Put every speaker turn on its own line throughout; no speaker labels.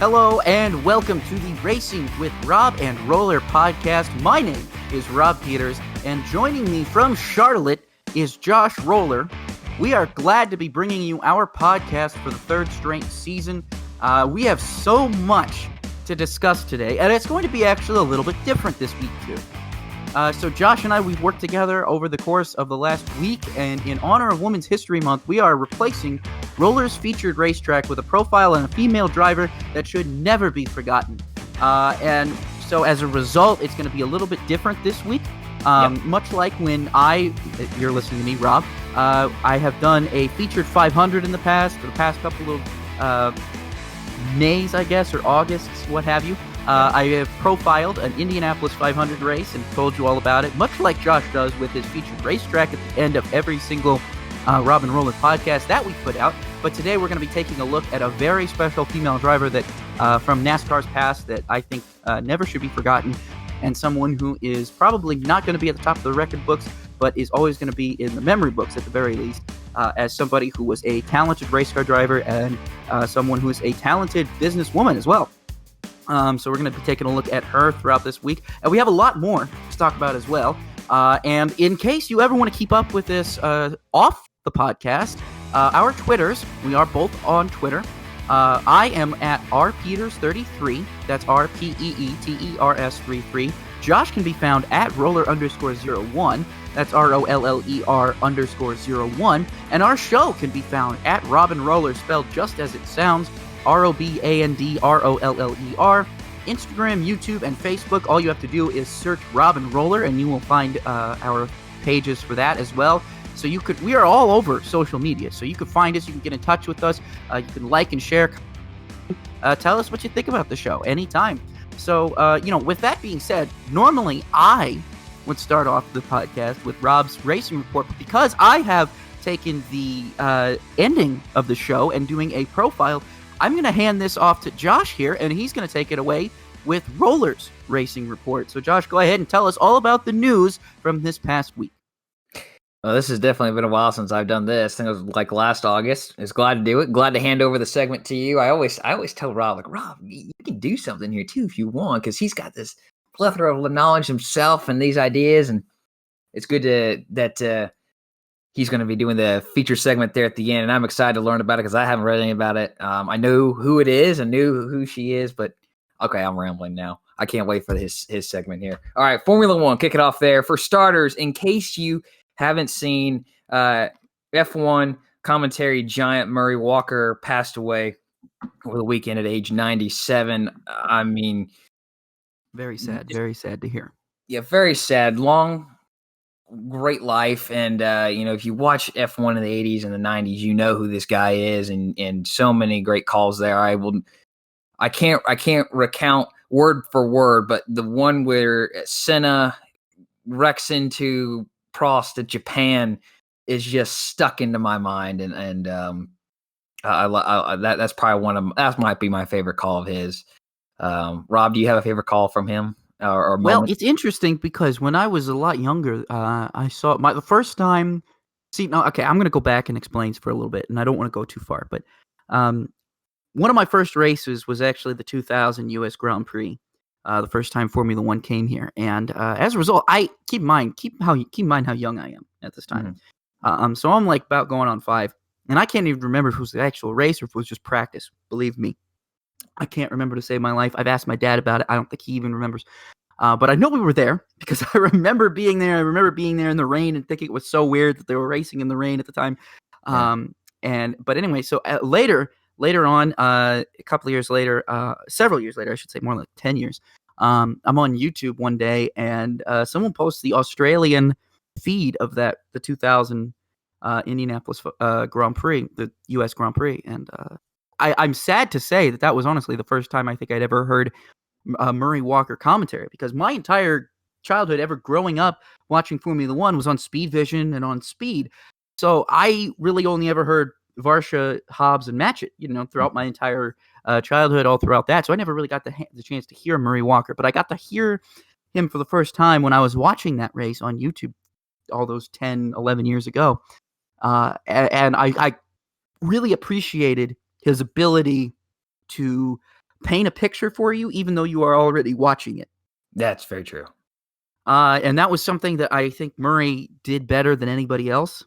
Hello and welcome to the Racing with Rob and Roller podcast. My name is Rob Peeters, and joining me from Charlotte is Josh Roller. We are glad to be bringing you our podcast for the third straight season. We have so much to discuss today, and it's going to be actually a little bit different this week too. So Josh and I, we've worked together over the course of the last week, and in honor of Women's History Month, we are replacing Roller's featured racetrack with a profile on a female driver that should never be forgotten. And so as a result, it's going to be a little bit different this week. Much like when you're listening to me, Rob, I have done a featured 500 in the past, for the past couple of Mays, I guess, or Augusts, what have you. I have profiled an Indianapolis 500 race and told you all about it, much like Josh does with his featured racetrack at the end of every single Rob and Roller podcast that we put out. But today we're going to be taking a look at a very special female driver that from NASCAR's past that I think never should be forgotten, and someone who is probably not going to be at the top of the record books, but is always going to be in the memory books at the very least, as somebody who was a talented race car driver and someone who is a talented businesswoman as well. So we're going to be taking a look at her throughout this week, and we have a lot more to talk about as well. And in case you ever want to keep up with this off the podcast, our Twitters, we are both on Twitter. I am at rpeeters33. That's RPEETERS33. Josh can be found at roller_01. That's ROLLER_01. And our show can be found at Rob and Roller, spelled just as it sounds, ROBANDROLLER. Instagram, YouTube, and Facebook. All you have to do is search Rob and Roller, and you will find our pages for that as well. So we are all over social media, so you can find us, you can get in touch with us, you can like and share, tell us what you think about the show anytime. So, with that being said, normally I would start off the podcast with Rob's racing report, but because I have taken the ending of the show and doing a profile, I'm going to hand this off to Josh here, and he's going to take it away with Roller's racing report. So, Josh, go ahead and tell us all about the news from this past week.
Well, this has definitely been a while since I've done this. I think it was like last August. I was glad to do it. Glad to hand over the segment to you. I always tell Rob, like, Rob, you can do something here too if you want, because he's got this plethora of knowledge himself and these ideas, and it's good that he's going to be doing the feature segment there at the end, and I'm excited to learn about it because I haven't read anything about it. I know who it is and knew who she is, but okay, I'm rambling now. I can't wait for his segment here. All right, Formula One, kick it off there. For starters, in case you haven't seen, F1 commentary giant Murray Walker passed away over the weekend at age 97. I mean,
very sad to hear.
Yeah, very sad. Long, great life, and if you watch F1 in the 80s and the 90s, you know who this guy is, and so many great calls there. I can't recount word for word, but the one where Senna wrecks into Prost at Japan is just stuck into my mind, and that's probably that might be my favorite call of his. Rob, do you have a favorite call from him?
Well, it's interesting because when I was a lot younger, I saw the first time. I'm going to go back and explain for a little bit, and I don't want to go too far, but one of my first races was actually the 2000 U.S. Grand Prix. The first time Formula One came here, and as a result, I keep in mind how young I am at this time. Mm-hmm. So I'm like about going on 5, and I can't even remember if it was the actual race or if it was just practice. Believe me, I can't remember to save my life. I've asked my dad about it. I don't think he even remembers. But I know we were there because I remember being there. I remember being there in the rain and thinking it was so weird that they were racing in the rain at the time. But anyway, so later on, a couple of years later, several years later, I should say, more like 10 years, I'm on YouTube one day, and someone posts the Australian feed of the 2000 Indianapolis Grand Prix, the U.S. Grand Prix, and I'm sad to say that was honestly the first time I think I'd ever heard Murray Walker commentary, because my entire childhood, ever growing up watching Formula One, was on Speed Vision and on Speed, so I really only ever heard Varsha, Hobbs, and Matchett, throughout my entire childhood, all throughout that. So I never really got the chance to hear Murray Walker, but I got to hear him for the first time when I was watching that race on YouTube all those 10, 11 years ago. And I really appreciated his ability to paint a picture for you, even though you are already watching it.
That's very true.
And that was something that I think Murray did better than anybody else.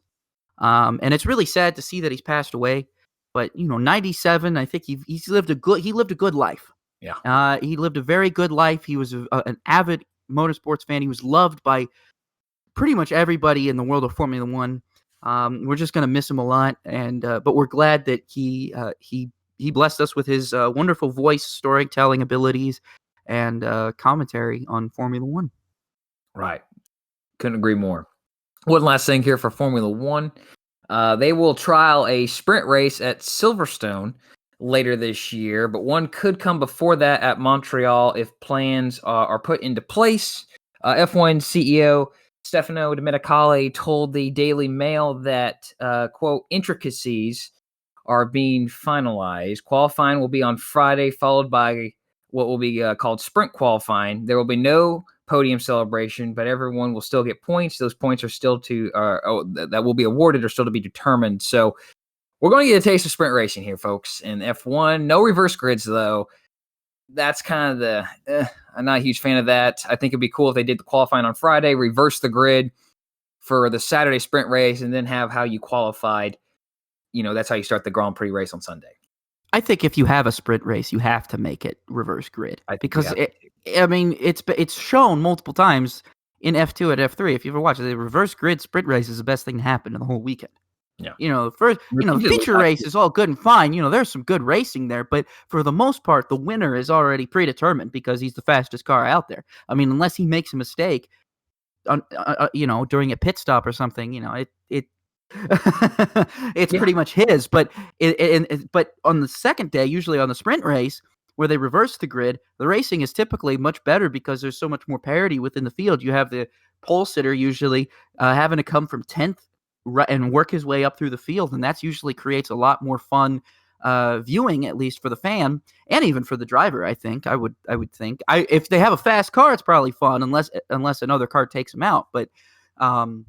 And it's really sad to see that he's passed away. But 97. I think he's lived a good life.
Yeah.
He lived a very good life. He was an avid motorsports fan. He was loved by pretty much everybody in the world of Formula One. We're just gonna miss him a lot, and but we're glad that he blessed us with his wonderful voice, storytelling abilities, and commentary on Formula One.
Right. Couldn't agree more. One last thing here for Formula One. They will trial a sprint race at Silverstone later this year, but one could come before that at Montreal if plans are put into place. F1 CEO Stefano Domenicali told the Daily Mail that, quote, intricacies are being finalized. Qualifying will be on Friday, followed by what will be called sprint qualifying. There will be no podium celebration, but everyone will still get points. Those points are still that will be awarded or still to be determined. So we're going to get a taste of sprint racing here, folks. In F1, no reverse grids though. That's kind of I'm not a huge fan of that. I think it'd be cool if they did the qualifying on Friday, reverse the grid for the Saturday sprint race, and then have how you qualified. That's how you start the Grand Prix race on Sunday.
I think if you have a sprint race, you have to make it reverse grid because it's shown multiple times in F2 and F3. If you ever watch it, the reverse grid sprint race is the best thing to happen in the whole weekend.
Yeah.
The feature race is all good and fine. There's some good racing there, but for the most part, the winner is already predetermined because he's the fastest car out there. I mean, unless he makes a mistake, during a pit stop or something, it's pretty much his. But but on the second day, usually on the sprint race where they reverse the grid, the racing is typically much better because there's so much more parity within the field. You have the pole sitter usually having to come from 10th and work his way up through the field, and that's usually creates a lot more fun viewing, at least for the fan and even for the driver. I would think if they have a fast car, it's probably fun unless another car takes them out. But I'm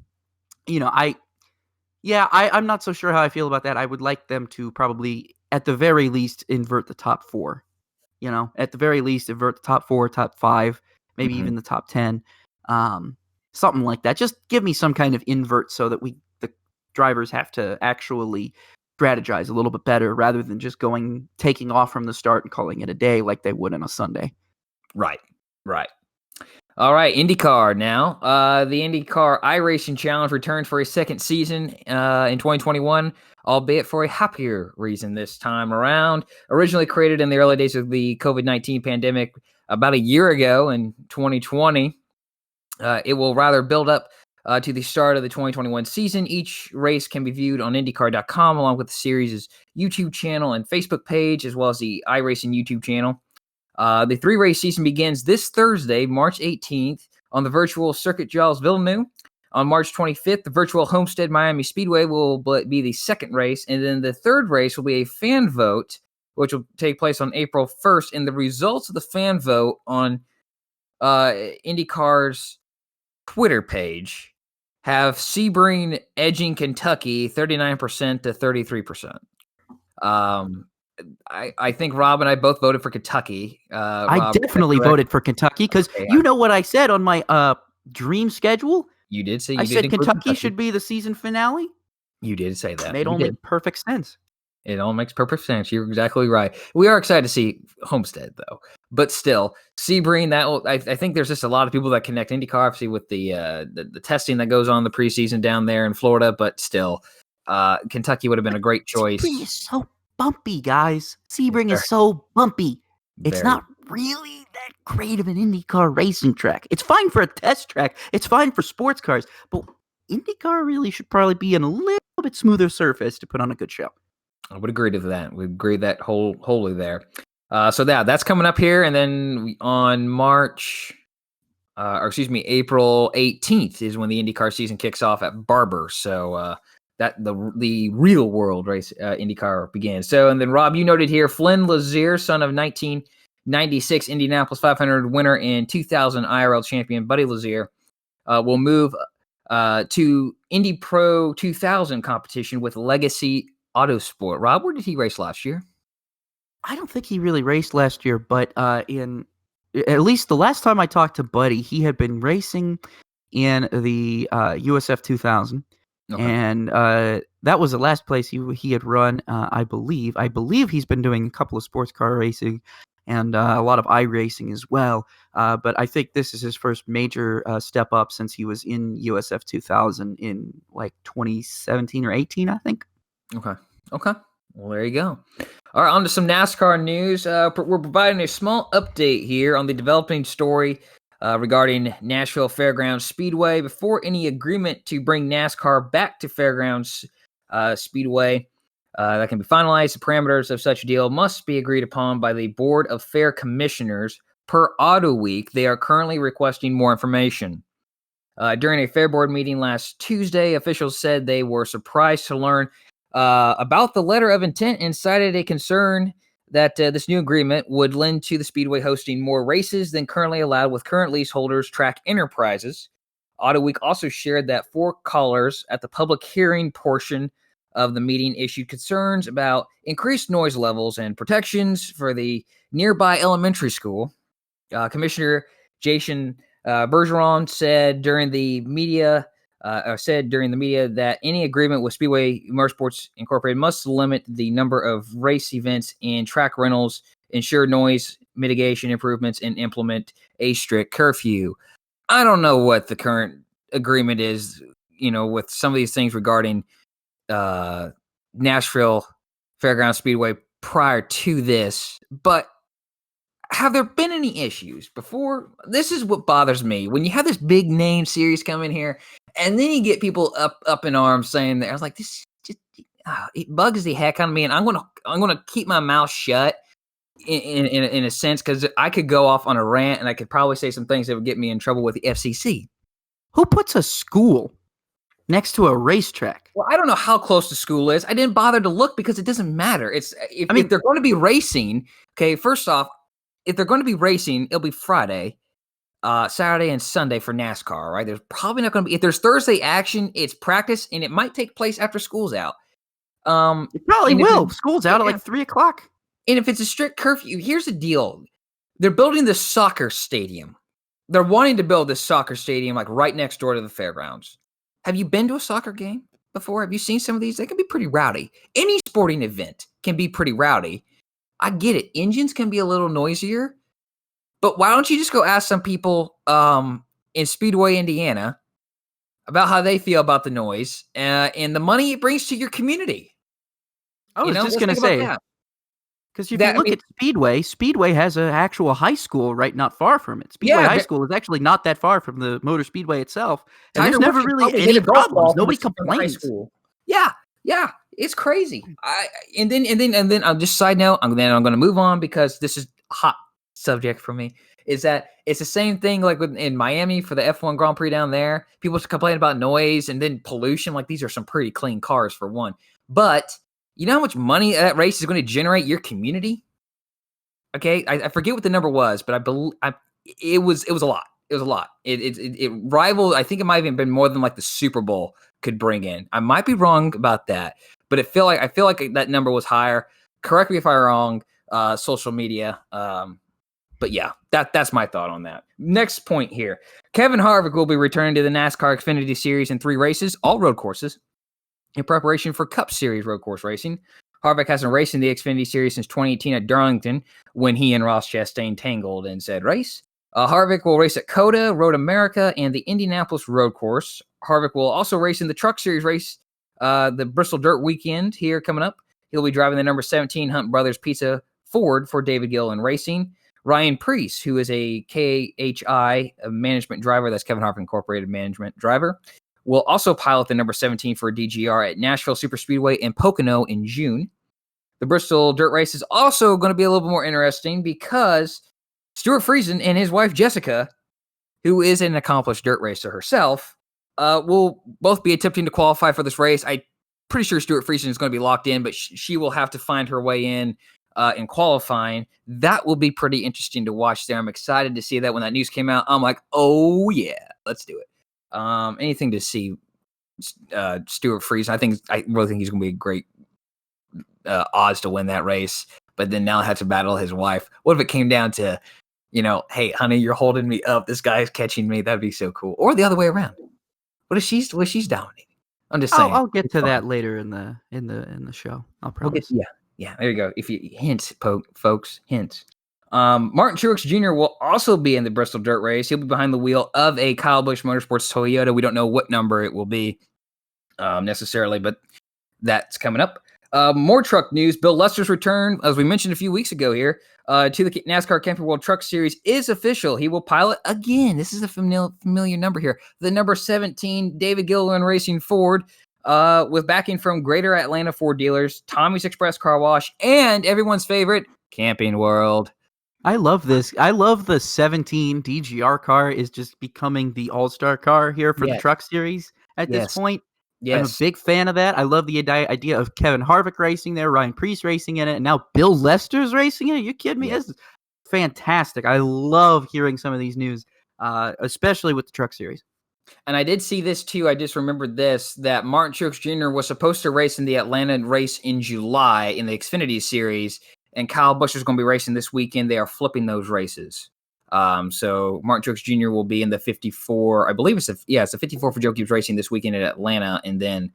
not so sure how I feel about that. I would like them to probably, at the very least, invert the top four. At the very least, invert the top four, top five, maybe even the top 10, something like that. Just give me some kind of invert so that the drivers have to actually strategize a little bit better rather than just taking off from the start and calling it a day like they would on a Sunday.
Right. All right, IndyCar now. The IndyCar iRacing Challenge returns for a second season in 2021, albeit for a happier reason this time around. Originally created in the early days of the COVID-19 pandemic about a year ago in 2020, it will rather build up to the start of the 2021 season. Each race can be viewed on IndyCar.com along with the series' YouTube channel and Facebook page, as well as the iRacing YouTube channel. The 3-race season begins this Thursday, March 18th, on the virtual Circuit Gilles Villeneuve. On March 25th, the virtual Homestead Miami Speedway will be the second race, and then the third race will be a fan vote, which will take place on April 1st. And the results of the fan vote on IndyCar's Twitter page have Sebring edging Kentucky 39% to 33%. I think Rob and I both voted for Kentucky.
I definitely voted for Kentucky because you know what I said on my dream schedule?
You did say
I said Kentucky should be the season finale.
You did say that.
Made all make perfect sense.
It all makes perfect sense. You're exactly right. We are excited to see Homestead, though. But still, Sebring, I think there's just a lot of people that connect IndyCar, obviously, with the testing that goes on in the preseason down there in Florida. But still, Kentucky would have been a great choice.
Sebring is so bumpy, guys. Sebring is so bumpy. It's not really that great of an IndyCar racing track. It's fine for a test track. It's fine for sports cars. But IndyCar really should probably be in a little bit smoother surface to put on a good show.
I would agree to that. We agree that wholly there. So that's coming up here, and then on April 18th is when the IndyCar season kicks off at Barber. So that the real world race IndyCar begins. So, and then Rob, you noted here, Flynn Lazier, son of 1996 Indianapolis 500 winner and 2000 IRL champion Buddy Lazier, will move to Indy Pro 2000 competition with Legacy Autosport. Rob, where did he race last year?
I don't think he really raced last year, but in at least the last time I talked to Buddy, he had been racing in the USF 2000,
Okay.
and that was the last place he had run. I believe. I believe he's been doing a couple of sports car racing and a lot of iRacing as well. But I think this is his first major step up since he was in USF 2000 in like 2017 or 18, I think.
Okay. Okay. Well, there you go. All right, on to some NASCAR news. We're providing a small update here on the developing story regarding Nashville Fairgrounds Speedway. Before any agreement to bring NASCAR back to Fairgrounds Speedway that can be finalized, the parameters of such a deal must be agreed upon by the Board of Fair Commissioners per Auto Week. They are currently requesting more information. During a Fair Board meeting last Tuesday, officials said they were surprised to learn about the letter of intent and cited a concern that this new agreement would lend to the Speedway hosting more races than currently allowed with current leaseholders Track Enterprises. Auto Week also shared that 4 callers at the public hearing portion of the meeting issued concerns about increased noise levels and protections for the nearby elementary school. Commissioner Jason Bergeron said during the media that any agreement with Speedway Motorsports Incorporated must limit the number of race events and track rentals, ensure noise mitigation improvements, and implement a strict curfew. I don't know what the current agreement is, with some of these things regarding Nashville Fairgrounds Speedway prior to this, but have there been any issues before? This is what bothers me. When you have this big name series come in here, and then you get people up in arms saying that, I was like, this just it bugs the heck out of me, and I'm gonna keep my mouth shut in a sense, because I could go off on a rant and I could probably say some things that would get me in trouble with the FCC.
Who puts a school next to a racetrack?
Well, I don't know how close the school is. I didn't bother to look because it doesn't matter. If they're going to be racing, okay, first off, if they're going to be racing, it'll be Friday, Saturday, and Sunday for NASCAR, right? There's probably not going to be, if there's Thursday action, it's practice, and it might take place after school's out.
It probably will. School's out at like 3 o'clock.
And if it's a strict curfew, here's the deal. They're building this soccer stadium. They're wanting to build this soccer stadium like right next door to the fairgrounds. Have you been to a soccer game before? Have you seen some of these? They can be pretty rowdy. Any sporting event can be pretty rowdy. I get it. Engines can be a little noisier, but why don't you just go ask some people in Speedway, Indiana, about how they feel about the noise and the money it brings to your community?
I was just going to say, because if you look at Speedway has an actual high school right not far from it. Speedway High School is actually not that far from the Motor Speedway itself. And there's never really any problems. Nobody complains.
Yeah, it's crazy. And then I'll just side note, I'm going to move on because this is a hot subject for me. Is that it's the same thing like in Miami for the F1 Grand Prix down there. People complain about noise and then pollution. Like, these are some pretty clean cars for one. But you know how much money that race is going to generate your community? Okay, I forget what the number was, but I believe it was a lot. It was a lot. It rivaled. I think it might have even been more than like the Super Bowl could bring in. I might be wrong about that, but I feel like that number was higher. Correct me if I'm wrong. Social media. But yeah, that's my thought on that. Next point here. Kevin Harvick will be returning to the NASCAR Xfinity Series in 3 races, all road courses, in preparation for Cup Series road course racing. Harvick hasn't raced in the Xfinity Series since 2018 at Darlington, when he and Ross Chastain tangled in said race. Harvick will race at COTA, Road America, and the Indianapolis road course. Harvick will also race in the Truck Series race, the Bristol Dirt Weekend here coming up. He'll be driving the number 17 Hunt Brothers Pizza Ford for David Gilliland Racing. Ryan Preece, who is a KHI management driver, that's Kevin Harvick Incorporated management driver, will also pilot the number 17 for DGR at Nashville Superspeedway and Pocono in June. The Bristol Dirt Race is also going to be a little bit more interesting because Stuart Friesen and his wife Jessica, who is an accomplished dirt racer herself, will both be attempting to qualify for this race. I'm pretty sure Stuart Friesen is going to be locked in, but she will have to find her way in qualifying. That will be pretty interesting to watch there. I'm excited to see that. When that news came out, I'm like, oh yeah, let's do it. Anything to see Stuart Friesen. I really think he's going to be a great odds to win that race. but then now have to battle his wife. What if it came down to, hey, honey, you're holding me up. This guy's catching me. That'd be so cool. Or the other way around. What if she's dominating? I'm just saying.
I'll get to that later in the show. I'll promise.
Yeah. There you go. If you hints, folks, hints. Martin Truex Jr. will also be in the Bristol Dirt Race. He'll be behind the wheel of a Kyle Busch Motorsports Toyota. We don't know what number it will be necessarily, but that's coming up. More truck news. Bill Luster's return, as we mentioned a few weeks ago here, to the NASCAR Camping World Truck Series is official. He will pilot again. This is a familiar number here. The number 17 David Gilliland Racing Ford, with backing from Greater Atlanta Ford dealers, Tommy's Express Car Wash, and everyone's favorite, Camping World.
I love this. I love the 17 DGR car is just becoming the all-star car here for the Truck Series at this point. Yes. I'm a big fan of that. I love the idea of Kevin Harvick racing there, Ryan Preece racing in it, and now Bill Lester's racing in it. You kidding me? This is fantastic. I love hearing some of these news, especially with the Truck Series.
And I did see this too. I just remembered this, that Martin Truex Jr. was supposed to race in the Atlanta race in July in the Xfinity Series, and Kyle Busch is going to be racing this weekend. They are flipping those races. So Martin Truex Jr. will be in the 54. I believe it's a 54 for Joe Gibbs Racing this weekend in Atlanta, and then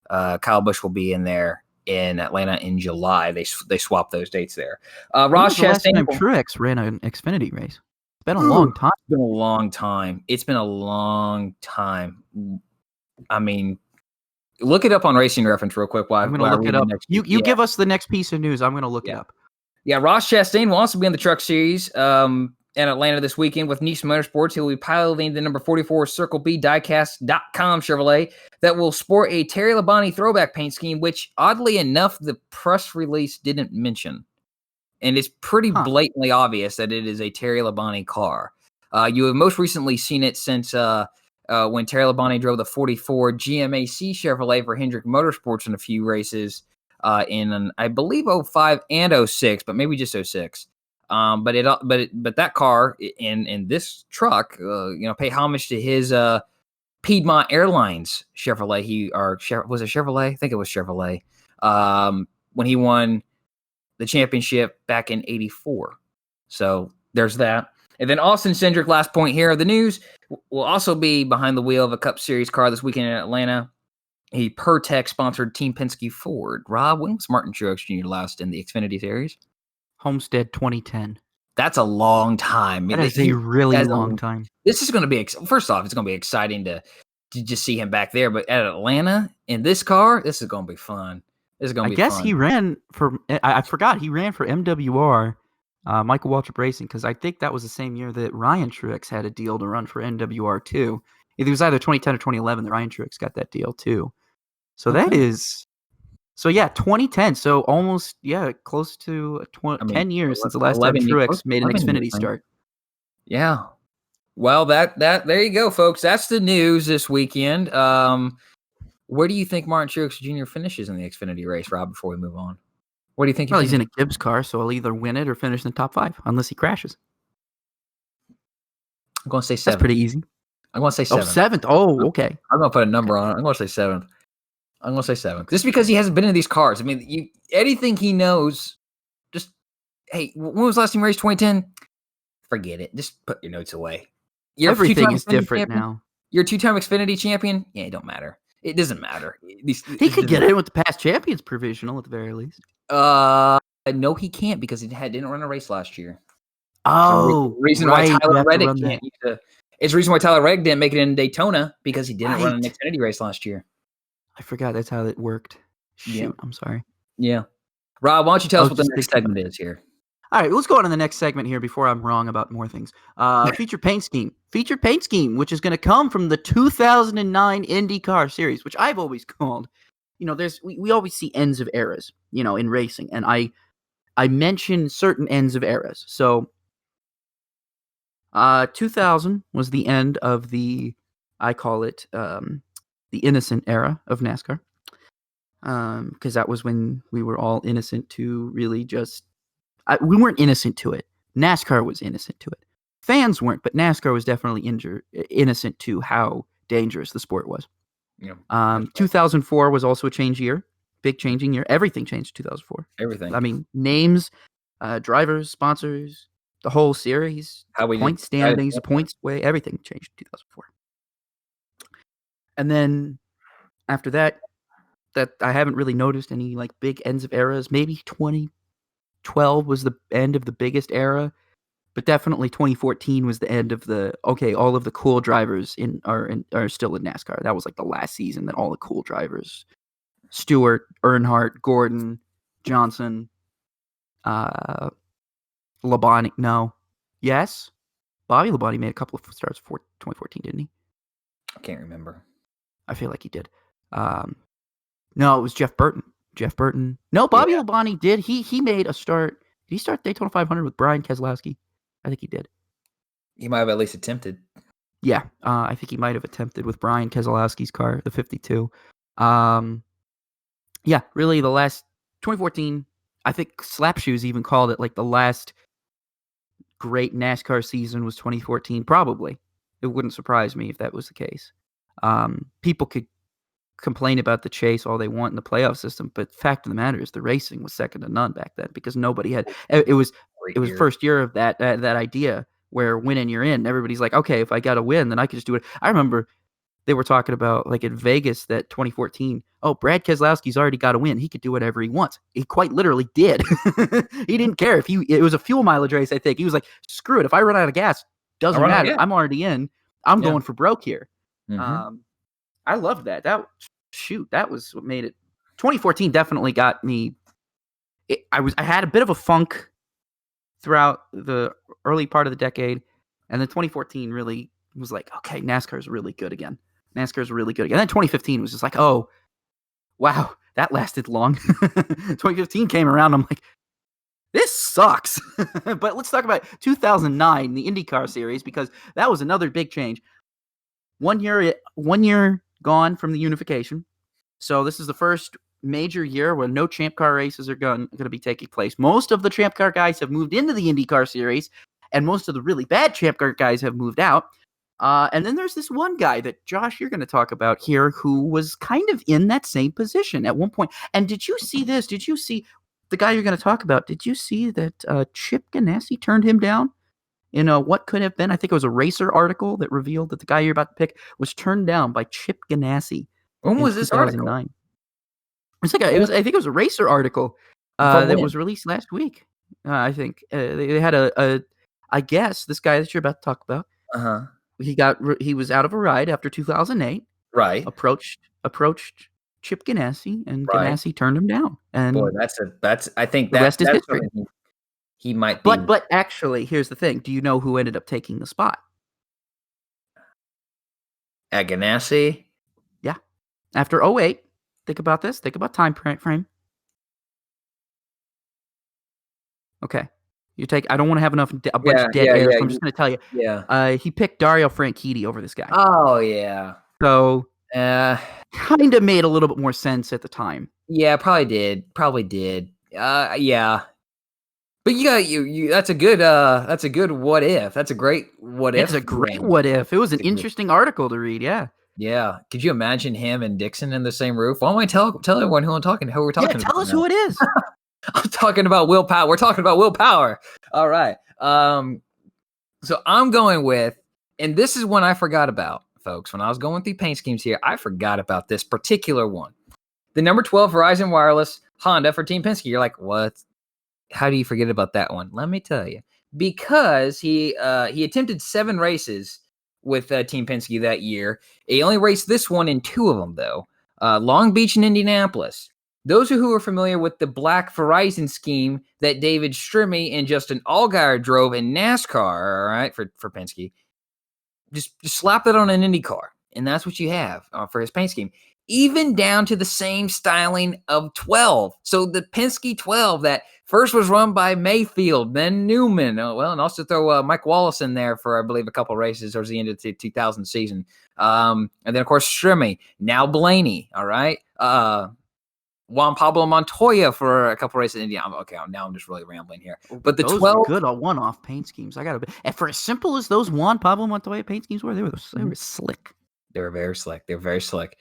Kyle Busch will be in there in Atlanta in July. They swap those dates there. Ross Chastain.
Last time Truex ran an Xfinity race. It's been a long time.
It's been a long time. I mean, look it up on Racing Reference real quick.
I'm going to look it up. You give us the next piece of news. I'm going to look it up.
Yeah, Ross Chastain will also be in the Truck Series in Atlanta this weekend with Nice Motorsports. He will be piloting the number 44 Circle B Diecast.com Chevrolet that will sport a Terry Labonte throwback paint scheme, which, oddly enough, the press release didn't mention. And it's pretty blatantly obvious that it is a Terry Labonte car. You have most recently seen it since when Terry Labonte drove the 44 GMAC Chevrolet for Hendrick Motorsports in a few races in, I believe, 05 and 06, but maybe just 06. But that car in this truck, pay homage to his Piedmont Airlines Chevrolet. Was it Chevrolet? I think it was Chevrolet. When he won the championship back in '84. So there's that. And then Austin Cindric, last point here of the news, will also be behind the wheel of a Cup Series car this weekend in Atlanta. A Pertec-sponsored Team Penske Ford. Rob, when was Martin Truex Jr. last in the Xfinity Series?
Homestead 2010.
That's a long time.
That is a really long time.
This is going to be, first off, it's going to be exciting to just see him back there. But at Atlanta, in this car, this is going to be fun. I guess
he ran for, I forgot, he ran for MWR, Michael Waltrip Racing, because I think that was the same year that Ryan Truex had a deal to run for MWR too. It was either 2010 or 2011 that Ryan Truex got that deal too. So that is, 2010. So almost, close to 10 years since the last time Truex made an Xfinity start.
Yeah. Well, there you go, folks. That's the news this weekend. Where do you think Martin Truex Jr. finishes in the Xfinity race, Rob, before we move on? What do you think?
Well, he's in a Gibbs car, so he'll either win it or finish in the top 5, unless he crashes.
I'm going to say 7.
That's pretty easy.
I'm going to say 7.
7th. Oh, okay.
I'm going to put a number on it. I'm going to say 7th. I'm going to say 7. Just because he hasn't been in these cars. I mean, anything he knows, just, hey, when was the last time you raced 2010? Forget it. Just put your notes away.
Everything is different now.
You're a 2-time Xfinity champion? Yeah, it don't matter. It doesn't matter.
He could get in with the past champions provisional at the very least.
No, he can't because he didn't run a race last year.
Oh,
reason why Tyler Reddick can't. It's the reason why Tyler Reddick didn't make it in Daytona because he didn't run an Xfinity race last year.
I forgot that's how it worked. Shoot, I'm sorry.
Yeah. Rob, why don't you tell us what the next segment is here?
All right, let's go on to the next segment here before I'm wrong about more things. Featured paint scheme, which is going to come from the 2009 IndyCar Series, which I've always called, we always see ends of eras, in racing, and I mention certain ends of eras. So, 2000 was the end of I call it the innocent era of NASCAR, because that was when we were all innocent to really just. We weren't innocent to it. NASCAR was innocent to it. Fans weren't, but NASCAR was definitely innocent to how dangerous the sport was. Yeah. 2004 was also a change year, big changing year. Everything changed in 2004.
Everything.
I mean, names drivers, sponsors, the whole series,
How we
point
decided.
standings, the points way, everything changed in 2004. And then after that, I haven't really noticed any like big ends of eras. Maybe 2012 was the end of the biggest era, but definitely 2014 was the end of all of the cool drivers are still in NASCAR. That was like the last season that all the cool drivers, Stewart, Earnhardt, Gordon, Johnson, Labonte. No, yes, Bobby Labonte made a couple of starts for 2014, didn't he?
I can't remember.
I feel like he did. No, it was Jeff Burton. Jeff Burton. No, Bobby Labonte did. He made a start. Did he start Daytona 500 with Brian Keselowski? I think he did.
He might have at least attempted.
Yeah, I think he might have attempted with Brian Keselowski's car, the 52. Yeah, really the last 2014, I think Slapshoes even called it like the last great NASCAR season was 2014, probably. It wouldn't surprise me if that was the case. People could complain about the chase all they want in the playoff system, but fact of the matter is the racing was second to none back then because nobody had it was first year of that idea where win and you're in. Everybody's like, okay, if I got to win, then I can just do it. I remember they were talking about like in Vegas that 2014. Oh, Brad Keselowski's already got to win. He could do whatever he wants. He quite literally did. He didn't care if it was a fuel mileage race. I think he was like, screw it. If I run out of gas, doesn't matter. I'm already in. I'm going for broke here.
Mm-hmm.
I loved that. That was what made it. 2014 definitely got me. I had a bit of a funk throughout the early part of the decade, and then 2014 really was like, okay, NASCAR is really good again. NASCAR is really good again. And then 2015 was just like, oh, wow, that lasted long. 2015 came around. I'm like, this sucks. But let's talk about 2009, the IndyCar Series, because that was another big change. 1 year gone from the unification. So this is the first major year where no Champ Car races are going to be taking place. Most of the Champ Car guys have moved into the IndyCar Series, and most of the really bad Champ Car guys have moved out. And then there's this one guy that, Josh, you're going to talk about here who was kind of in that same position at one point. And did you see this? Did you see the guy you're going to talk about? Did you see that Chip Ganassi turned him down? In what could have been, I think it was a Racer article that revealed that the guy you're about to pick was turned down by Chip Ganassi.
When was this article?
2009. It's like I think it was a Racer article that was released last week. I think they had I guess this guy that you're about to talk about. He was out of a ride after 2008.
Right.
Approached Chip Ganassi, and Ganassi turned him down. And
boy, I think
the rest is history.
He might be.
But actually, here's the thing. Do you know who ended up taking the spot?
At Ganassi?
Yeah. After 08, think about this. Think about time frame. Okay. I don't want to have a bunch of dead air, so I'm just going to tell you.
Yeah.
He picked Dario Franchitti over this guy.
Oh, yeah.
So, kind of made a little bit more sense at the time.
Yeah, probably did. Yeah. But that's a good what if. That's a great what if.
It's a great what if. It was an interesting article to read, yeah.
Yeah. Could you imagine him and Dixon in the same roof? Why don't I tell everyone who we're talking about?
Yeah, tell us who it is.
I'm talking about Will Power. We're talking about Will Power. All right. So I'm going with, and this is one I forgot about, folks. When I was going through paint schemes here, I forgot about this particular one. The number 12 Verizon Wireless Honda for Team Penske. You're like, what? How do you forget about that one? Let me tell you. Because he attempted 7 races with Team Penske that year. He only raced this one in 2 of them, though. Long Beach and Indianapolis. Those who are familiar with the black Verizon scheme that David Strimmy and Justin Allgaier drove in NASCAR, all right, for Penske, just slap that on an Indy car, and that's what you have for his paint scheme. Even down to the same styling of 12. So the Penske 12 that first was run by Mayfield, then Newman. And also throw Mike Wallace in there for, I believe, a couple races towards the end of the 2000 season. And then, of course, Strimmy. Now Blaney, all right? Juan Pablo Montoya for a couple races in India. Okay, now I'm just really rambling here. But the
those
12
were good one-off paint schemes. And for as simple as those Juan Pablo Montoya paint schemes were, they were slick.
They were very slick.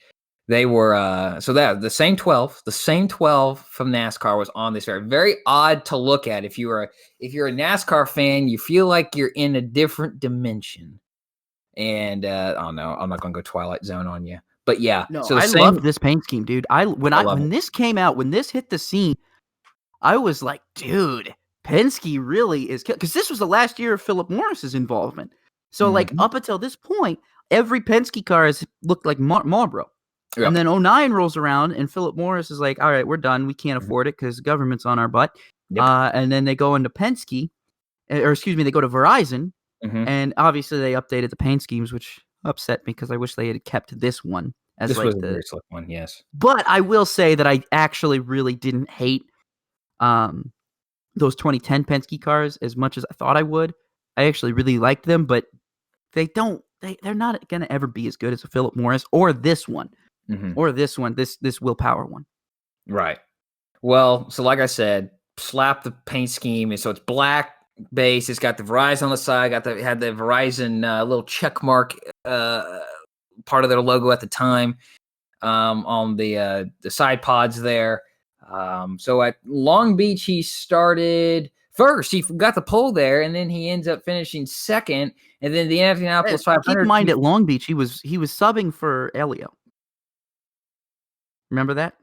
They were so that the same 12 from NASCAR was on this very, very odd to look at. If you're a NASCAR fan, you feel like you're in a different dimension. And oh no, I'm not gonna go Twilight Zone on you. But yeah,
No,
so the
I
same
loved this paint scheme, dude.
love
When
it.
this came out, when this hit the scene, I was like, dude, Penske really is, because this was the last year of Philip Morris's involvement. So like
Mhm.
up until this point, every Penske car has looked like Marlboro.
Yep.
And then '09 rolls around and Philip Morris is like, all right, we're done. We can't
Mhm.
afford it because the government's on our butt.
Yep.
And then they go into Penske, or excuse me, they go to Verizon.
Mhm.
And obviously they updated the paint schemes, which upset me because I wish they had kept this one as
This was
like
a
the.
very slick one, yes.
But I will say that I actually really didn't hate um, those 2010 Penske cars as much as I thought I would. I actually really liked them, but they're not going to ever be as good as a Philip Morris or this one.
Mhm.
Or this one, this Will Power one.
Right. Well, so like I said, slap the paint scheme, and so it's black base. It's got the Verizon on the side. Had the Verizon little check mark part of their logo at the time on the side pods there. So at Long Beach, he started first. He got the pole there, and then he ends up finishing second. And then the Indianapolis
Keep
500.
in mind at Long Beach, he was subbing for Elio. Remember that?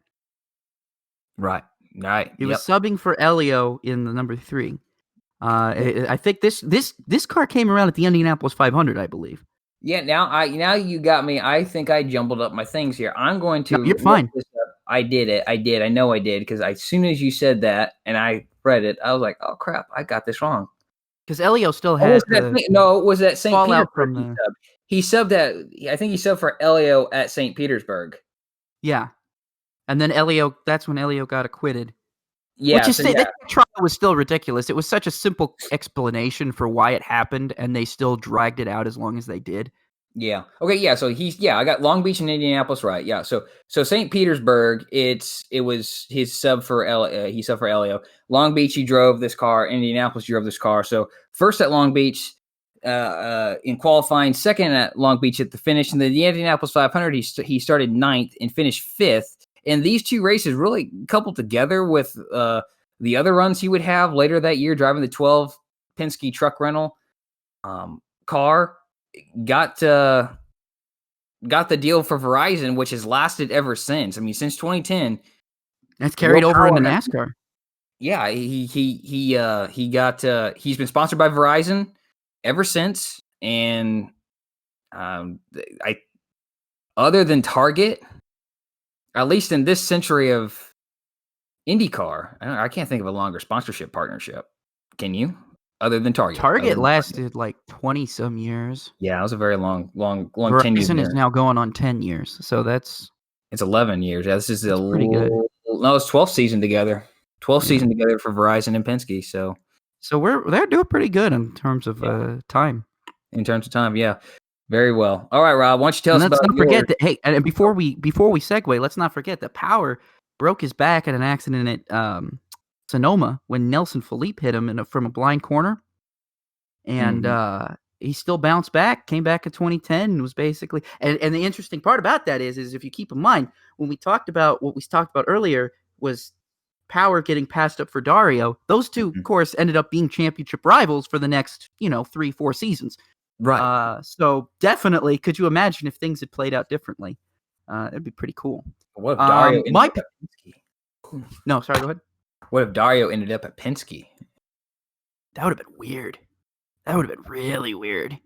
Right.
He was
Yep.
subbing for Elio in the number 3. I think this car came around at the Indianapolis 500, I believe.
Yeah, now you got me. I think I jumbled up my things here. I'm going
No,
to
you're
look
fine.
this up. I did it. I know I did because as soon as you said that and I read it, I was like, "Oh crap, I got this wrong."
Because Elio still
Or was
had
that
the
no? It was at St.
fallout
Petersburg
from
he
the.
subbed. He subbed at. I think he subbed for Elio at St. Petersburg.
Yeah. And then that's when Elio got acquitted. Which
Yeah.
is
So
that
yeah.
trial was still ridiculous. It was such a simple explanation for why it happened, and they still dragged it out as long as they did.
Yeah. Okay. Yeah. So I got Long Beach and Indianapolis right. Yeah. So St. Petersburg, it was his sub for he subbed for Elio. Long Beach, he drove this car. Indianapolis, he drove this car. So first at Long Beach, in qualifying, second at Long Beach at the finish, and then the Indianapolis 500, he started 9th and finished 5th. And these two races really coupled together with the other runs he would have later that year, driving the 12 Penske truck rental car. Got the deal for Verizon, which has lasted ever since. I mean, since 2010.
That's carried
Will
over into
Power
NASCAR.
Yeah, he's been sponsored by Verizon ever since, and I other than Target, at least in this century of IndyCar, I can't think of a longer sponsorship partnership. Can you? Other than Target.
Target lasted like 20 some years.
Yeah, it was a very long 10 years.
Verizon is now going on 10 years. So
It's 11 years. Yeah, this is
pretty good.
No, it's 12th season together. 12th season together for Verizon and Penske. So
they're doing pretty good in terms of time.
In terms of time, yeah, very well. All right, Rob, why don't you tell us
Let's
about
not forget that. Hey, and before we segue, let's not forget that Power broke his back in an accident at Sonoma when Nelson Felipe hit him from a blind corner, and he still bounced back, came back in 2010, and was basically. And the interesting part about that is if you keep in mind when we talked about what we talked about earlier was Power getting passed up for Dario. Those two, of course, ended up being championship rivals for the next 3-4 seasons.
Right.
So definitely, could you imagine if things had played out differently? It'd be pretty cool.
What if Dario ended up at Penske?
No, sorry, go ahead.
What if Dario ended up at Penske?
That would have been weird. That would have been really weird.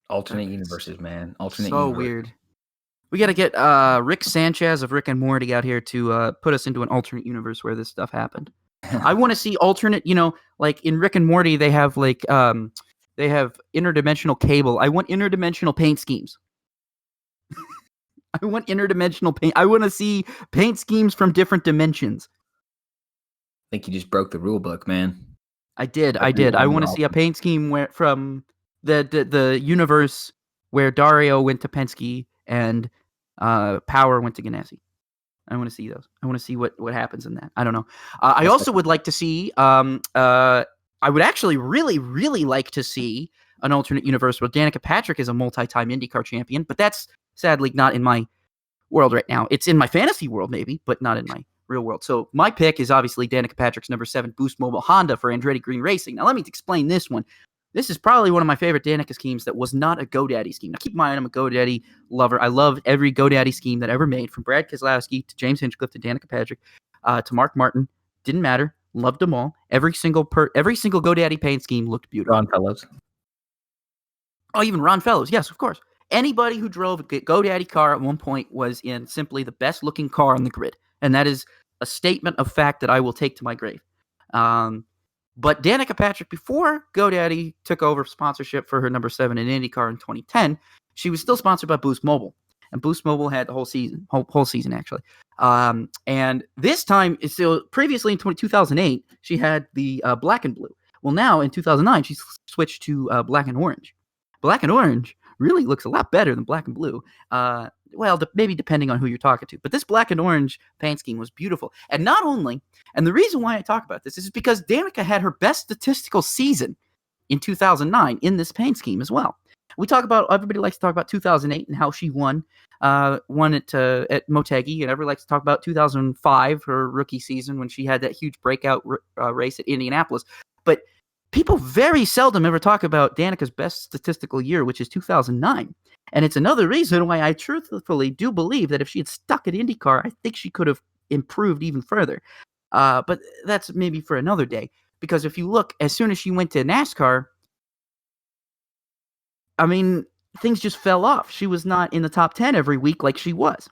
Alternate universes, man. Alternate
so
universe.
Weird. We got to get Rick Sanchez of Rick and Morty out here to put us into an alternate universe where this stuff happened. I want to see alternate, like in Rick and Morty, they have they have interdimensional cable. I want interdimensional paint schemes. I want interdimensional paint. I want to see paint schemes from different dimensions.
I think you just broke the rule book, man.
I did. I want to see a paint scheme from the universe where Dario went to Penske and Power went to Ganassi. I want to see those. I want to see what happens in that. I don't know. I also would like to see. I would actually really, really like to see an alternate universe where Danica Patrick is a multi-time IndyCar champion, but that's sadly not in my world right now. It's in my fantasy world maybe, but not in my real world. So my pick is obviously Danica Patrick's number 7 Boost Mobile Honda for Andretti Green Racing. Now let me explain this one. This is probably one of my favorite Danica schemes that was not a GoDaddy scheme. Now keep in mind, I'm a GoDaddy lover. I love every GoDaddy scheme that ever made, from Brad Keselowski to James Hinchcliffe to Danica Patrick to Mark Martin. Didn't matter. Loved them all. Every single GoDaddy paint scheme looked beautiful.
Ron Fellows.
Oh, even Ron Fellows. Yes, of course. Anybody who drove a GoDaddy car at one point was in simply the best looking car on the grid. And that is a statement of fact that I will take to my grave. But Danica Patrick, before GoDaddy took over sponsorship for her number 7 in IndyCar in 2010, she was still sponsored by Boost Mobile. And Boost Mobile had the whole season actually. And this time, previously in 2008, she had the black and blue. Well, now in 2009, she switched to black and orange. Black and orange really looks a lot better than black and blue. Maybe depending on who you're talking to. But this black and orange paint scheme was beautiful. And not only, and the reason why I talk about this is because Danica had her best statistical season in 2009 in this paint scheme as well. Everybody likes to talk about 2008 and how she won at Motegi, and everybody likes to talk about 2005, her rookie season, when she had that huge breakout race at Indianapolis. But people very seldom ever talk about Danica's best statistical year, which is 2009. And it's another reason why I truthfully do believe that if she had stuck at IndyCar, I think she could have improved even further. But that's maybe for another day. Because if you look, as soon as she went to NASCAR, I mean, things just fell off. She was not in the top 10 every week like she was.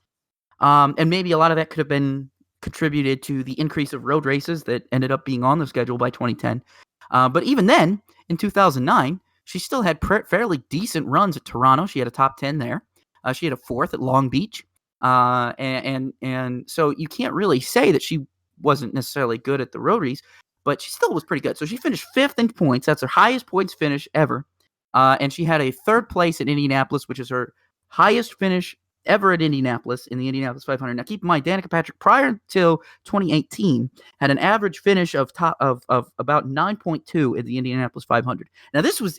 And maybe a lot of that could have been contributed to the increase of road races that ended up being on the schedule by 2010. But even then, in 2009, she still had fairly decent runs at Toronto. She had a top 10 there. She had a 4th at Long Beach. And so you can't really say that she wasn't necessarily good at the roadies, but she still was pretty good. So she finished 5th in points. That's her highest points finish ever. And she had a 3rd place at Indianapolis, which is her highest finish ever at Indianapolis in the Indianapolis 500. Now, keep in mind, Danica Patrick, prior to 2018, had an average finish of about 9.2 in the Indianapolis 500. Now, this was,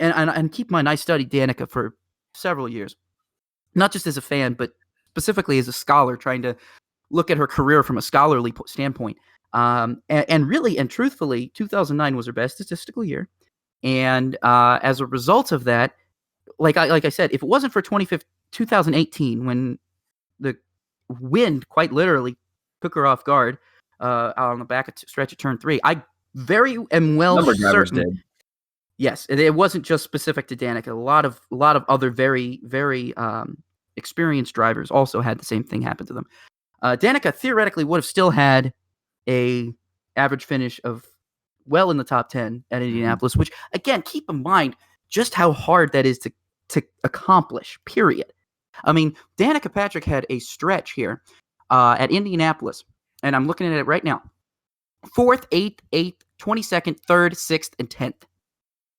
and keep in mind, I studied Danica for several years, not just as a fan, but specifically as a scholar, trying to look at her career from a scholarly standpoint. And really and truthfully, 2009 was her best statistical year. And as a result of that, like I said, if it wasn't for 2018, when the wind quite literally took her off guard on the back stretch of turn 3, I very am well certain. Did. Yes, it wasn't just specific to Danica. A lot of other very, very experienced drivers also had the same thing happen to them. Danica theoretically would have still had a average finish of well in the top 10 at Indianapolis, which, again, keep in mind just how hard that is to accomplish, period. I mean, Danica Patrick had a stretch here at Indianapolis, and I'm looking at it right now. 4th, 8th, 22nd, 3rd, 6th, and 10th.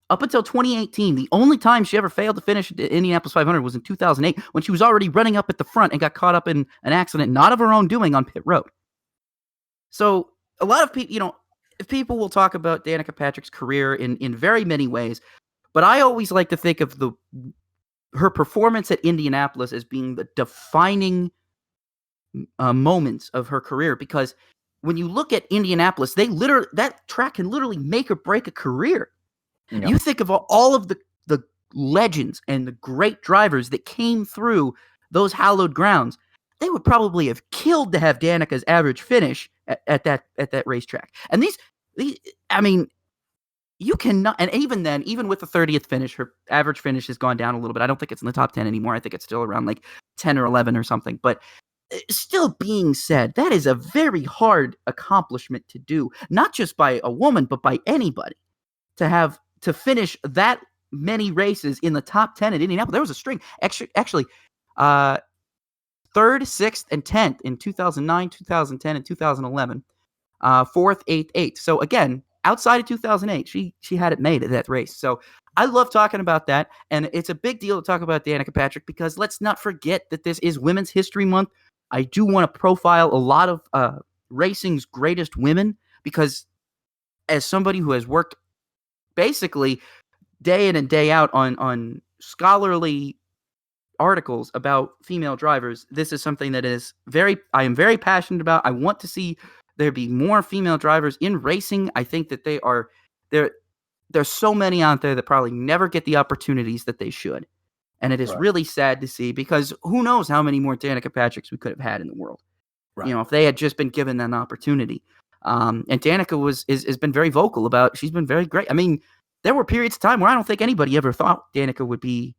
Up until 2018, the only time she ever failed to finish the Indianapolis 500 was in 2008, when she was already running up at the front and got caught up in an accident, not of her own doing, on pit road. So a lot of people, people will talk about Danica Patrick's career in very many ways, but I always like to think of her performance at Indianapolis as being the defining moments of her career, because when you look at Indianapolis, that track can literally make or break a career. Yeah. You think of all of the legends and the great drivers that came through those hallowed grounds. They would probably have killed to have Danica's average finish at that racetrack. And these, I mean, you cannot, and even then, even with the 30th finish, her average finish has gone down a little bit. I don't think it's in the top 10 anymore. I think it's still around like 10 or 11 or something. But still being said, that is a very hard accomplishment to do, not just by a woman, but by anybody, to finish that many races in the top 10 at Indianapolis. There was a string. Actually, 3rd, 6th, and 10th in 2009, 2010, and 2011. 4th, 8th, 8th. So again, outside of 2008, she had it made at that race. So I love talking about that, and it's a big deal to talk about Danica Patrick, because let's not forget that this is Women's History Month. I do want to profile a lot of racing's greatest women, because as somebody who has worked basically day in and day out on scholarly articles about female drivers, this is something that I am very passionate about. I want to see there be more female drivers in racing. I think that there's so many out there that probably never get the opportunities that they should. And it is really sad to see, because who knows how many more Danica Patricks we could have had in the world. Right. If they had just been given an opportunity. And Danica has been very vocal about, she's been very great. I mean, there were periods of time where I don't think anybody ever thought Danica would be,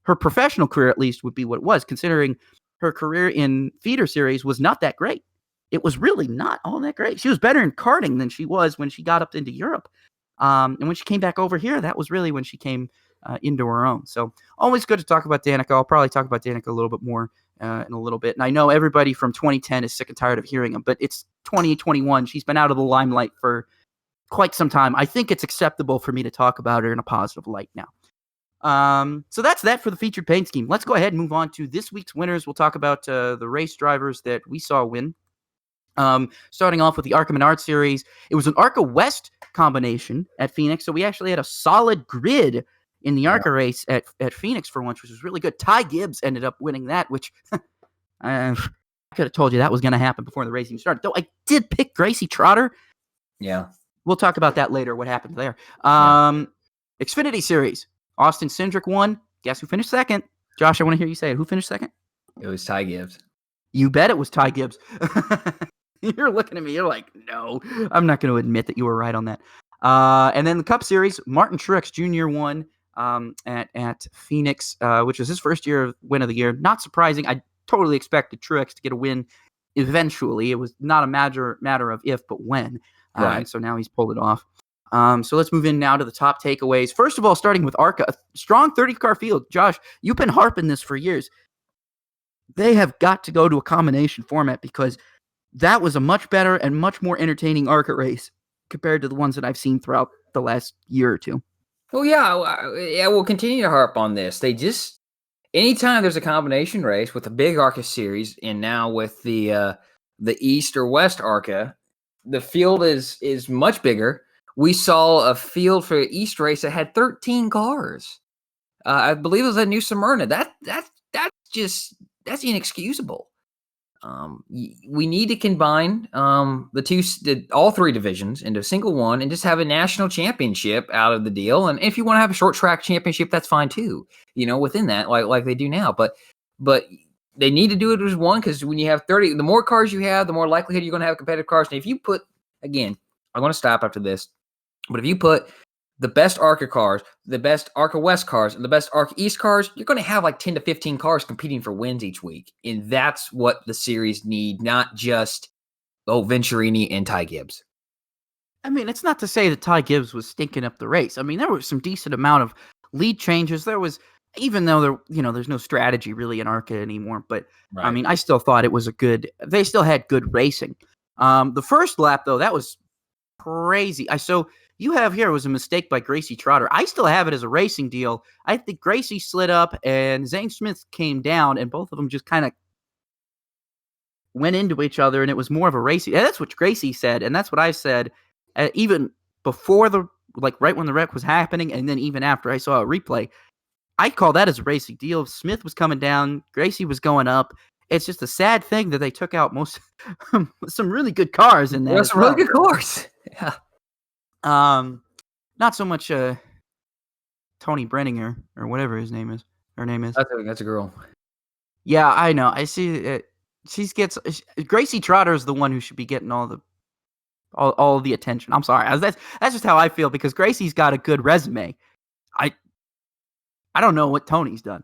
her professional career at least would be what it was, considering her career in Feeder Series was not that great. It was really not all that great. She was better in karting than she was when she got up into Europe. And when she came back over here, that was really when she came into her own. So always good to talk about Danica. I'll probably talk about Danica a little bit more in a little bit. And I know everybody from 2010 is sick and tired of hearing him, but it's 2021. She's been out of the limelight for quite some time. I think it's acceptable for me to talk about her in a positive light now. So that's that for the featured paint scheme. Let's go ahead and move on to this week's winners. We'll talk about the race drivers that we saw win. Starting off with the ARCA Menards Series. It was an ARCA West combination at Phoenix, so we actually had a solid grid in the ARCA race at Phoenix for once, which was really good. Ty Gibbs ended up winning that, which I could have told you that was going to happen before the race even started. Though I did pick Gracie Trotter.
Yeah.
We'll talk about that later, what happened there. Xfinity Series. Austin Cindric won. Guess who finished second? Josh, I want to hear you say it. Who finished second?
It was Ty Gibbs.
You bet it was Ty Gibbs. You're looking at me. You're like, no, I'm not going to admit that you were right on that. And then the Cup Series, Martin Truex Jr. won at Phoenix, which was his first year win of the year. Not surprising. I totally expected Truex to get a win eventually. It was not a matter of if, but when. Right. And so now he's pulled it off. So let's move in now to the top takeaways. First of all, starting with ARCA, a strong 30-car field. Josh, you've been harping this for years. They have got to go to a combination format, because that was a much better and much more entertaining ARCA race compared to the ones that I've seen throughout the last year or two.
Well, yeah, we'll continue to harp on this. They just, anytime there's a combination race with a big ARCA series, and now with the East or West ARCA, the field is much bigger. We saw a field for East race that had 13 cars. I believe it was at New Smyrna. That's inexcusable. We need to combine all three divisions into a single one and just have a national championship out of the deal. And if you want to have a short track championship, that's fine too. Within that, like they do now. But they need to do it as one, because when you have 30, the more cars you have, the more likelihood you're going to have competitive cars. And if you put, again, I'm going to stop after this, but if you put the best ARCA cars, the best ARCA West cars, and the best ARCA East cars, you're going to have like 10 to 15 cars competing for wins each week. And that's what the series need, not just, Venturini and Ty Gibbs.
I mean, it's not to say that Ty Gibbs was stinking up the race. I mean, there was some decent amount of lead changes. There was, even though there's no strategy really in ARCA anymore, but right. I mean, I still thought it was they still had good racing. The first lap though, that was crazy. So you have here was a mistake by Gracie Trotter. I still have it as a racing deal. I think Gracie slid up and Zane Smith came down, and both of them just kind of went into each other, and it was more of a racing. And that's what Gracie said, and that's what I said even before right when the wreck was happening, and then even after I saw a replay. I call that as a racing deal. Smith was coming down, Gracie was going up. It's just a sad thing that they took out some really good cars in there.
That's really good cars. Yeah.
Not so much Tony Brenninger or whatever his name is. Her name is.
That's a girl.
Yeah, I know. I see it. Gracie Trotter is the one who should be getting all the attention. I'm sorry. That's just how I feel, because Gracie's got a good resume. I don't know what Tony's done.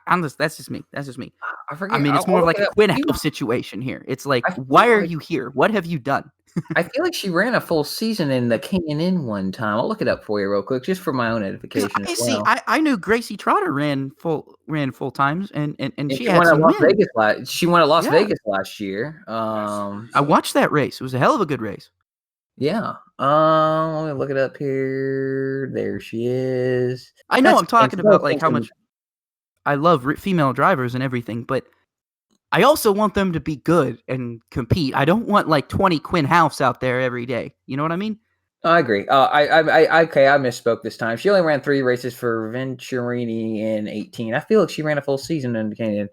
That's just me. I mean, it's more like a Quinn House situation here. It's like, why are you here? What have you done?
I feel like she ran a full season in the K&N one time. I'll look it up for you real quick, just for my own edification.
I knew Gracie Trotter ran full times, and she had
won
some
Las Vegas. She won at Las Vegas last year.
I watched that race. It was a hell of a good race.
Yeah. Let me look it up here. There she is.
I know. I'm talking about like how much I love female drivers and everything, but I also want them to be good and compete. I don't want like 20 Quinn House out there every day. You know what I mean?
I agree. I misspoke this time. She only ran 3 races for Venturini in 18. I feel like she ran a full season in Canadian.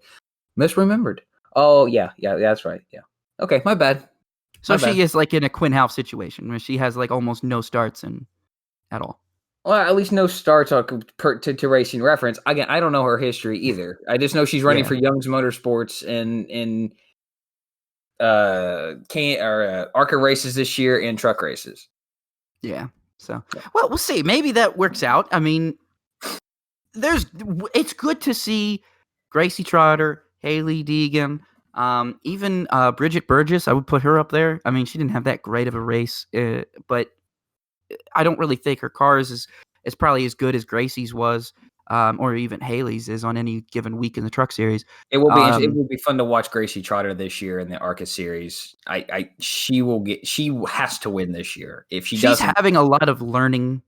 Misremembered. Oh yeah, that's right. Yeah. Okay, my bad.
So she is like in a Quinn House situation where she has like almost no starts at all.
Well, at least no starts to Racing Reference. Again, I don't know her history either. I just know she's running for Young's Motorsports in ARCA races this year and truck races.
Yeah. So, well, we'll see. Maybe that works out. I mean, it's good to see Gracie Trotter, Haley Deegan, even Bridget Burgess. I would put her up there. I mean, she didn't have that great of a race, but I don't really think her car is probably as good as Gracie's was, or even Haley's is on any given week in the Truck Series.
It will be. It will be fun to watch Gracie Trotter this year in the ARCA Series. She has to win this year. If she's
having a lot of learning,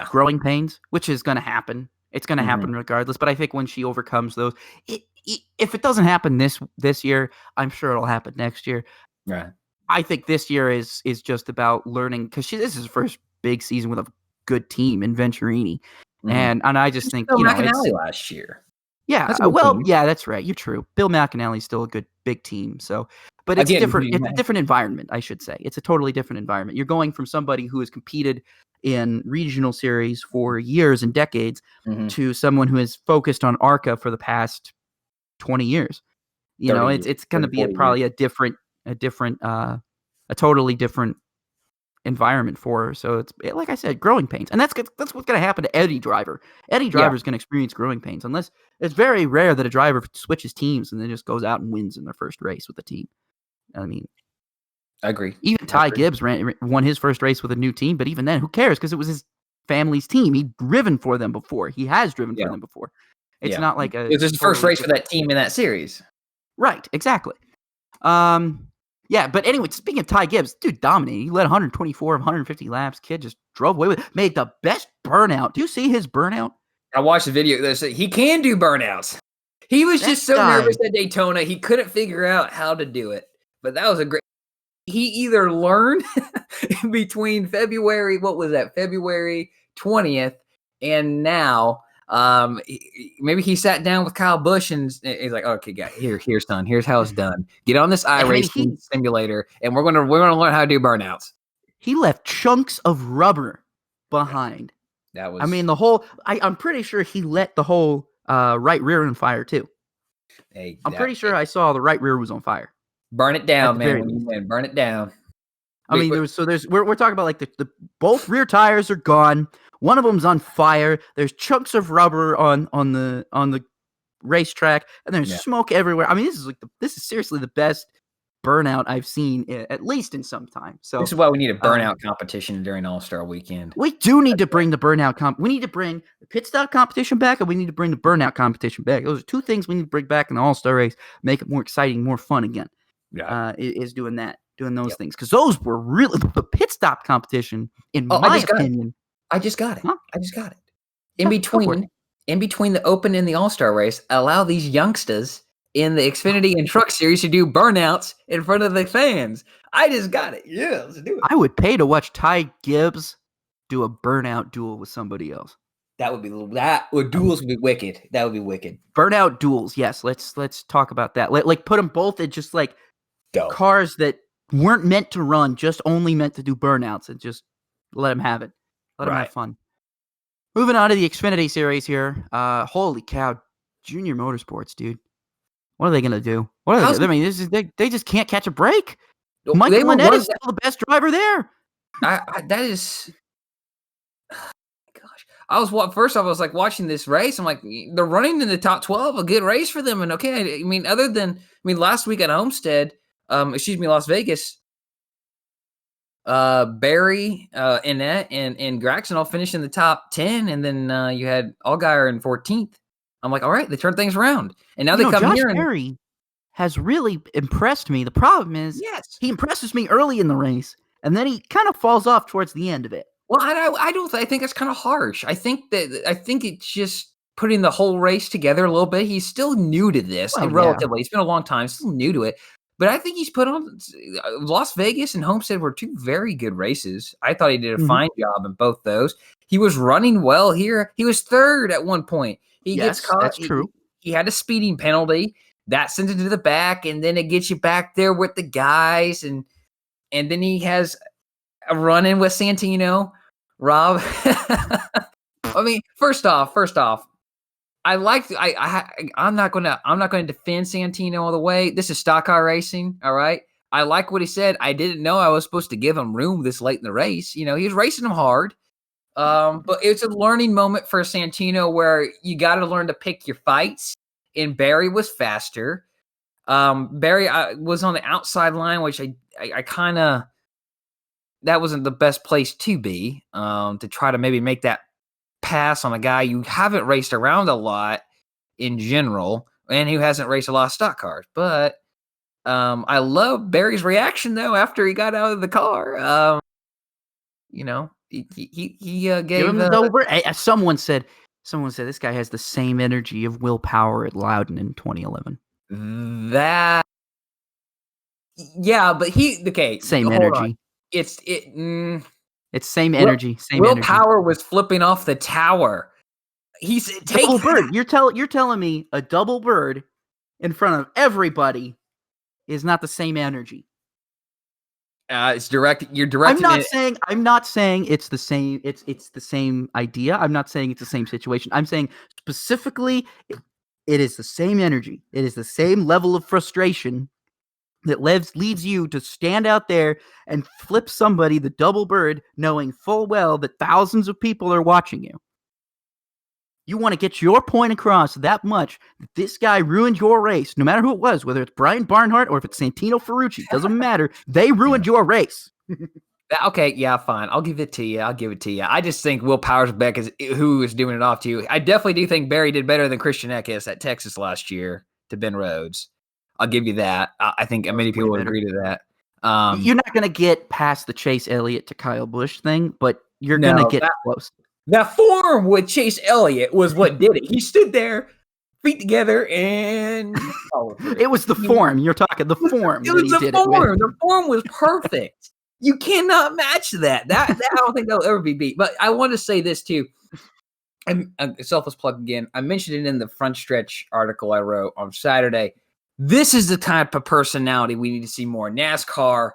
growing pains, which is going to happen. It's going to happen regardless. But I think when she overcomes those, if it doesn't happen this year, I'm sure it'll happen next year.
Right.
I think this year is just about learning because this is her first big season with a good team in Venturini, and I just think
Bill McAnally last year.
Yeah, that's right. You're true. Bill McAnally's still a good big team. So, but it's different. It's a different environment, I should say. It's a totally different environment. You're going from somebody who has competed in regional series for years and decades to someone who has focused on ARCA for the past 20 years. You know, it's going to be probably a totally different environment for her. So it's like I said, growing pains, and that's what's going to happen to Eddie Driver. Eddie Driver is going to experience growing pains, unless it's very rare that a driver switches teams and then just goes out and wins in their first race with the team. I mean,
I agree.
Even Ty Gibbs won his first race with a new team, but even then, who cares? Because it was his family's team. He'd driven for them before. He has driven for them before. It's not like
it was his first race for that team in that series.
Right. Exactly. Yeah, but anyway, speaking of Ty Gibbs, dude dominated. He led 124 of 150 laps. Kid just drove away with it. Made the best burnout. Do you see his burnout?
I watched the video. They said he can do burnouts. He was just so nervous at Daytona. He couldn't figure out how to do it. But that was a great. He either learned between February 20th, and now maybe he sat down with Kyle Busch and he's like, okay, guys, here, son, here's how it's done. Get on this iRacing simulator, and we're gonna learn how to do burnouts.
He left chunks of rubber behind.
That was.
I mean, the whole. I'm pretty sure he let the whole right rear on fire too. I'm pretty sure I saw the right rear was on fire.
Burn it down, man. When you win, burn it down.
I mean, we're talking about like the both rear tires are gone. One of them's on fire. There's chunks of rubber on the racetrack, and there's smoke everywhere. I mean, this is seriously the best burnout I've seen, at least in some time. So
this is why we need a burnout competition during All-Star Weekend.
We do need to bring the burnout we need to bring the pit stop competition back, and we need to bring the burnout competition back. Those are two things we need to bring back in the All-Star race, make it more exciting, more fun again. Is doing those things, because those were really the pit stop competition. In my opinion,
I just got it. Huh? I just got it. In between the Open and the All-Star race, allow these youngsters in the Xfinity and Truck Series to do burnouts in front of the fans. I just got it. Yeah, let's do it.
I would pay to watch Ty Gibbs do a burnout duel with somebody else.
Duels would be wicked. That would be wicked.
Burnout duels. Yes, let's talk about that. Like put them both in just like cars that weren't meant to run, just only meant to do burnouts, and just let them have it. Let them have fun. Moving on to the Xfinity Series here. Holy cow, Junior Motorsports, dude. What are they going to do? What are they? I mean, they just can't catch a break. Michael Lynette is still the best driver there.
That is. Gosh, I was like watching this race. I'm like, they're running in the top 12, a good race for them. And okay, I mean, last week at Homestead, Las Vegas, Barry, Annette, and Gregson all finished in the top 10, and then you had Allgaier in 14th. I'm like, all right, they turned things around, and now they come
Josh
here.
Berry has really impressed me. The problem is, he impresses me early in the race, and then he kind of falls off towards the end of it.
Well, I think that's kind of harsh. I think it's just putting the whole race together a little bit. He's still new to this, relatively. It's been a long time, still new to it. But I think he's put on Las Vegas and Homestead were two very good races. I thought he did a fine job in both those. He was running well here. He was third at one point. He gets
Yes,
caught.
that's true.
He had a speeding penalty that sent him to the back, and then it gets you back there with the guys, and then he has a run in with Santino. Rob, I mean, first off, I'm not gonna defend Santino all the way. This is stock car racing, all right. I like what he said. I didn't know I was supposed to give him room this late in the race. He was racing him hard. But it's a learning moment for Santino where you got to learn to pick your fights. And Barry was faster. Barry was on the outside line, which I kind of that wasn't the best place to be. To try to maybe make that pass on a guy you haven't raced around a lot in general and who hasn't raced a lot of stock cars. But I love Barry's reaction though after he got out of the car. He gave
Give him the double bird. Someone said this guy has the same energy of Will Power at Loudon in 2011.
But
same energy.
It's
same energy.
Will Power was flipping off the tower. He said,
"Double bird." You're telling me a double bird in front of everybody is not the same energy.
It's direct. You're directing.
I'm not saying it's the same. It's the same idea. I'm not saying it's the same situation. I'm saying specifically, it is the same energy. It is the same level of frustration that leads you to stand out there and flip somebody the double bird, knowing full well that thousands of people are watching you. You want to get your point across that much that this guy ruined your race, no matter who it was, whether it's Brian Barnhart or if it's Santino Ferrucci. Doesn't matter. They ruined your race.
Okay, yeah, fine. I'll give it to you. I just think Will Power's back is who is doing it off to you. I definitely do think Barry did better than Christian Eckes at Texas last year to Ben Rhodes. I'll give you that. I think many people would agree to that.
You're not going to get past the Chase Elliott to Kyle Busch thing, but you're going to get close.
That form with Chase Elliott was what did it. He stood there, feet together, and
it was the form. You're talking the form.
It was the form. The form was perfect. You cannot match that. That I don't think that'll ever be beat. But I want to say this too. I'm selfless plug again. I mentioned it in the front stretch article I wrote on Saturday. This is the type of personality we need to see more in NASCAR,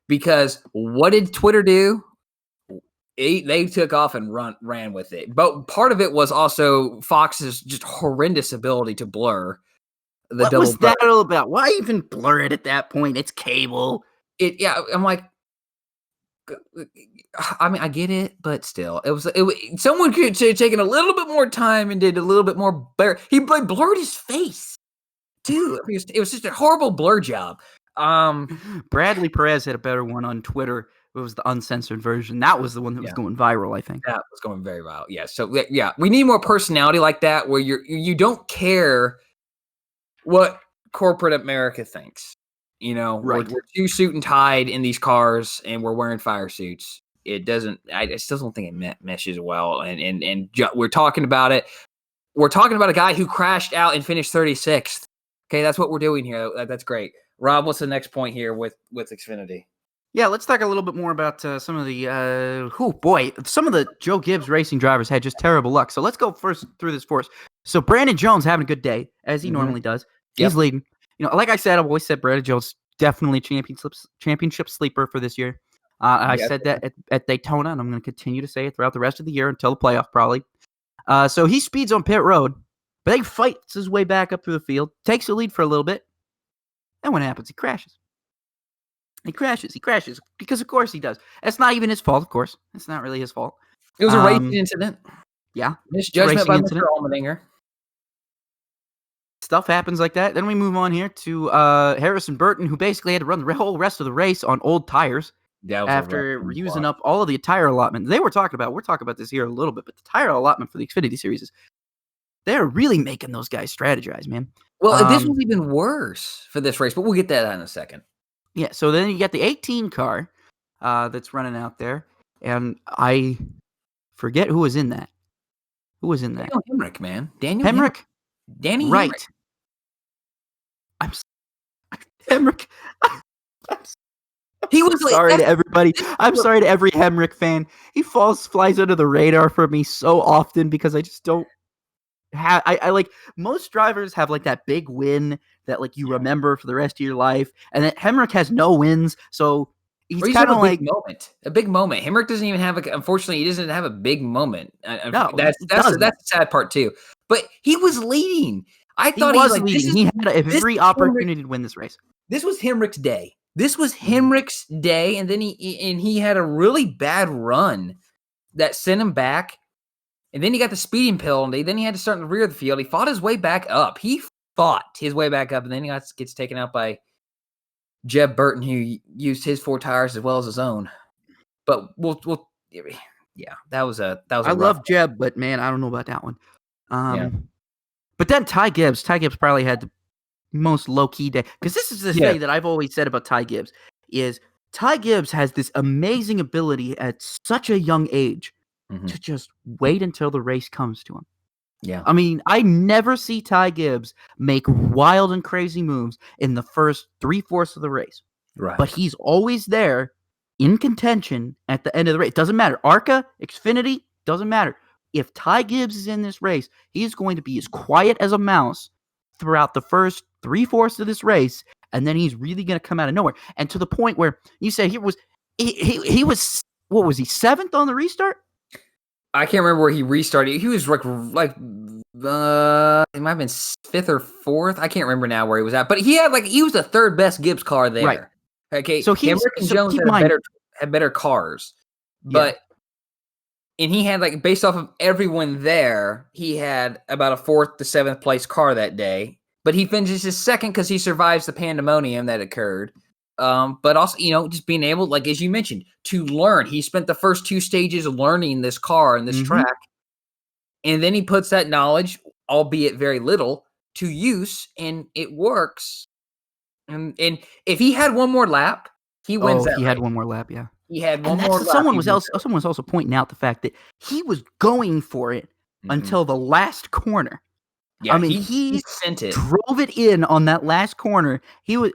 because what did Twitter do? They took off and ran with it. But part of it was also Fox's just horrendous ability to blur the double. What was
that all about? Why even blur it at that point? It's cable.
I'm like, I mean, I get it, but still, someone could have taken a little bit more time and did a little bit more blur. He blurred his face, too. It was just a horrible blur job.
Bradley Perez had a better one on Twitter. It was the uncensored version. That was the one that was going viral, I think.
That was going very viral. Yeah. So we need more personality like that, where you don't care what corporate America thinks.
Right.
We're too suit and tied in these cars, and we're wearing fire suits. It doesn't. I still don't think it meshes well. And we're talking about it. We're talking about a guy who crashed out and finished 36th. Okay, that's what we're doing here. That's great. Rob, what's the next point here with Xfinity?
Yeah, let's talk a little bit more about some of the some of the Joe Gibbs racing drivers had just terrible luck. So let's go first through this for us. So Brandon Jones having a good day, as he normally does. He's leading. Like I said, I've always said Brandon Jones definitely championship sleeper for this year. I said that at Daytona, and I'm going to continue to say it throughout the rest of the year until the playoff probably. So he speeds on pit road, but he fights his way back up through the field, takes the lead for a little bit, and what happens? He crashes. He crashes because of course he does. It's not even his fault, of course. It's not really his fault.
It was a racing incident.
Yeah.
Misjudgment by Mr. Allmendinger.
Stuff happens like that. Then we move on here to Harrison Burton, who basically had to run the whole rest of the race on old tires after using up all of the tire allotment. We're talking about this here a little bit, but the tire allotment for the Xfinity Series they're really making those guys strategize, man.
Well, this was even worse for this race, but we'll get to that in a second.
Yeah, so then you got the 18 car that's running out there, and I forget who was in that. Who was in that?
Daniel Hemrick, man.
Daniel Hemrick.
Danny
right.
Hemrick.
Hemrick.
He was like,
Sorry to everybody. I'm sorry to every Hemrick fan. He flies under the radar for me so often because I just don't have. I like most drivers have like that big win that like you remember for the rest of your life, and then Hemrick has no wins, so he's kind of like
a big moment. Hemrick doesn't even have unfortunately, he doesn't have a big moment.
no,
that's the sad part too. But he was leading. I thought
he was leading. He had every opportunity to win this race.
This was Hemrick's day. This was Hemrick's day, and then he had a really bad run that sent him back. And then he got the speeding penalty. Then he had to start in the rear of the field. He fought his way back up. And then he gets taken out by Jeb Burton, who used his 4 tires as well as his own. But that was a
I love Jeb, but man, I don't know about that one. But then Ty Gibbs probably had the most low-key day, because this is the thing that I've always said about Ty Gibbs is Ty Gibbs has this amazing ability at such a young age to just wait until the race comes to him.
Yeah.
I mean, I never see Ty Gibbs make wild and crazy moves in the first 3/4 of the race.
Right.
But he's always there in contention at the end of the race. Doesn't matter. ARCA, Xfinity, doesn't matter. If Ty Gibbs is in this race, he's going to be as quiet as a mouse throughout the first 3/4 of this race, and then he's really going to come out of nowhere. And to the point where you say he was 7th on the restart?
I can't remember where he restarted. He was like it might have been 5th or 4th. I can't remember now where he was at, but he was the 3rd best Gibbs car there.
Right.
Okay.
So
Hemrick and Jones had better cars, but and he had based off of everyone there, he had about a 4th to 7th place car that day. But he finishes his 2nd because he survives the pandemonium that occurred. But also, just being able, as you mentioned, to learn. He spent the first 2 stages learning this car and this track. And then he puts that knowledge, albeit very little, to use, and it works. And if he had one more lap, he wins that race.
Had one more lap, yeah.
He had one more lap.
Someone was also pointing out the fact that he was going for it until the last corner.
Yeah,
I mean,
he sent it.
Drove it in on that last corner.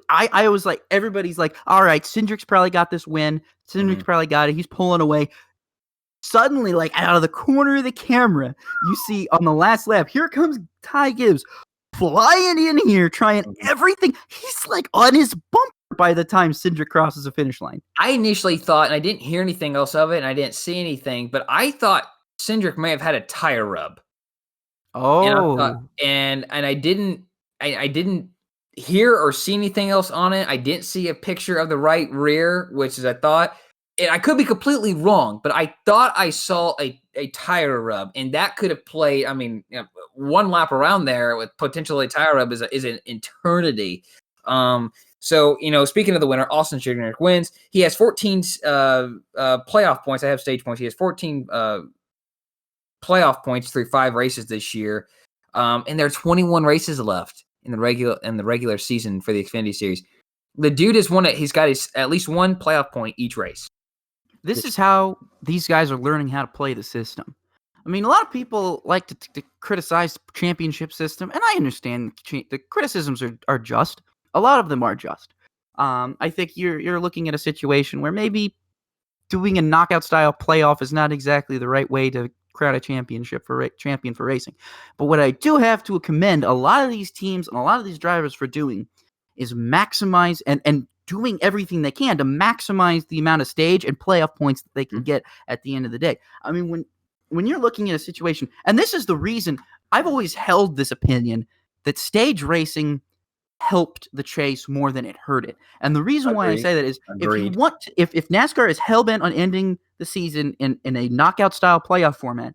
I was like, everybody's like, all right, Cindric's probably got this win. Cindric's probably got it. He's pulling away. Suddenly, out of the corner of the camera, you see on the last lap, here comes Ty Gibbs flying in here, trying everything. He's on his bumper by the time Cindric crosses the finish line.
I initially thought, and I didn't hear anything else of it, and I didn't see anything, but I thought Cindric may have had a tire rub.
Oh,
and I didn't hear or see anything else on it. I didn't see a picture of the right rear, which is I thought, and I could be completely wrong, but I thought I saw a tire rub, and that could have played. I mean, one lap around there with potentially a tire rub is an eternity. So speaking of the winner, Austin Cindric wins. He has 14 playoff points. I have stage points. He has 14. Playoff points through 5 races this year, and there are 21 races left in the regular season for the Xfinity Series. The dude has won it. He's got at least 1 playoff point each race.
This is how these guys are learning how to play the system. I mean, a lot of people like to criticize the championship system, and I understand the criticisms are just. A lot of them are just. I think you're looking at a situation where maybe doing a knockout style playoff is not exactly the right way to crown a champion for racing. But what I do have to commend a lot of these teams and a lot of these drivers for doing is maximize and doing everything they can to maximize the amount of stage and playoff points that they can get at the end of the day. I mean, when you're looking at a situation, and this is the reason I've always held this opinion that stage racing helped the chase more than it hurt it. And the reason why I say that is if NASCAR is hell-bent on ending the season in a knockout style playoff format,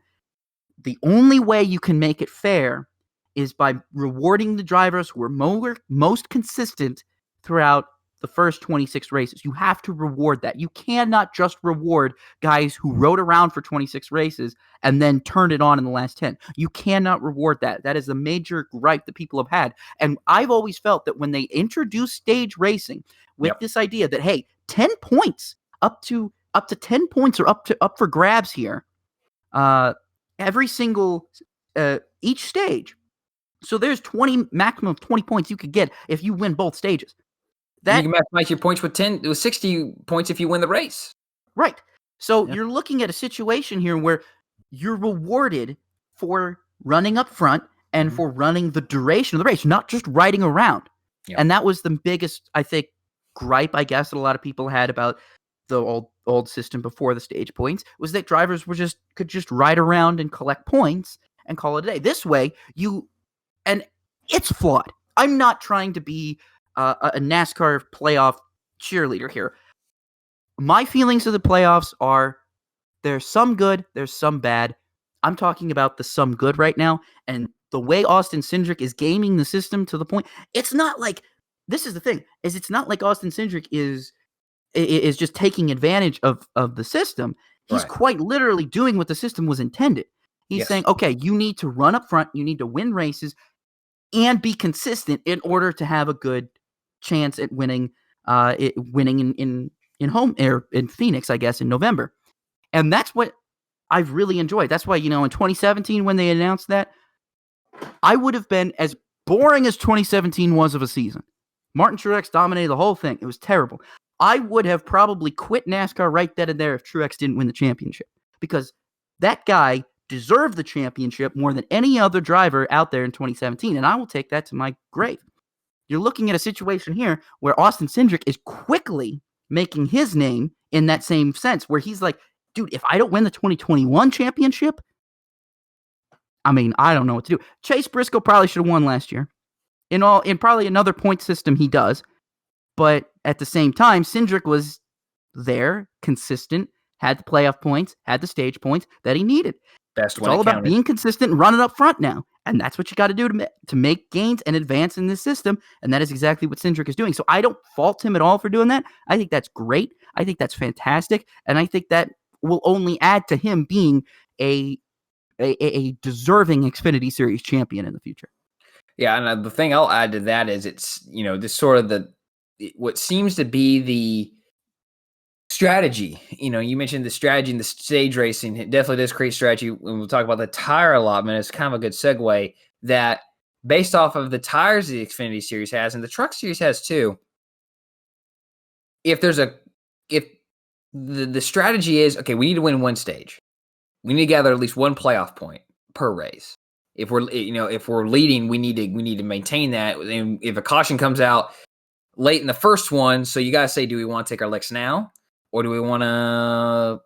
the only way you can make it fair is by rewarding the drivers who are most consistent throughout the first 26 races. You have to reward that. You cannot just reward guys who rode around for 26 races and then turned it on in the last 10. You cannot reward that. That is a major gripe that people have had. And I've always felt that when they introduced stage racing with this idea that, hey, 10 points, up to 10 points are up for grabs here, every single, each stage. So there's maximum of 20 points you could get if you win both stages.
You
That
can maximize your points with 60 points if you win the race.
right. So you're looking at a situation here where you're rewarded for running up front and for running the duration of the race, not just riding around.
Yep.
And that was the biggest, I think, gripe, I guess, that a lot of people had about the old system before the stage points, was that drivers could just ride around and collect points and call it a day. This way, and it's flawed. I'm not trying to be a NASCAR playoff cheerleader here. My feelings of the playoffs are there's some good, there's some bad. I'm talking about the some good right now, and the way Austin Cindric is gaming the system to the point, it's not like, this is the thing, is it's not like Austin Cindric is just taking advantage of the system. He's quite literally doing what the system was intended. He's saying, okay, you need to run up front, you need to win races, and be consistent in order to have a good chance at winning in home air in Phoenix, I guess, in November. And that's what I've really enjoyed. That's why, in 2017, when they announced that, I would have been as boring as 2017 was of a season. Martin Truex dominated the whole thing. It was terrible. I would have probably quit NASCAR right then and there if Truex didn't win the championship, because that guy deserved the championship more than any other driver out there in 2017, and I will take that to my grave. You're looking at a situation here where Austin Cindric is quickly making his name in that same sense, where he's like, dude, if I don't win the 2021 championship, I mean, I don't know what to do. Chase Briscoe probably should have won last year. In probably another point system, he does. But at the same time, Cindric was there, consistent, had the playoff points, had the stage points that he needed.
It's
all about being consistent and running up front now. And that's what you got to do to make gains and advance in this system. And that is exactly what Cindric is doing. So I don't fault him at all for doing that. I think that's great. I think that's fantastic. And I think that will only add to him being a deserving Xfinity Series champion in the future.
Yeah, and the thing I'll add to that is it's, this sort of what seems to be the strategy. You mentioned the strategy in the stage racing. It definitely does create strategy. When we'll talk about the tire allotment, it's kind of a good segue that based off of the tires the Xfinity Series has, and the Truck Series has too, if the strategy is, okay, we need to win one stage. We need to gather at least one playoff point per race. If we're leading, we need to maintain that. And if a caution comes out late in the first one, so you got to say, do we want to take our licks now, or do we want to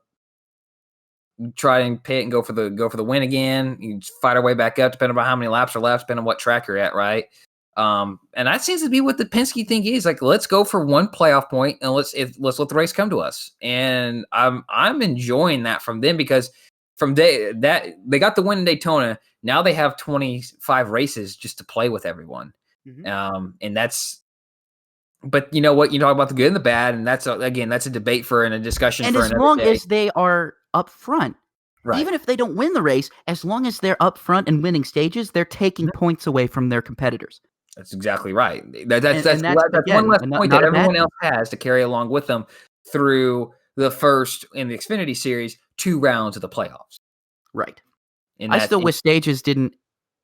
try and pit and go for the win again? You fight our way back up, depending on how many laps are left, depending on what track you're at, right? And that seems to be what the Penske thing is. Like, let's go for one playoff point and let's let the race come to us. And I'm enjoying that from them, because from they got the win in Daytona. Now they have 25 races just to play with everyone. Mm-hmm. And that's, but you know what, you talk about the good and the bad, and that's a debate and a discussion. And
as long as they are up front, right, even if they don't win the race, as long as they're up front and winning stages, they're taking points away from their competitors.
That's exactly right. That's one less point that everyone else has to carry along with them through the first, in the Xfinity Series, 2 rounds of the playoffs.
Right. And I still wish stages didn't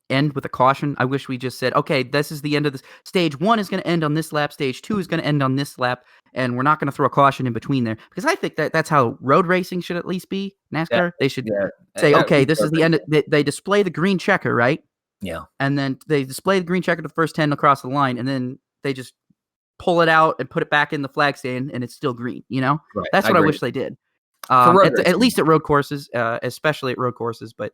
end with a caution. I wish we just said, okay, this is the end of this. Stage 1 is going to end on this lap. Stage 2 is going to end on this lap. And we're not going to throw a caution in between there. Because I think that's how road racing should at least be. NASCAR, yeah. They should say, okay, this is the end. They display the green checker, right?
Yeah.
And then they display the green checker to the first 10 across the line. And then they just pull it out and put it back in the flag stand, and it's still green, Right. That's what I wish they did. At least at road courses, especially at road courses, but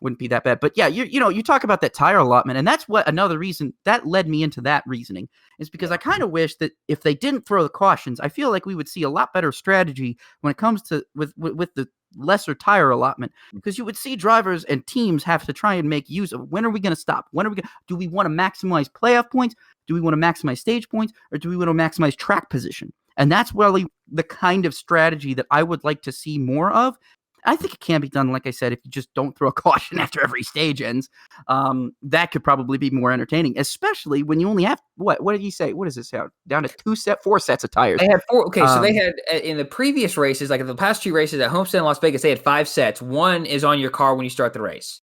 wouldn't be that bad. But yeah, you talk about that tire allotment, and that's what another reason that led me into that reasoning is because I kind of wish that if they didn't throw the cautions, I feel like we would see a lot better strategy when it comes to with the lesser tire allotment, because you would see drivers and teams have to try and make use of, when are we going to stop? Do we want to maximize playoff points? Do we want to maximize stage points, or do we want to maximize track position? And that's really the kind of strategy that I would like to see more of. I think it can be done, like I said, if you just don't throw a caution after every stage ends. That could probably be more entertaining, especially when you only have, what did you say? What does this sound? Down to 4 sets of tires.
They had 4. Okay, so they had, in the previous races, like in the past 2 races at Homestead and Las Vegas, they had 5 sets. 1 is on your car when you start the race.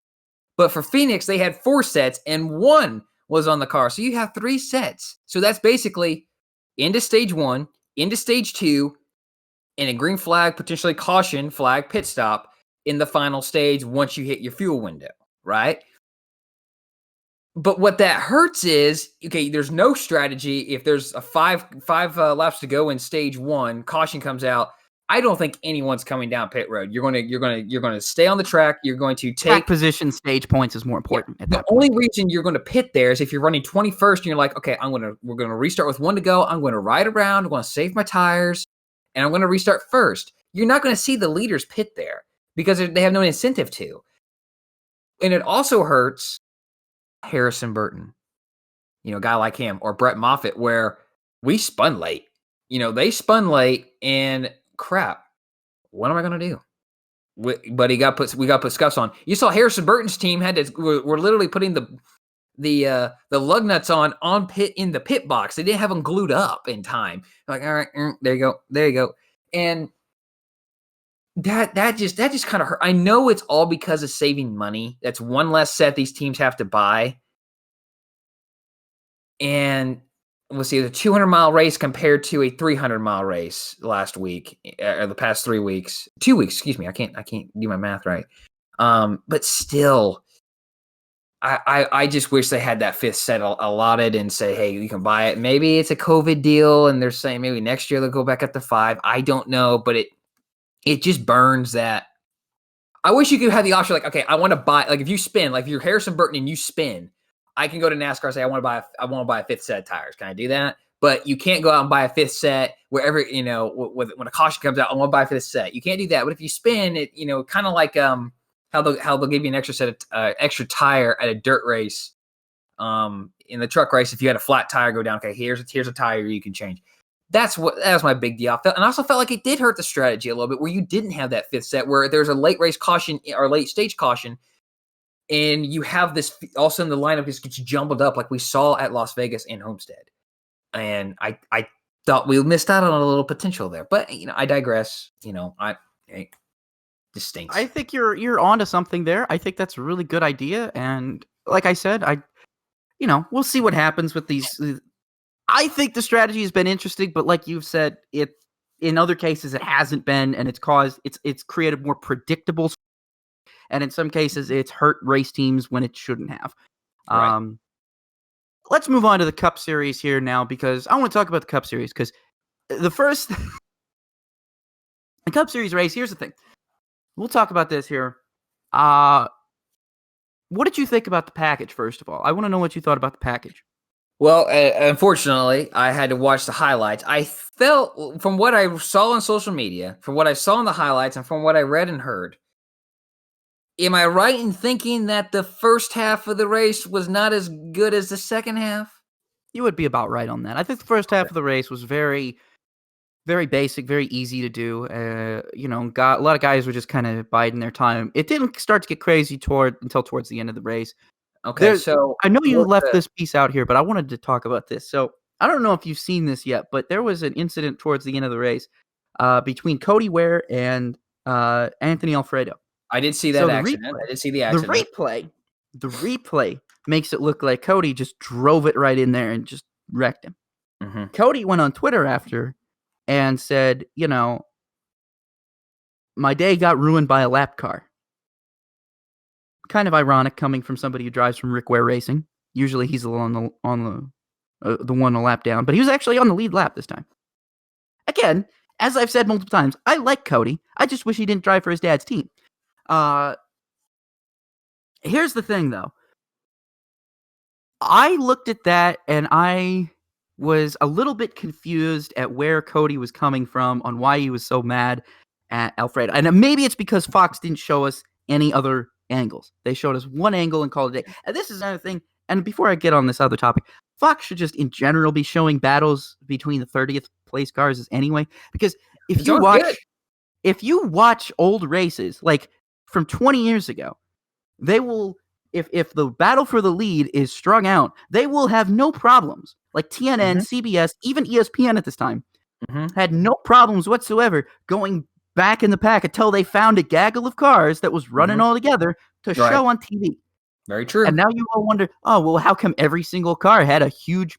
But for Phoenix, they had 4 sets, and 1 was on the car. So you have 3 sets. So that's basically into stage 1, into stage 2, and a green flag, potentially caution flag, pit stop in the final stage once you hit your fuel window, right? But what that hurts is, okay, there's no strategy. If there's a five laps to go in stage 1, caution comes out. I don't think anyone's coming down pit road. You're going to stay on the track. You're going to take
track position, stage points is more important.
The only reason you're going to pit there is if you're running 21st and you're like, okay, we're going to restart with 1 to go. I'm going to ride around. I'm going to save my tires, and I'm going to restart first. You're not going to see the leaders pit there because they have no incentive to. And it also hurts Harrison Burton, a guy like him, or Brett Moffitt, where we spun late. They spun late, and crap, what am I going to do? But we got put scuffs on. You saw Harrison Burton's team were literally putting the lug nuts on pit in the pit box. They didn't have them glued up in time. Like, all right, there you go, and that just kind of hurt. I know it's all because of saving money. That's one less set these teams have to buy, and we'll see the 200-mile race compared to a 300-mile race last week, or the past 3 weeks, 2 weeks. Excuse me, I can't do my math right. But still, I just wish they had that 5th set allotted and say, hey, you can buy it. Maybe it's a COVID deal, and they're saying maybe next year they'll go back up to 5. I don't know, but it just burns that. I wish you could have the option, like, okay, I want to buy, like if you spin, like if you're Harrison Burton and you spin, I can go to NASCAR and say, I want to buy a 5th set of tires. Can I do that? But you can't go out and buy a 5th set wherever, when a caution comes out, I want to buy a 5th set. You can't do that. But if you spin it, kind of like how they'll give you an extra set of extra tire at a dirt race. In the truck race, if you had a flat tire go down, okay, here's a tire you can change. That was my big deal. And I also felt like it did hurt the strategy a little bit where you didn't have that 5th set, where there's a late race caution or late stage caution. And you have this, all of a sudden the lineup just gets jumbled up like we saw at Las Vegas and Homestead. And I thought we missed out on a little potential there. But, I digress. It just stinks.
I think you're onto something there. I think that's a really good idea. And like I said, we'll see what happens with these. I think the strategy has been interesting, but like you've said, in other cases it hasn't been, and it's created more predictable. And in some cases, it's hurt race teams when it shouldn't have.
Right.
Let's move on to the Cup Series here now, because I want to talk about the Cup Series, because the Cup Series race, here's the thing. We'll talk about this here. What did you think about the package, first of all? I want to know what you thought about the package.
Well, unfortunately, I had to watch the highlights. I felt, from what I saw on social media, from what I saw in the highlights, and from what I read and heard, am I right in thinking that the first half of the race was not as good as the second half?
You would be about right on that. I think the first half of the race was very, very basic, very easy to do. A lot of guys were just kind of biding their time. It didn't start to get crazy until towards the end of the race.
Okay, so
I know you left this piece out here, but I wanted to talk about this. So I don't know if you've seen this yet, but there was an incident towards the end of the race between Cody Ware and Anthony Alfredo.
I did see that accident. I did see the accident.
The replay makes it look like Cody just drove it right in there and just wrecked him.
Mm-hmm.
Cody went on Twitter after and said, my day got ruined by a lap car. Kind of ironic coming from somebody who drives from Rick Ware Racing. Usually he's on the one a lap down, but he was actually on the lead lap this time. Again, as I've said multiple times, I like Cody. I just wish he didn't drive for his dad's team. Here's the thing, though. I looked at that and I was a little bit confused at where Cody was coming from on why he was so mad at Alfredo. And maybe it's because Fox didn't show us any other angles. They showed us one angle and called it a day. And this is another thing. And before I get on this other topic, Fox should just in general be showing battles between the 30th place cars anyway. Because if you watch old races, like from 20 years ago, they will, if the battle for the lead is strung out, they will have no problems. Like TNN, CBS, even ESPN at this time had no problems whatsoever going back in the pack until they found a gaggle of cars that was running all together to show on TV.
Very true.
And now you all wonder, oh, well, how come every single car had a huge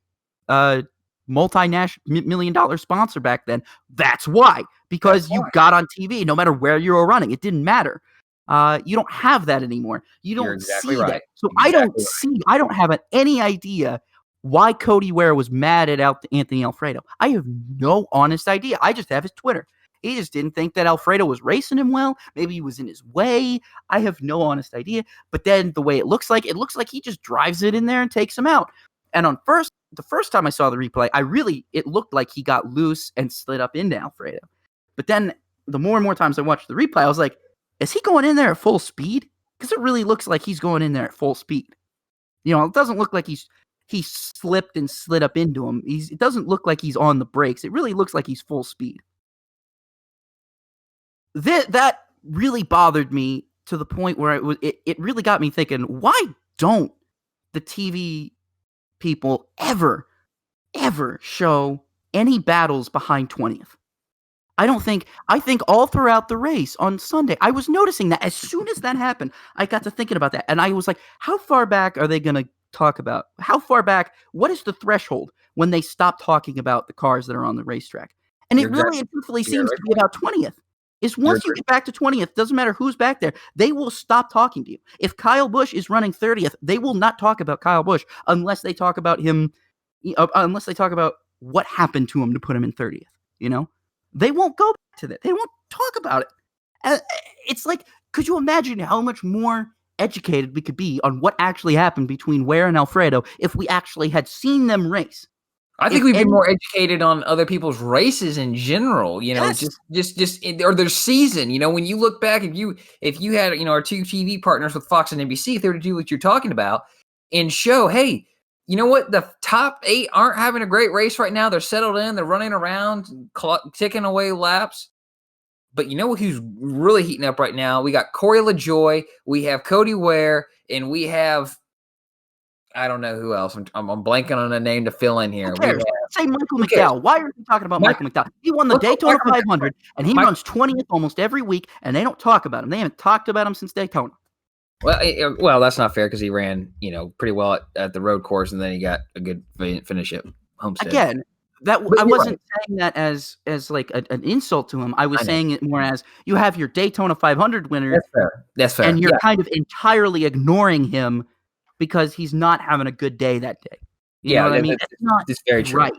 multi-million-dollar sponsor back then. That's why, because you got on TV no matter where you were running. It didn't matter. You don't have that anymore. You
You're
don't
exactly
see
right.
that. So
Exactly
I don't have any idea why Cody Ware was mad at Anthony Alfredo. I have no honest idea. I just have his Twitter. He just didn't think that Alfredo was racing him well. Maybe he was in his way. I have no honest idea. But then the way it looks like he just drives it in there and takes him out. And the first time I saw the replay, it looked like he got loose and slid up into Alfredo. But then the more and more times I watched the replay, I was like, is he going in there at full speed? Because it really looks like he's going in there at full speed. It doesn't look like he slipped and slid up into him. It doesn't look like he's on the brakes. It really looks like he's full speed. That really bothered me to the point where it really got me thinking, why don't the TV people ever show any battles behind 20th? I think all throughout the race on Sunday, I was noticing that as soon as that happened, I got to thinking about that. And I was like, how far back are they going to talk about? How far back? What is the threshold when they stop talking about the cars that are on the racetrack? And it really and truthfully seems to be about 20th. Is once you get back to 20th, doesn't matter who's back there, they will stop talking to you. If Kyle Busch is running 30th, they will not talk about Kyle Busch unless they talk about him, unless they talk about what happened to him to put him in 30th, They won't go back to that. They won't talk about it. It's like, could you imagine how much more educated we could be on what actually happened between Ware and Alfredo if we actually had seen them race?
I think we'd be more educated on other people's races in general,
Yes.
or their season. When you look back, if you had, our two TV partners with Fox and NBC, if they were to do what you're talking about and show, hey, you know what? The top 8 aren't having a great race right now. They're settled in. They're running around, ticking away laps. But you know who's really heating up right now? We got Corey LaJoie, we have Cody Ware, and we have, I don't know who else. I'm blanking on a name to fill in here.
Say Michael McDowell. Why are you talking about Michael McDowell? He won the Daytona 500, and he runs 20th almost every week, and they don't talk about him. They haven't talked about him since Daytona.
Well, that's not fair because he ran, pretty well at the road course, and then he got a good finish at Homestead.
Again, I wasn't saying that as like an insult to him. I was saying it more as you have your Daytona 500 winner.
That's fair.
And you're kind of entirely ignoring him because he's not having a good day that day. You know what I mean?
That's very true. Right.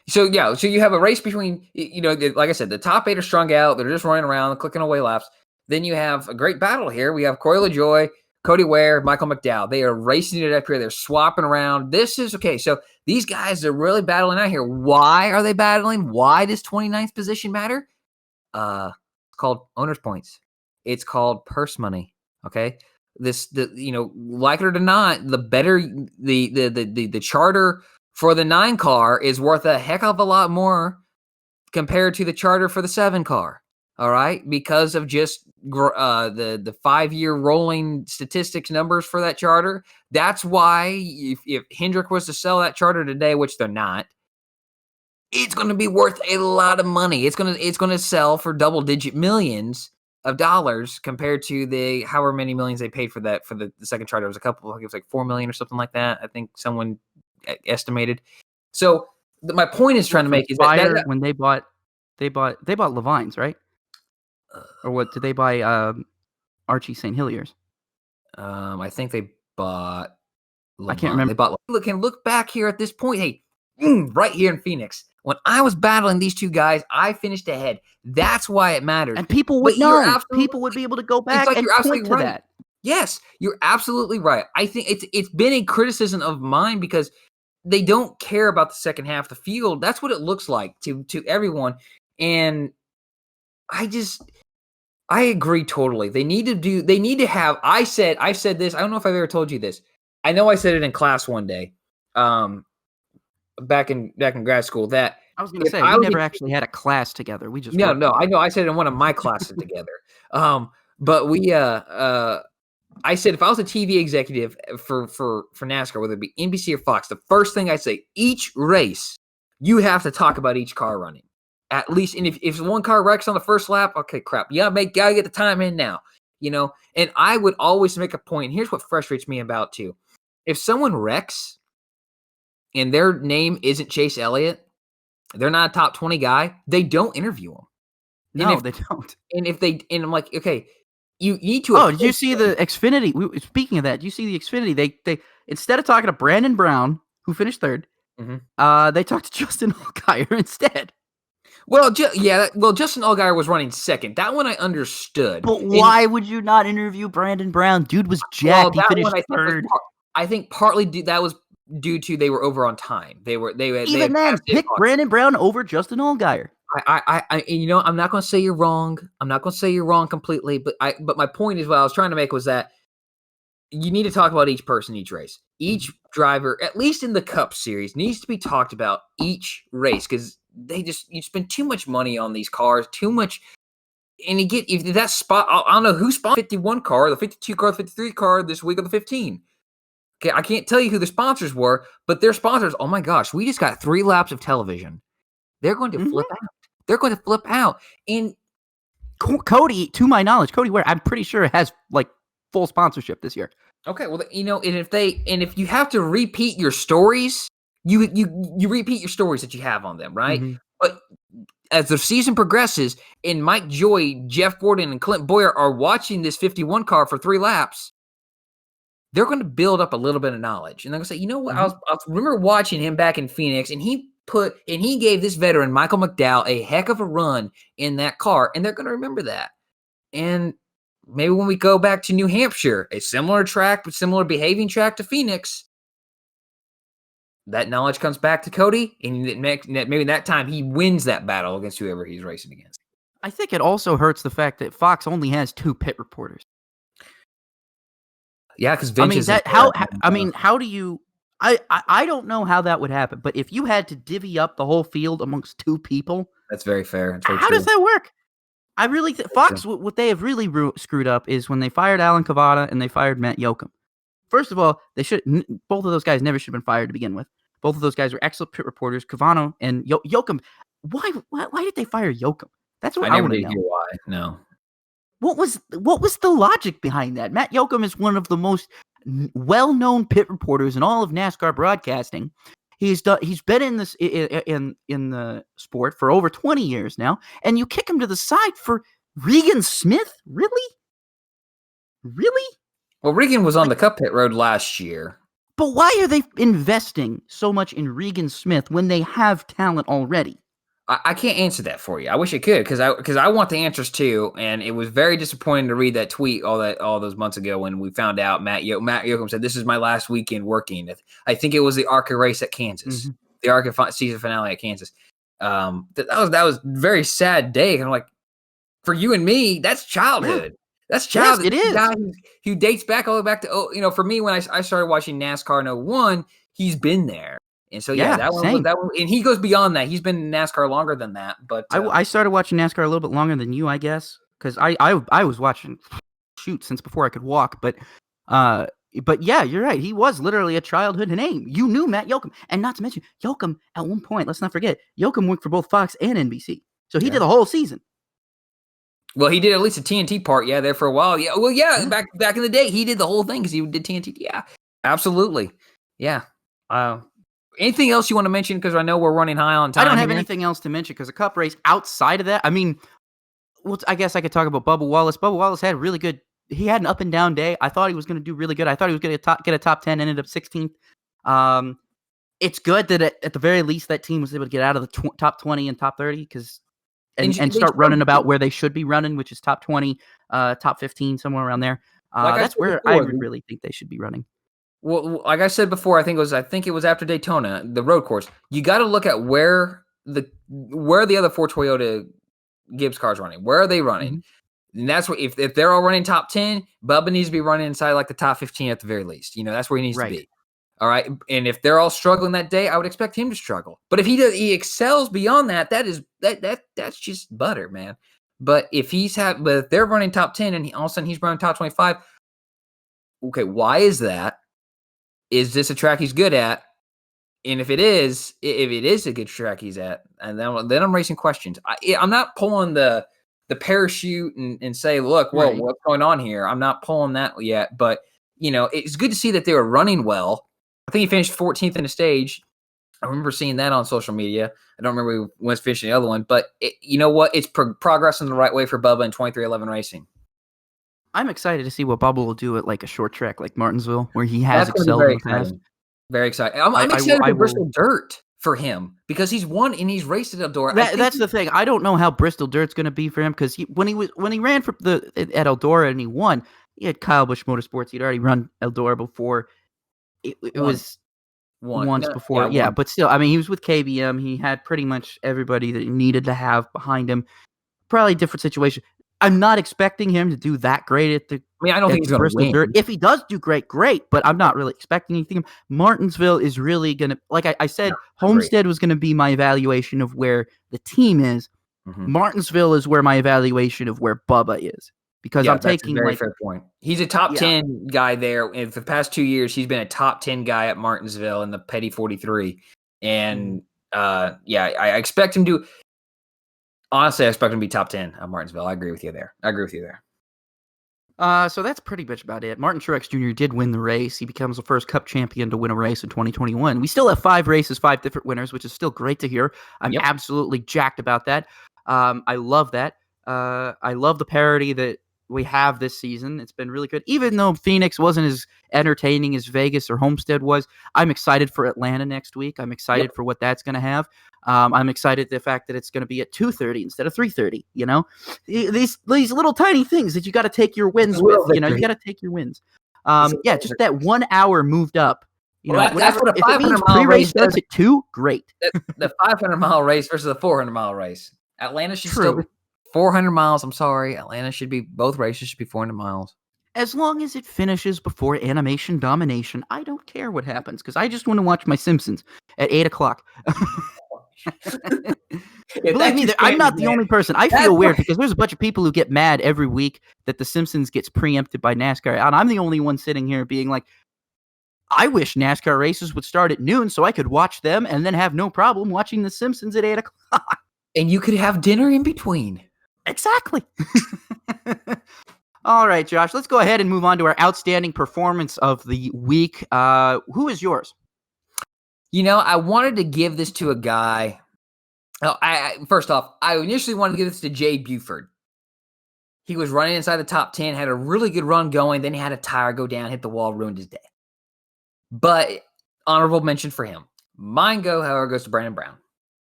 So you have a race between, like I said, the top 8 are strung out. They're just running around, clicking away laps. Then you have a great battle here. We have Corey LaJoie, Cody Ware, Michael McDowell. They are racing it up here. They're swapping around. This is okay. So these guys are really battling out here. Why are they battling? Why does 29th position matter? It's called owner's points. It's called purse money. Okay. Like it or not, the better the charter for the 9 car is worth a heck of a lot more compared to the charter for the 7 car. All right, because of just the 5-year rolling statistics numbers for that charter. That's why if Hendrick was to sell that charter today, which they're not, it's going to be worth a lot of money. It's going to sell for double-digit millions of dollars compared to the however many millions they paid for that for the second charter. It was it was like $4 million or something like that. I think someone estimated. So my point is trying to make is that
when they bought Levine's, right? Or what did they buy? Archie St. Hilliers.
I think they bought.
I can't remember.
They bought. Look back here at this point. Hey, right here in Phoenix, when I was battling these two guys, I finished ahead. That's why it matters.
And people would know. People would be able to go back and point to that.
Yes, you're absolutely right. I think it's been a criticism of mine because they don't care about the second half of the field. That's what it looks like to everyone, and I agree totally. They need to have, I've said this. I don't know if I've ever told you this. I know I said it in class one day, back in grad school that
I was going to say, we never actually had a class together. We just,
no, I know. I said it in one of my classes together. But I said, if I was a TV executive for NASCAR, whether it be NBC or Fox, the first thing I say, each race, you have to talk about each car running. At least, and if one car wrecks on the first lap, okay, crap. Gotta get the time in now, And I would always make a point. Here's what frustrates me about too: if someone wrecks, and their name isn't Chase Elliott, they're not a top 20 guy, they don't interview him.
No, they don't.
And I'm like, okay, you need to.
Oh, did you see the Xfinity? Speaking of that, did you see the Xfinity? They instead of talking to Brandon Brown, who finished third, they talked to Justin Allgaier instead.
Well, Justin Allgaier was running second. That one I understood.
But why would you not interview Brandon Brown? Dude was jacked. He finished third.
I think partly that was due to they were over on time. They
Even then, pick Brandon Brown over Justin Allgaier.
I'm not going to say you're wrong. I'm not going to say you're wrong completely, but my point is what I was trying to make was that you need to talk about each person, each race. Each driver, at least in the Cup Series, needs to be talked about each race because you spend too much money on these cars, too much, and you get if that spot. I don't know who sponsored the 51 car, the 52 car, the 53 car this week of the 15. Okay, I can't tell you who the sponsors were, but their sponsors. Oh my gosh, we just got 3 laps of television. They're going to flip out. They're going to flip out. And
Cody, to my knowledge, Cody Ware, I'm pretty sure has like full sponsorship this year.
Okay, well, and if you have to repeat your stories, you repeat your stories that you have on them, right? Mm-hmm. But as the season progresses, and Mike Joy, Jeff Gordon, and Clint Boyer are watching this 51 car for 3 laps, they're going to build up a little bit of knowledge, and they're going to say, you know what? I remember watching him back in Phoenix, and he gave this veteran Michael McDowell a heck of a run in that car, and they're going to remember that. And maybe when we go back to New Hampshire, a similar track, but similar behaving track to Phoenix, that knowledge comes back to Cody, and maybe that time he wins that battle against whoever he's racing against.
I think it also hurts the fact that Fox only has 2 pit reporters.
Yeah, because Vince
how do you? I don't know how that would happen, but if you had to divvy up the whole field amongst 2 people,
that's very fair.
How does that work? I really think Fox, what they have really screwed up is when they fired Alan Cavada and they fired Matt Yoakum. First of all, both of those guys never should have been fired to begin with. Both of those guys were excellent pit reporters. Cavano and Yoakum. Why did they fire Yoakum? That's what I want to know.
Why? No.
What was the logic behind that? Matt Yoakum is one of the most well-known pit reporters in all of NASCAR broadcasting. He's been in this in the sport for over 20 years now, and you kick him to the side for Regan Smith? Really?
Well, Regan was on the Cup pit road last year.
But why are they investing so much in Regan Smith when they have talent already?
I can't answer that for you. I wish I could because I want the answers too. And it was very disappointing to read that tweet all those months ago when we found out Matt Yoakum said, "This is my last weekend working." I think it was the ARCA race at Kansas, the ARCA season finale at Kansas. That was a very sad day. I'm like, for you and me, that's childhood. Yeah. That's childhood.
Yes, it is.
Guy who dates back all the way back to for me when I started watching NASCAR in 01, he's been there. And so, that one, and he goes beyond that. He's been in NASCAR longer than that. But
I started watching NASCAR a little bit longer than you, I guess, because I was watching since before I could walk. But yeah, you're right. He was literally a childhood name. You knew Matt Yoakum, and not to mention Yoakum at one point. Let's not forget Yoakum worked for both Fox and NBC, so he did the whole season.
Well, he did at least a TNT part, there for a while. Yeah, well, back in the day, he did the whole thing because he did TNT. Yeah, absolutely. Yeah. Anything else you want to mention? Because I know we're running high on time.
I don't have anything else to mention because a Cup race outside of that. I mean, I guess I could talk about Bubba Wallace. Bubba Wallace had really good. He had an up and down day. I thought he was going to do really good. I thought he was going to get a top 10. Ended up 16th. It's good that at the very least that team was able to get out of the top 20 and top 30 because and start running about where they should be running, which is top 20, top 15, somewhere around there. That's where I really think they should be running.
Well, like I said before, I think it was after Daytona, the road course. You got to look at where the other 4 Toyota Gibbs cars running. Where are they running? Mm-hmm. And that's what if they're all running top 10, Bubba needs to be running inside like the top 15 at the very least. That's where he needs to be. All right, and if they're all struggling that day, I would expect him to struggle. But if he excels beyond that, that's just butter, man. But if if they're running top 10 and all of a sudden he's running top 25, okay, why is that? Is this a track he's good at? And if it is a good track he's at, and then I'm raising questions. I'm not pulling the parachute and say, look, whoa, what's going on here? I'm not pulling that yet. But, it's good to see that they were running well. I think he finished 14th in the stage. I remember seeing that on social media. I don't remember who was finishing the other one, but you know what? It's progressing the right way for Bubba in 2311 Racing.
I'm excited to see what Bubba will do at like a short track like Martinsville, where he has
That's going to be
excelled
very
in the past.
exciting. Very exciting. I'm excited for Bristol Dirt for him because he's won and he's raced at Eldora.
That's the thing. I don't know how Bristol Dirt's going to be for him because when he ran for at Eldora and he won, he had Kyle Busch Motorsports. He'd already run Eldora before. It was once before, yeah. But still, I mean, he was with KBM. He had pretty much everybody that he needed to have behind him. Probably a different situation. I'm not expecting him to do that great at the.
I don't think he's going to win.
Dirt. If he does do great, but I'm not really expecting anything. Martinsville is really going to, like I said, Homestead was going to be my evaluation of where the team is. Mm-hmm. Martinsville is where my evaluation of where Bubba is. Because I'm taking
that's a very fair point. He's a top 10 guy there. And for the past 2 years, he's been a top 10 guy at Martinsville in the Petty 43. And I expect him to. Honestly, I expect him to be top 10 at Martinsville. I agree with you there.
So that's pretty much about it. Martin Truex Jr. did win the race. He becomes the first Cup champion to win a race in 2021. We still have 5 races, 5 different winners, which is still great to hear. I'm absolutely jacked about that. I love that. I love the parity that we have this season. It's been really good. Even though Phoenix wasn't as entertaining as Vegas or Homestead was, I'm excited for Atlanta next week. I'm excited for what that's going to have. I'm excited the fact that it's going to be at 2:30 instead of 3:30. You know, these little tiny things that you got to take your wins with. You know, you got to take your wins. Just that 1 hour moved up. You know,
that's what a 500-mile race
does at 2. Great.
The 500-mile race versus the 400-mile race. Atlanta should still be 400 miles. I'm sorry. Atlanta should be, both races should be 400 miles.
As long as it finishes before animation domination, I don't care what happens because I just want to watch my Simpsons at 8 o'clock. Believe me, I'm not the only person. I feel weird because there's a bunch of people who get mad every week that the Simpsons gets preempted by NASCAR. And I'm the only one sitting here being like, I wish NASCAR races would start at noon so I could watch them and then have no problem watching the Simpsons at 8 o'clock.
And you could have dinner in between.
Exactly. All right, Josh, let's go ahead and move on to our outstanding performance of the week. Who is yours?
You know, I wanted to give this to a guy. First off, I initially wanted to give this to Jay Buford. He was running inside the top 10, had a really good run going, then he had a tire go down, hit the wall, ruined his day. But honorable mention for him. Mine, however, goes to Brandon Brown.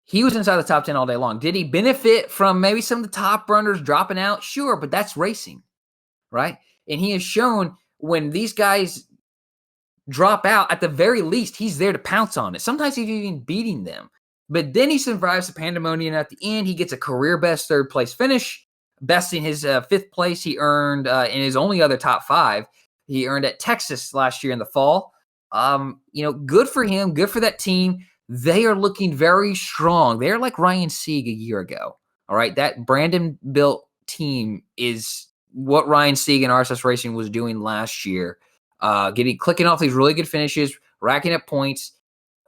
He was inside the top 10 all day long. Did he benefit from maybe some of the top runners dropping out? Sure, but that's racing, right? And he has shown when these guys drop out, at the very least, he's there to pounce on it. Sometimes he's even beating them. But then he survives the pandemonium at the end. He gets a career best 3rd place finish, besting his 5th place he earned in his only other top 5. He earned at Texas last year in the fall. Good for him. Good for that team. They are looking very strong. They're like Ryan Sieg a year ago. All right. That Brandon-built team is what Ryan Sieg and RSS Racing was doing last year. Clicking off these really good finishes, racking up points.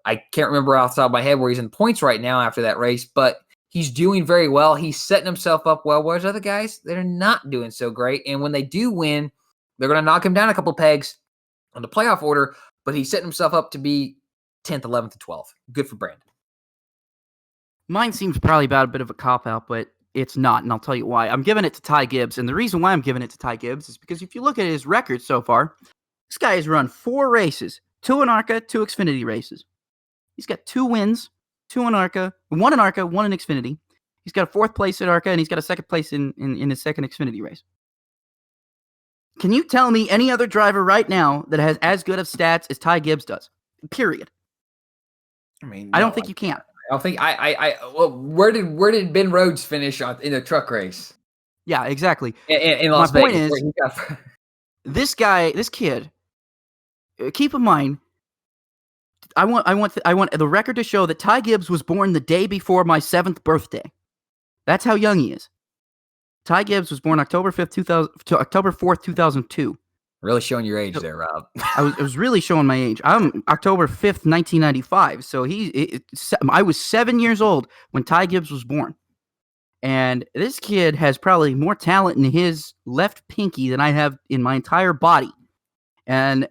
I can't remember off the top of my head where he's in points right now after that race, but he's doing very well. He's setting himself up well. Whereas other guys that are not doing so great. And when they do win, they're going to knock him down a couple pegs on the playoff order, but he's setting himself up to be 10th, 11th, and 12th. Good for Brandon.
Mine seems probably about a bit of a cop-out, but it's not, and I'll tell you why. I'm giving it to Ty Gibbs, and the reason why I'm giving it to Ty Gibbs is because if you look at his record so far, this guy has run 4 races, 2 in ARCA, 2 Xfinity races. He's got 2 wins, 2 in ARCA, 1 in ARCA, 1 in Xfinity. He's got a 4th place at ARCA, and he's got a 2nd place in his 2nd Xfinity race. Can you tell me any other driver right now that has as good of stats as Ty Gibbs does? Period. I don't think you can.
I don't think where did Ben Rhodes finish in the truck race?
Yeah, exactly.
In Las Vegas.
My point is, this kid. Keep in mind, I want the record to show that Ty Gibbs was born the day before my 7th birthday. That's how young he is. Ty Gibbs was born October 4th, 2002.
Really showing your age there, Rob.
I was really showing my age. I'm October 5th, 1995. So I was 7 years old when Ty Gibbs was born. And this kid has probably more talent in his left pinky than I have in my entire body. And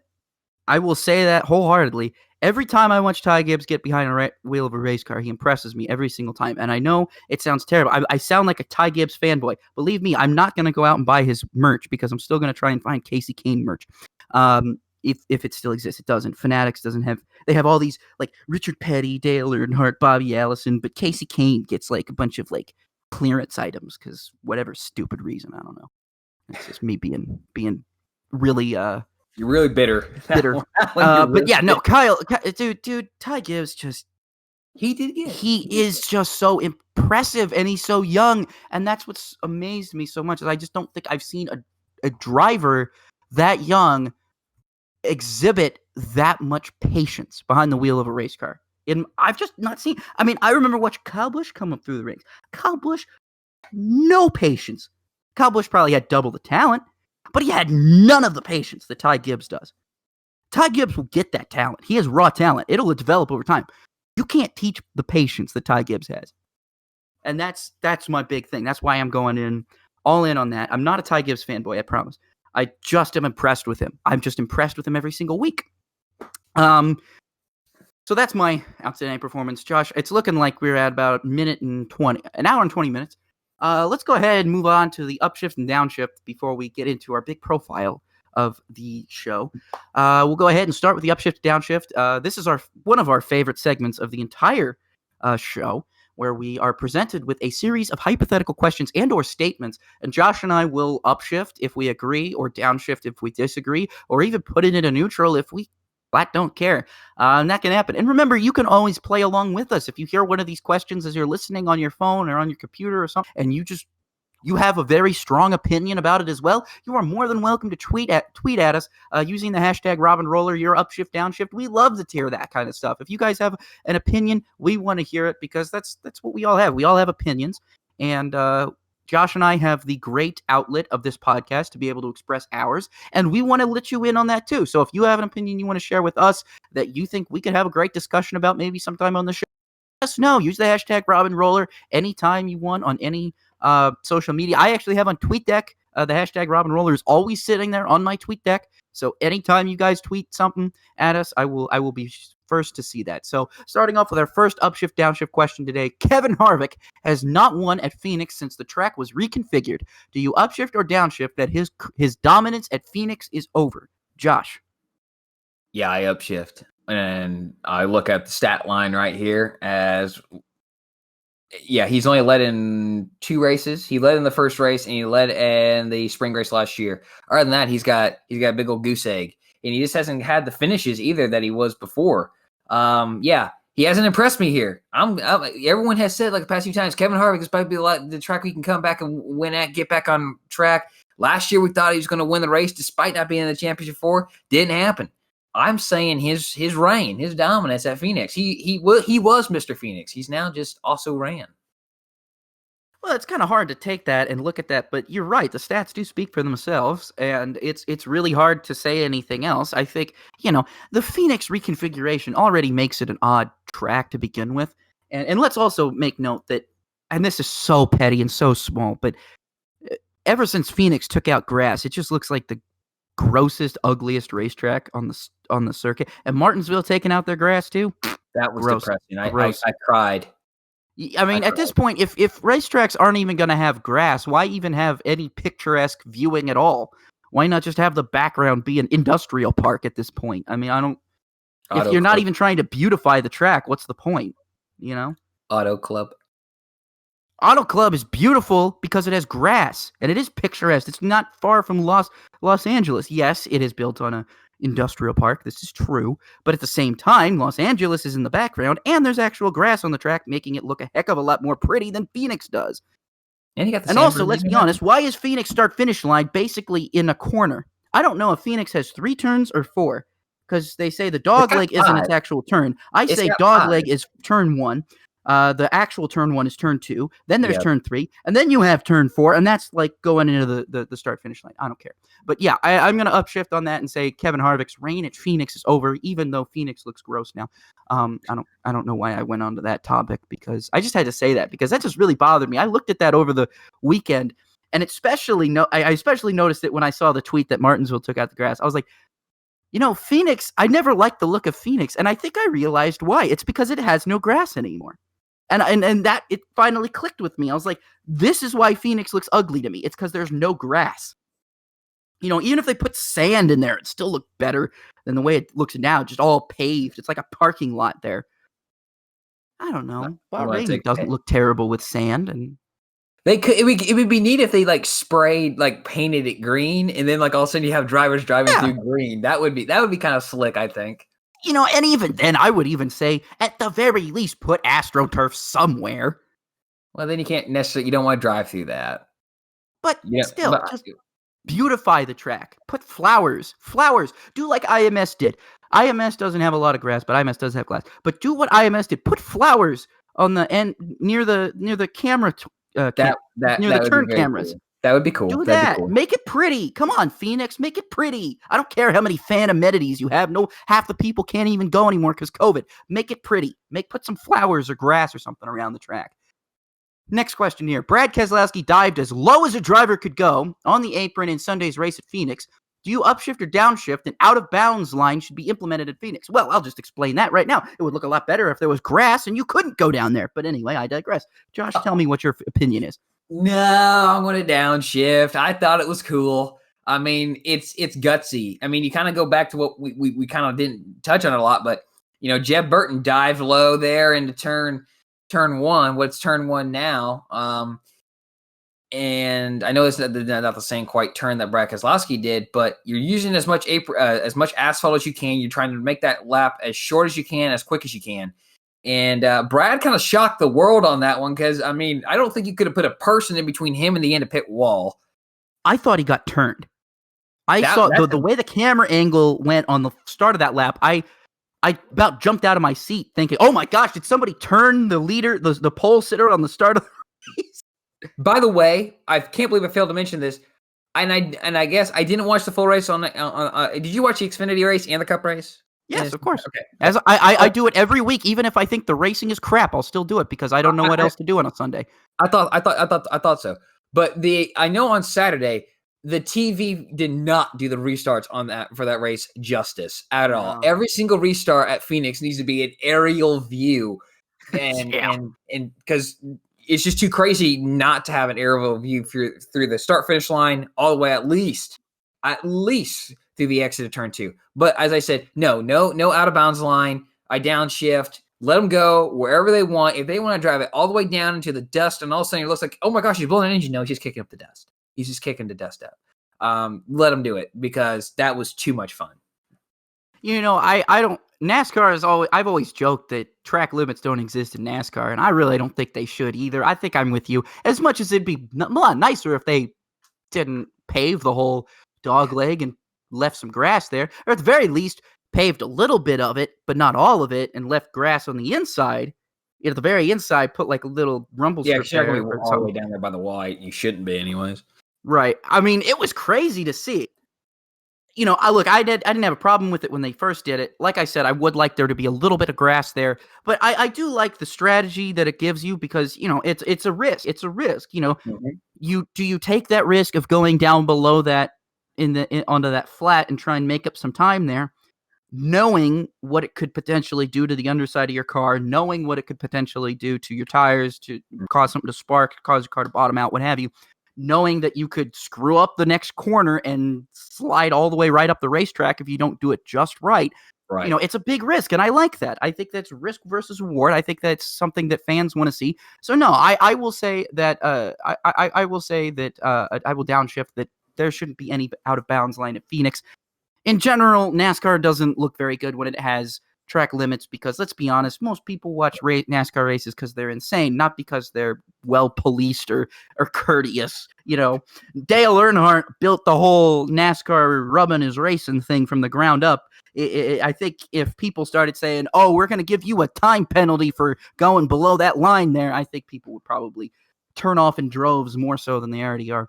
I will say that wholeheartedly. every time I watch Ty Gibbs get behind a wheel of a race car, he impresses me every single time. And I know it sounds terrible. I sound like a Ty Gibbs fanboy. Believe me, I'm not going to go out and buy his merch because I'm still going to try and find Casey Kane merch. If it still exists. It doesn't. Fanatics doesn't have. They have all these like Richard Petty, Dale Earnhardt, Bobby Allison, but Casey Kane gets like a bunch of like clearance items because whatever stupid reason, I don't know. It's just me being really
You're really bitter.
But yeah, no, Kyle, dude, Ty Gibbs just
he did good.
He is just so impressive, and he's so young, and that's what's amazed me so much. Is I just don't think I've seen a driver that young exhibit that much patience behind the wheel of a race car. And I've just not seen. I mean, I remember watching Kyle Busch come up through the ranks. Kyle Busch, no patience. Kyle Busch probably had double the talent, but he had none of the patience that Ty Gibbs does. Ty Gibbs will get that talent. He has raw talent. It'll develop over time. You can't teach the patience that Ty Gibbs has. And that's my big thing. That's why I'm going all in on that. I'm not a Ty Gibbs fanboy, I promise. I just am impressed with him. I'm just impressed with him every single week. So that's my outstanding performance. Josh, it's looking like we're at about an hour and 20 minutes. Let's go ahead and move on to the upshift and downshift before we get into our big profile of the show. We'll go ahead and start with the upshift downshift. This is one of our favorite segments of the entire show, where we are presented with a series of hypothetical questions and or statements, and Josh and I will upshift if we agree, or downshift if we disagree, or even put it in a neutral if we flat don't care. And that can happen. And remember, you can always play along with us. If you hear one of these questions as you're listening on your phone or on your computer or something, and you have a very strong opinion about it as well, you are more than welcome to tweet at us using the hashtag #RobinRoller, your upshift, downshift. We love to hear that kind of stuff. If you guys have an opinion, we want to hear it, because that's what we all have. We all have opinions, and Josh and I have the great outlet of this podcast to be able to express ours, and we want to let you in on that too. So if you have an opinion you want to share with us that you think we could have a great discussion about maybe sometime on the show, let us know. Use the hashtag #RobinRoller anytime you want on any social media. I actually have on TweetDeck, the hashtag #RobinRoller is always sitting there on my TweetDeck. So anytime you guys tweet something at us, I will be first to see that. So starting off with our first upshift downshift question today, Kevin Harvick has not won at Phoenix since the track was reconfigured. Do you upshift or downshift that his dominance at Phoenix is over? Josh.
Yeah, I upshift. And I look at the stat line right here as, yeah, he's only led in 2 races. He led in the first race, and he led in the spring race last year. Other than that, he's got a big old goose egg, and he just hasn't had the finishes either that he was before. Yeah, he hasn't impressed me here. Everyone has said, like, the past few times, Kevin Harvick is probably the track we can come back and win at, get back on track. Last year, we thought he was going to win the race despite not being in the championship 4. Didn't happen. I'm saying his reign, his dominance at Phoenix. He was Mr. Phoenix. He's now just also ran.
Well, it's kind of hard to take that and look at that, but you're right. The stats do speak for themselves, and it's really hard to say anything else. I think, the Phoenix reconfiguration already makes it an odd track to begin with. And let's also make note that, and this is so petty and so small, but ever since Phoenix took out grass, it just looks like the grossest, ugliest racetrack on the circuit. And Martinsville taking out their grass too.
That was depressing. I cried.
I mean, at this point, if racetracks aren't even going to have grass, why even have any picturesque viewing at all? Why not just have the background be an industrial park at this point? I mean, if you're not even trying to beautify the track, what's the point?
Auto Club.
Auto Club is beautiful because it has grass, and it is picturesque. It's not far from Los Angeles. Yes, it is built on an industrial park. This is true. But at the same time, Los Angeles is in the background, and there's actual grass on the track, making it look a heck of a lot more pretty than Phoenix does.
And
also, let's be honest, why is Phoenix start-finish line basically in a corner? I don't know if Phoenix has 3 turns or 4, because they say the dog leg isn't its actual turn. I say dog leg is turn 1. The actual turn 1 is turn 2. Then there's turn 3, and then you have turn 4, and that's like going into the start-finish line. I don't care. But yeah, I'm going to upshift on that and say Kevin Harvick's reign at Phoenix is over, even though Phoenix looks gross now. I don't know why I went on to that topic, because I just had to say that, because that just really bothered me. I looked at that over the weekend, and I especially noticed it when I saw the tweet that Martinsville took out the grass. I was like, Phoenix, I never liked the look of Phoenix, and I think I realized why. It's because it has no grass anymore. And that it finally clicked with me. I was like, this is why Phoenix looks ugly to me. It's because there's no grass. Even if they put sand in there, it'd still look better than the way it looks now, just all paved. It's like a parking lot there. I don't know. Bahrain doesn't look terrible with sand, and
they could. It would be neat if they sprayed, painted it green, and then all of a sudden you have drivers driving through green. That would be kind of slick, I think.
And even then, I would even say, at the very least, put AstroTurf somewhere.
Well, then you can't necessarily. You don't want to drive through that.
But still, just beautify the track. Put flowers. Do like IMS did. IMS doesn't have a lot of grass, but IMS does have grass. But do what IMS did. Put flowers on the end near the camera. Near the turn cameras.
Cool. That would be cool.
Do that. Cool. Make it pretty. Come on, Phoenix. Make it pretty. I don't care how many fan amenities you have. No, half the people can't even go anymore because COVID. Make it pretty. Put some flowers or grass or something around the track. Next question here. Brad Keselowski dived as low as a driver could go on the apron in Sunday's race at Phoenix. Do you upshift or downshift? An out-of-bounds line should be implemented at Phoenix. Well, I'll just explain that right now. It would look a lot better if there was grass and you couldn't go down there. But anyway, I digress. Josh, tell me what your opinion is.
No, I'm going to downshift. I thought it was cool. I mean, it's gutsy. I mean, you kind of go back to what we kind of didn't touch on a lot, but, Jeb Burton dived low there into turn one. What's turn one now? And I know it's not the same quite turn that Brad Keselowski did, but you're using as much asphalt as you can. You're trying to make that lap as short as you can, as quick as you can. And Brad kind of shocked the world on that one because, I mean, I don't think you could have put a person in between him and the end of pit wall.
I thought he got turned. I saw the way the camera angle went on the start of that lap. I about jumped out of my seat thinking, oh my gosh, did somebody turn the leader, the pole sitter on the start of the race?
By the way, I can't believe I failed to mention this. And I guess I didn't watch the full race on did you watch the Xfinity race and the Cup race?
Yes, of course. Okay. As I do it every week, even if I think the racing is crap, I'll still do it because I don't know what else to do on a Sunday.
I thought so. But I know on Saturday the TV did not do the restarts for that race justice at all. Every single restart at Phoenix needs to be an aerial view, and because it's just too crazy not to have an aerial view through the start finish line all the way at least through the exit of turn 2. But as I said, no out of bounds line. I downshift, let them go wherever they want. If they want to drive it all the way down into the dust, and all of a sudden it looks like, oh my gosh, he's blowing an engine. No, he's just kicking up the dust. He's just kicking the dust out. Let him do it because that was too much fun.
I don't. NASCAR is always. I've always joked that track limits don't exist in NASCAR, and I really don't think they should either. I think I'm with you. As much as it'd be a lot nicer if they didn't pave the whole dog leg and left some grass there, or at the very least paved a little bit of it, but not all of it, and left grass on the inside. At the very inside, put like a little rumble strip.
Yeah, you're not going to be all the way down there by the wall. You shouldn't be, anyways.
Right. I mean, it was crazy to see. I didn't have a problem with it when they first did it. Like I said, I would like there to be a little bit of grass there, but I do like the strategy that it gives you because, it's a risk. It's a risk. Do you take that risk of going down below that onto that flat and try and make up some time there, knowing what it could potentially do to the underside of your car, knowing what it could potentially do to your tires, to cause something to spark, cause your car to bottom out, what have you, knowing that you could screw up the next corner and slide all the way right up the racetrack if you don't do it just right. Right. It's a big risk, and I like that. I think that's risk versus reward. I think that's something that fans want to see. So no, I will say that I will downshift that there shouldn't be any out of bounds line at Phoenix. In general, NASCAR doesn't look very good when it has track limits because, let's be honest, most people watch NASCAR races because they're insane, not because they're well policed or courteous. Dale Earnhardt built the whole NASCAR rubbing his racing thing from the ground up. I think if people started saying, oh, we're going to give you a time penalty for going below that line there, I think people would probably turn off in droves more so than they already are.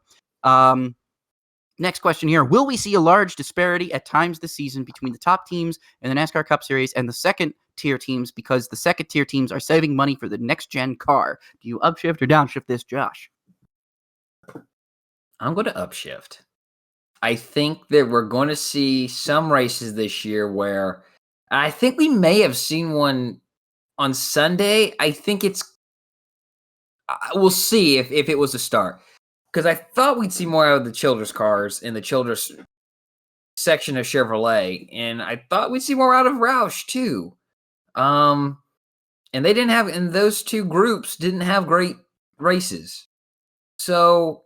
Next question here. Will we see a large disparity at times this season between the top teams in the NASCAR Cup Series and the second-tier teams because the second-tier teams are saving money for the next-gen car? Do you upshift or downshift this, Josh?
I'm going to upshift. I think that we're going to see some races this year where I think we may have seen one on Sunday. I think we'll see if it was a start. Because I thought we'd see more out of the Childress cars in the Childress section of Chevrolet, and I thought we'd see more out of Roush too. And they didn't have, and those two groups didn't have great races. So,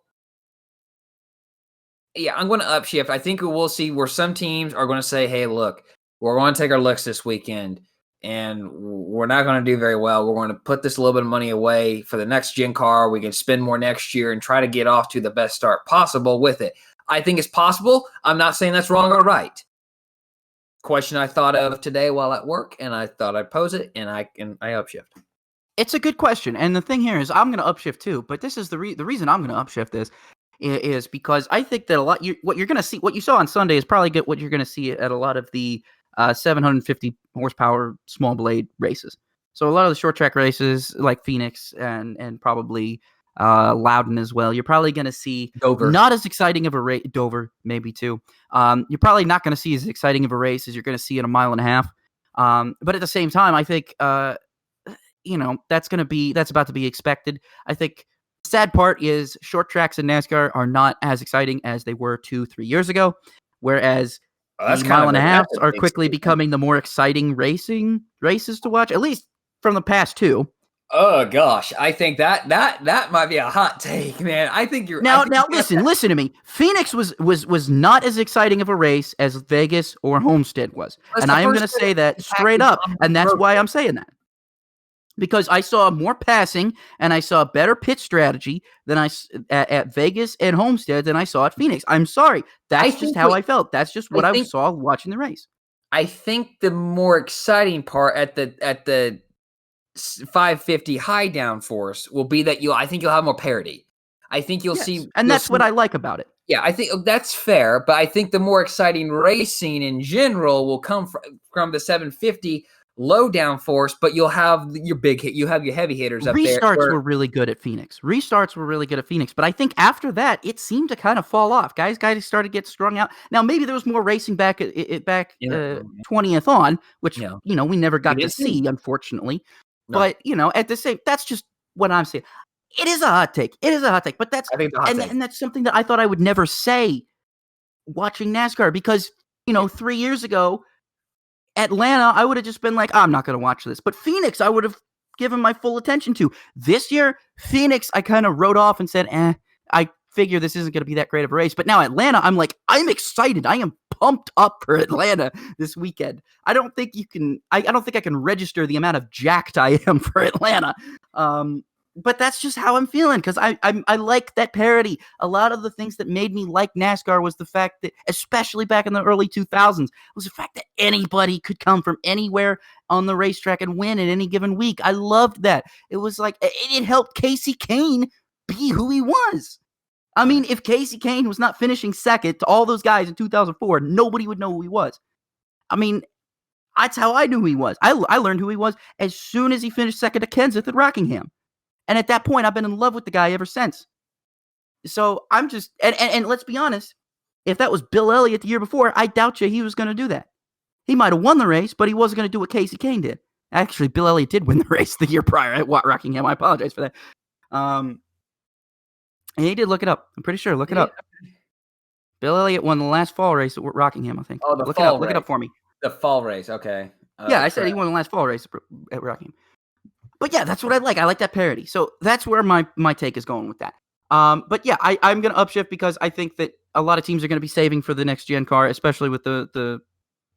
yeah, I'm going to upshift. I think we'll see where some teams are going to say, hey, look, we're going to take our looks this weekend, and we're not going to do very well. We're going to put this a little bit of money away for the next gen car. We can spend more next year and try to get off to the best start possible with it. I think it's possible. I'm not saying that's wrong or right. Question I thought of today while at work, and I thought I'd pose it, and I upshift.
It's a good question, and the thing here is I'm going to upshift too, but this is the reason I'm going to upshift this is because I think that what you're going to see, what you saw on Sunday is probably what you're going to see at a lot of the 750 horsepower small blade races. So a lot of the short track races like Phoenix and probably Loudon as well, you're probably going to see
Dover.
Not as exciting of a race. Dover maybe too. You're probably not going to see as exciting of a race as you're going to see in a mile and a half. But at the same time, I think that's about to be expected. I think the sad part is short tracks in NASCAR are not as exciting as they were 2-3 years ago, whereas the mile and a half are quickly becoming the more exciting races to watch, at least from the past two.
Oh gosh, I think that might be a hot take, man. I think you're
now. Listen to me. Phoenix was not as exciting of a race as Vegas or Homestead was, and I am going to say that straight up, and that's why I'm saying that. Because I saw more passing and I saw better pit strategy than at Vegas and Homestead than I saw at Phoenix. I'm sorry. That's just how I felt. That's just what I saw watching the race.
I think the more exciting part at the 550 high downforce will be that I think you'll have more parity. I think you'll see.
And that's what I like about it.
Yeah, I think that's fair. But I think the more exciting racing in general will come from the 750 low downforce, but you'll have your big hit. You have your heavy hitters up there.
Restarts were really good at Phoenix. But I think after that, it seemed to kind of fall off. Guys started to get strung out. Now, maybe there was more racing back 20th on, which, we never got to see, unfortunately. No. But, at the same, that's just what I'm saying. It is a hot take. But that's, and that's something that I thought I would never say watching NASCAR because, 3 years ago, Atlanta, I would have just been like, I'm not going to watch this. But Phoenix, I would have given my full attention to. This year, Phoenix, I kind of wrote off and said, I figure this isn't going to be that great of a race. But now Atlanta, I'm like, I'm excited. I am pumped up for Atlanta this weekend. I don't think I can register the amount of jacked I am for Atlanta. But that's just how I'm feeling because I like that parity. A lot of the things that made me like NASCAR was the fact that, especially back in the early 2000s, was the fact that anybody could come from anywhere on the racetrack and win at any given week. I loved that. It was like, it helped Casey Kane be who he was. I mean, if Casey Kane was not finishing second to all those guys in 2004, nobody would know who he was. I mean, that's how I knew who he was. I learned who he was as soon as he finished second to Kenseth at Rockingham. And at that point, I've been in love with the guy ever since. So I'm just, and let's be honest, if that was Bill Elliott the year before, I doubt you he was going to do that. He might have won the race, but he wasn't going to do what Casey Kane did. Actually, Bill Elliott did win the race the year prior at Rockingham. I apologize for that. And he did look it up. I'm pretty sure. Look it up. Bill Elliott won the last fall race at Rockingham, I think.
Oh, the fall race.
Look it up for me.
The fall race, okay.
Yeah, I said he won the last fall race at Rockingham. But yeah, that's what I like. I like that parody. So that's where my take is going with that. But yeah, I'm going to upshift because I think that a lot of teams are going to be saving for the next gen car, especially with the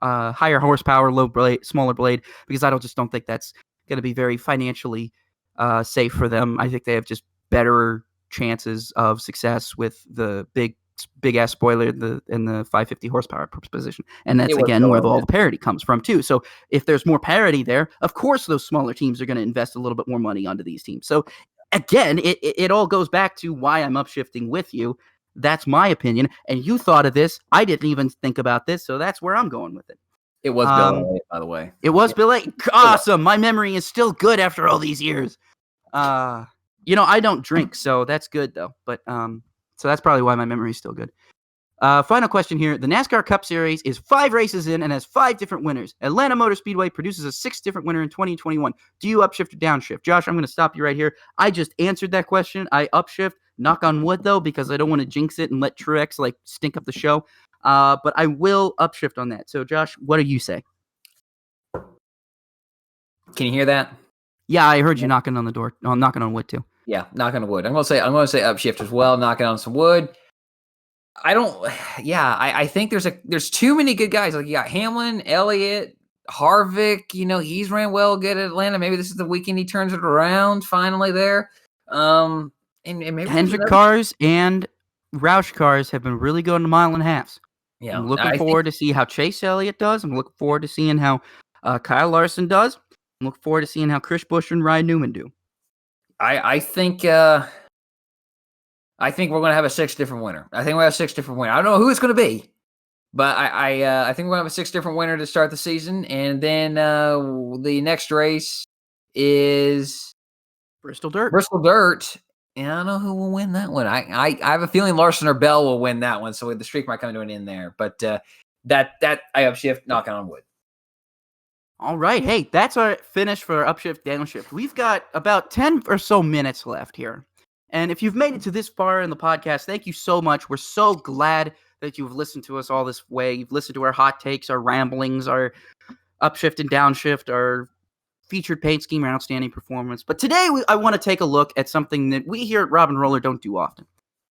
higher horsepower, smaller blade, because I don't think that's going to be very financially safe for them. I think they have just better chances of success with the big ass spoiler in the 550 horsepower position, and that's again where all the parity comes from too. So if there's more parity there, of course those smaller teams are going to invest a little bit more money onto these teams. So again, it all goes back to why I'm upshifting with you. That's my opinion, and you thought of this. I didn't even think about this, so that's where I'm going with it.
It was Bill Elliott, by the way.
It was Bill Elliott. Awesome. My memory is still good after all these years. I don't drink, so that's good though. But so that's probably why my memory is still good. Final question here. The NASCAR Cup Series is 5 races in and has 5 different winners. Atlanta Motor Speedway produces a 6th different winner in 2021. Do you upshift or downshift? Josh, I'm going to stop you right here. I just answered that question. I upshift. Knock on wood, though, because I don't want to jinx it and let Truex stink up the show. But I will upshift on that. So, Josh, what do you say?
Can you hear that?
Yeah, I heard you knocking on the door. No, I'm knocking on wood, too.
Yeah, knocking on wood. I'm going to say upshift as well, knocking on some wood. I think there's too many good guys. Like, you got Hamlin, Elliott, Harvick. He's ran well good at Atlanta. Maybe this is the weekend he turns it around finally there. And maybe
Hendrick cars and Roush cars have been really good in the mile and a half. Yeah, I'm looking forward to see how Chase Elliott does. I'm looking forward to seeing how Kyle Larson does. I'm looking forward to seeing how Chris Buescher and Ryan Newman do.
I think we're going to have a 6 different winner. I think we have 6 different winners. I don't know who it's going to be, but I think we're going to have a 6 different winner to start the season. And then the next race is
Bristol Dirt.
And I don't know who will win that one. I have a feeling Larson or Bell will win that one, so the streak might come to an end there. But that I upshift, knocking on wood.
All right. Hey, that's our finish for upshift, downshift. We've got about 10 or so minutes left here. And if you've made it to this far in the podcast, thank you so much. We're so glad that you've listened to us all this way. You've listened to our hot takes, our ramblings, our upshift and downshift, our featured paint scheme, our outstanding performance. But today I want to take a look at something that we here at Rob and Roller don't do often.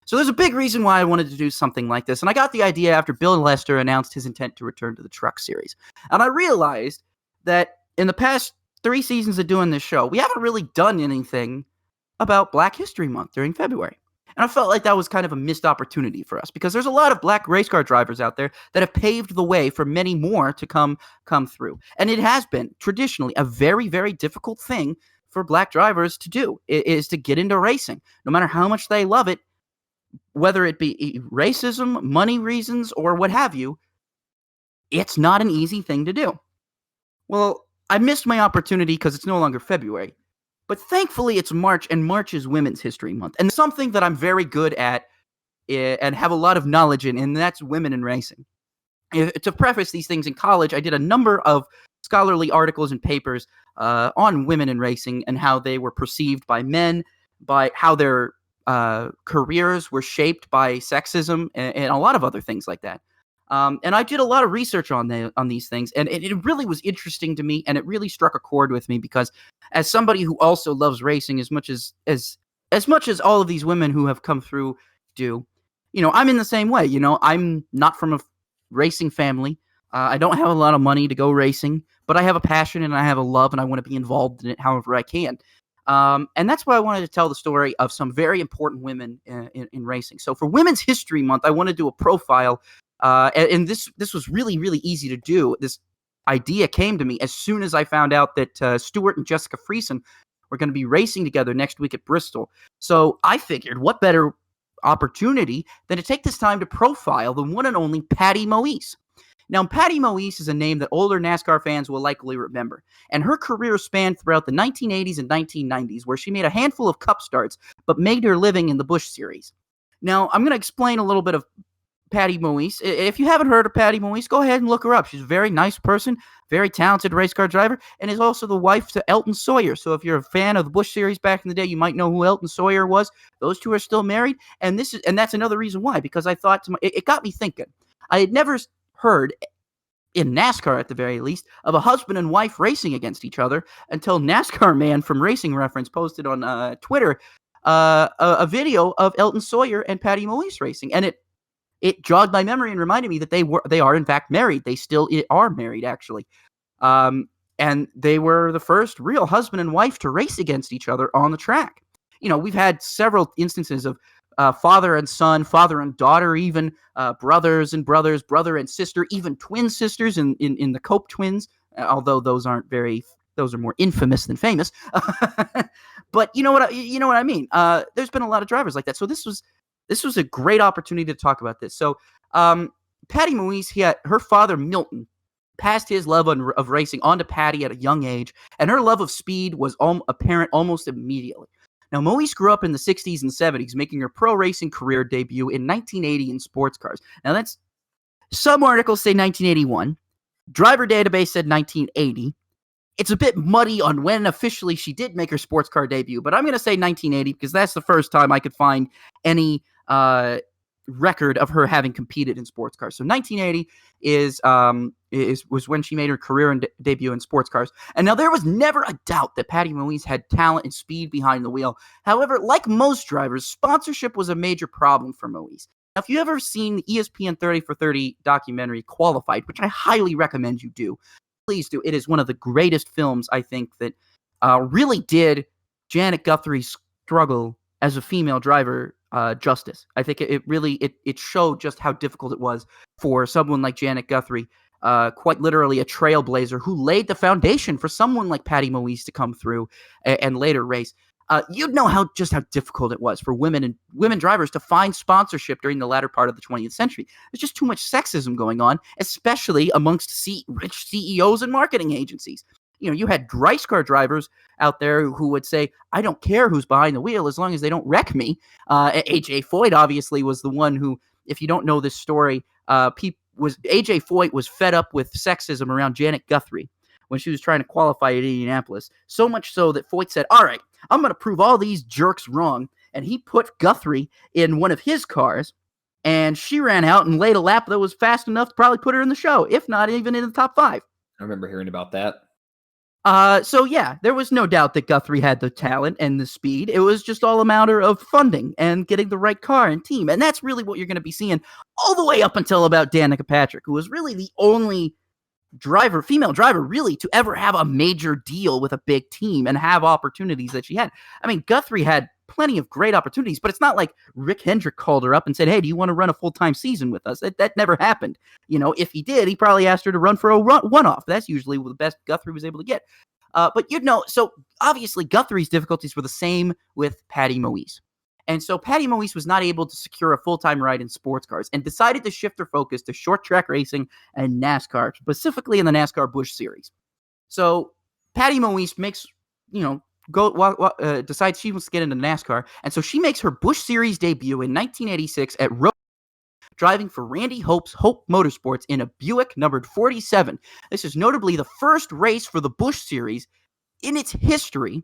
So there's a big reason why I wanted to do something like this. And I got the idea after Bill Lester announced his intent to return to the Truck Series. And I realized that in the past 3 seasons of doing this show, we haven't really done anything about Black History Month during February. And I felt like that was kind of a missed opportunity for us because there's a lot of black race car drivers out there that have paved the way for many more to come through. And it has been traditionally a very, very difficult thing for black drivers to do, is to get into racing. No matter how much they love it, whether it be racism, money reasons, or what have you, it's not an easy thing to do. Well, I missed my opportunity because it's no longer February. But thankfully, it's March, and March is Women's History Month. And something that I'm very good at and have a lot of knowledge in, and that's women in racing. To preface these things, in college, I did a number of scholarly articles and papers on women in racing and how they were perceived by men, by how their careers were shaped by sexism, and a lot of other things like that. And I did a lot of research on these things, and it really was interesting to me, and it really struck a chord with me because, as somebody who also loves racing as much as all of these women who have come through do, I'm in the same way. I'm not from a racing family. I don't have a lot of money to go racing, but I have a passion and I have a love, and I want to be involved in it however I can. And that's why I wanted to tell the story of some very important women in racing. So for Women's History Month, I want to do a profile. And this was really, really easy to do. This idea came to me as soon as I found out that Stuart and Jessica Friesen were going to be racing together next week at Bristol. So I figured, what better opportunity than to take this time to profile the one and only Patty Moise. Now, Patty Moise is a name that older NASCAR fans will likely remember, and her career spanned throughout the 1980s and 1990s, where she made a handful of Cup starts, but made her living in the Busch Series. Now, I'm going to explain a little bit of Patty Moise. If you haven't heard of Patty Moise, go ahead and look her up. She's a very nice person, very talented race car driver, and is also the wife to Elton Sawyer. So if you're a fan of the Busch Series back in the day, you might know who Elton Sawyer was. Those two are still married, and that's another reason why, because I thought it got me thinking. I had never heard, in NASCAR at the very least, of a husband and wife racing against each other until NASCAR Man from Racing Reference posted on Twitter a video of Elton Sawyer and Patty Moise racing, and it jogged my memory and reminded me that they are in fact married. They still are married, actually. And they were the first real husband and wife to race against each other on the track. We've had several instances of father and son, father and daughter, even brothers and brothers, brother and sister, even twin sisters in the Cope twins, although those are more infamous than famous. But you know what I mean? There's been a lot of drivers like that. So this was a great opportunity to talk about this. So Patty Moise, her father, Milton, passed his love of racing on to Patty at a young age, and her love of speed was apparent almost immediately. Now, Moise grew up in the 60s and 70s, making her pro racing career debut in 1980 in sports cars. Now, that's some articles say 1981. Driver Database said 1980. It's a bit muddy on when officially she did make her sports car debut, but I'm going to say 1980 because that's the first time I could find any record of her having competed in sports cars. So 1980 was when she made her career and debut in sports cars. And now there was never a doubt that Patty Moise had talent and speed behind the wheel. However, like most drivers, sponsorship was a major problem for Moise. Now, if you ever seen the ESPN 30 for 30 documentary Qualified, which I highly recommend you do, please do. It is one of the greatest films, I think, that really did Janet Guthrie's struggle as a female driver justice. I think it really showed just how difficult it was for someone like Janet Guthrie, quite literally a trailblazer who laid the foundation for someone like Patty Moise to come through and later race. You'd know how difficult it was for women drivers to find sponsorship during the latter part of the 20th century. There's just too much sexism going on, especially amongst rich CEOs and marketing agencies. You know, you had race car drivers out there who would say, I don't care who's behind the wheel as long as they don't wreck me. AJ Foyt obviously was the one who, if you don't know this story, AJ Foyt was fed up with sexism around Janet Guthrie when she was trying to qualify at Indianapolis. So much so that Foyt said, all right, I'm going to prove all these jerks wrong. And he put Guthrie in one of his cars, and she ran out and laid a lap that was fast enough to probably put her in the show, if not even in the top 5.
I remember hearing about that.
So yeah, there was no doubt that Guthrie had the talent and the speed. It was just all a matter of funding and getting the right car and team. And that's really what you're going to be seeing all the way up until about Danica Patrick, who was really the only female driver really to ever have a major deal with a big team and have opportunities that she had. I mean, Guthrie had plenty of great opportunities, but it's not like Rick Hendrick called her up and said, hey, do you want to run a full-time season with us? That never happened. You know, if he did, he probably asked her to run for a one-off. That's usually the best Guthrie was able to get. But so obviously Guthrie's difficulties were the same with Patty Moise. And so Patty Moise was not able to secure a full-time ride in sports cars and decided to shift her focus to short track racing and NASCAR, specifically in the NASCAR Busch Series. So Patty Moise makes, decides she wants to get into NASCAR. And so she makes her Busch Series debut in 1986 at Road, driving for Randy Hope's Hope Motorsports in a Buick numbered 47. This is notably the first race for the Busch Series in its history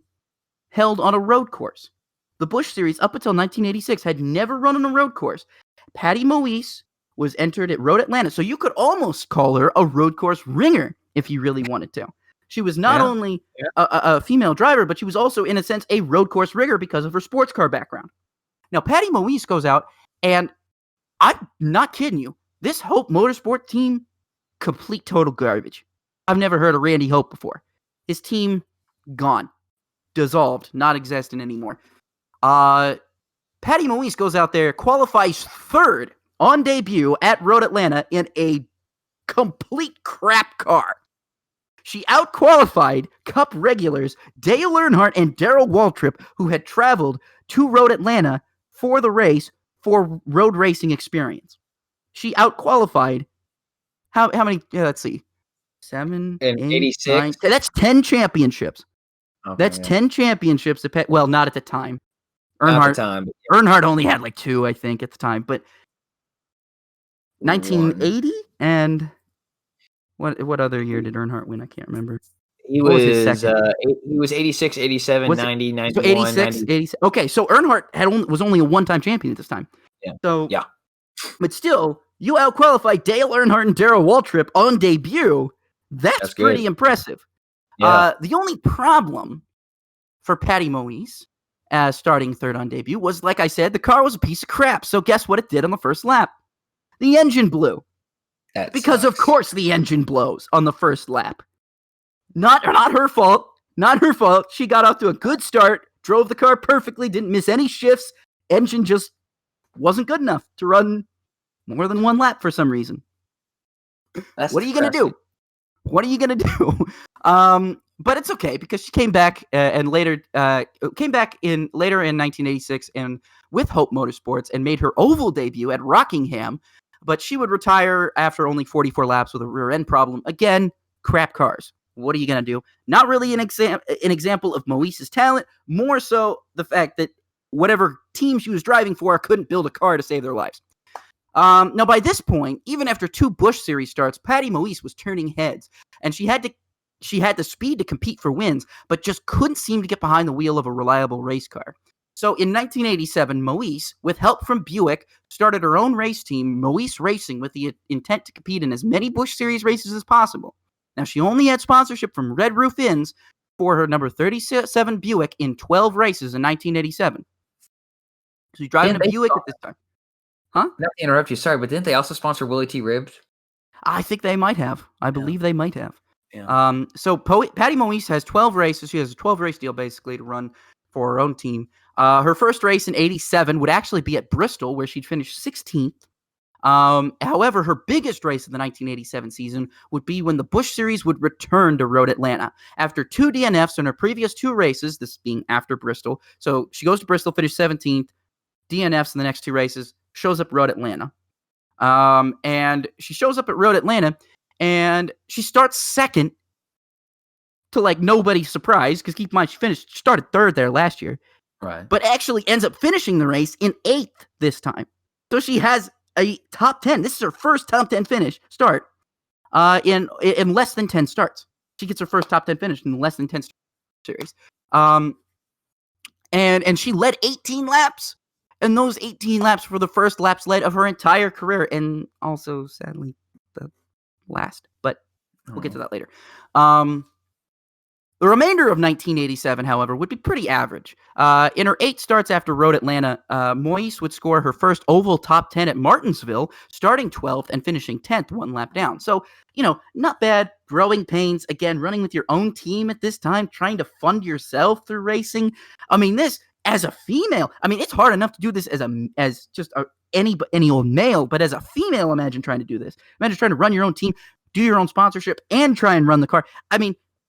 held on a road course. The Busch Series, up until 1986, had never run on a road course. Patty Moise was entered at Road Atlanta, so you could almost call her a road course ringer if you really wanted to. She was not only a female driver, but she was also, in a sense, a road course rigger because of her sports car background. Now, Patty Moise goes out, and I'm not kidding you. This Hope Motorsport team, complete total garbage. I've never heard of Randy Hope before. His team, gone. Dissolved. Not existent anymore. Patty Moise goes out there, qualifies third on debut at Road Atlanta in a complete crap car. She outqualified Cup regulars Dale Earnhardt and Darrell Waltrip, who had traveled to Road Atlanta for the race for road racing experience. She outqualified how many? Let's see, 7, 8,
86.
9. That's 10 championships.
Okay,
that's 10 championships. Well, not at the time. Earnhardt only had like 2, I think, at the time. But 1980 and what other year did Earnhardt win? I can't remember.
He was his second? He was 86, 87, 90, 91.
So 86, 87. Okay, so Earnhardt was only a one-time champion at this time.
Yeah.
So yeah. But still, you outqualified Dale Earnhardt and Darrell Waltrip on debut. That's pretty impressive. Yeah. The only problem for Patty Moise starting third on debut was, like I said, the car was a piece of crap. So guess what it did on the first lap? The engine blew. Because of course the engine blows on the first lap. Not her fault. Not her fault. She got off to a good start, drove the car perfectly, didn't miss any shifts. Engine just wasn't good enough to run more than one lap for some reason. What are you going to do? What are you going to do? But it's okay because she came back later in 1986 and with Hope Motorsports and made her oval debut at Rockingham. But she would retire after only 44 laps with a rear end problem. Again, crap cars. what are you going to do? Not really an example of Moise's talent, more so the fact that whatever team she was driving for couldn't build a car to save their lives. Now, by this point, even after 2 Busch Series starts, Patty Moise was turning heads, and she had the speed to compete for wins, but just couldn't seem to get behind the wheel of a reliable race car. So in 1987, Moise, with help from Buick, started her own race team, Moise Racing, with the intent to compete in as many Busch Series races as possible. Now, she only had sponsorship from Red Roof Inns for her number 37 Buick in 12 races in 1987. So she's driving a Buick at this time. Huh?
Not to interrupt you, sorry, but didn't they also sponsor Willie T. Ribs?
I think they might have. I believe they might have.
Yeah.
So Patty Moise has 12 races. She has a 12-race deal, basically, to run for her own team. Her first race in 87 would actually be at Bristol, where she'd finish 16th. However, her biggest race of the 1987 season would be when the Busch Series would return to Road Atlanta. After 2 DNFs in her previous 2 races, this being after Bristol. So she goes to Bristol, finishes 17th, DNFs in the next 2 races, shows up Road Atlanta. And she shows up at Road Atlanta, and she starts second to like nobody's surprise, because keep in mind, she started 3rd there last year.
Right.
But actually ends up finishing the race in 8th this time. So she has a top 10. This is her first top 10 start in less than 10 starts. She gets her first top 10 finish in less than 10 series. And she led 18 laps. And those 18 laps were the first laps led of her entire career, and also, sadly, the last. But we'll get to that later. The remainder of 1987, however, would be pretty average. In her 8 starts after Road Atlanta, Moise would score her first oval top 10 at Martinsville, starting 12th and finishing 10th, 1 lap down. So, not bad. Growing pains. Again, running with your own team at this time, trying to fund yourself through racing. I mean, this, as a female, it's hard enough to do this as just any old male, but as a female, imagine trying to do this. Imagine trying to run your own team, do your own sponsorship, and try and run the car.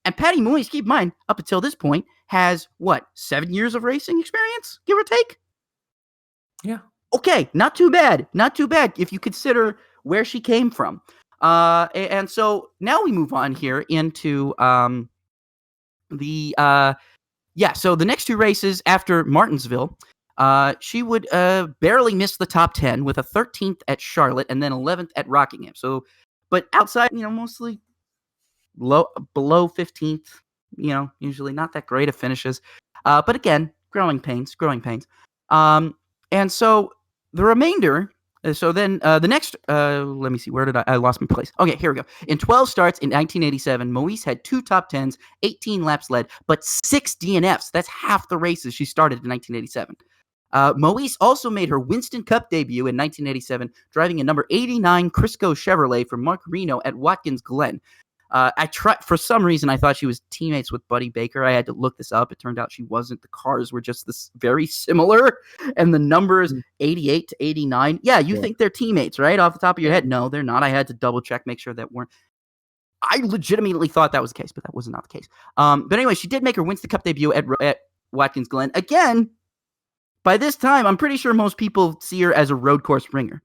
And Patty Moise, keep in mind, up until this point, has, 7 years of racing experience, give or take?
Yeah.
Okay, not too bad. Not too bad if you consider where she came from. And so now we move on here into so the next 2 races after Martinsville, she would barely miss the top 10 with a 13th at Charlotte and then 11th at Rockingham. So, but outside, mostly below 15th, usually not that great of finishes. But again, growing pains. And so the remainder, the next, let me see, where did I lost my place? Okay, here we go. In 12 starts in 1987, Moise had 2 top 10s, 18 laps led, but 6 DNFs. That's half the races she started in 1987. Moise also made her Winston Cup debut in 1987, driving a number 89 Crisco Chevrolet from Mark Reno at Watkins Glen. For some reason, I thought she was teammates with Buddy Baker. I had to look this up. It turned out she wasn't. The cars were just this very similar, and the numbers 88 to 89. Yeah, you think they're teammates, right? Off the top of your head. No, they're not. I had to double check, make sure that weren't. I legitimately thought that was the case, but that was not the case. But anyway, she did make her Winston Cup debut at Watkins Glen. Again, by this time, I'm pretty sure most people see her as a road course ringer.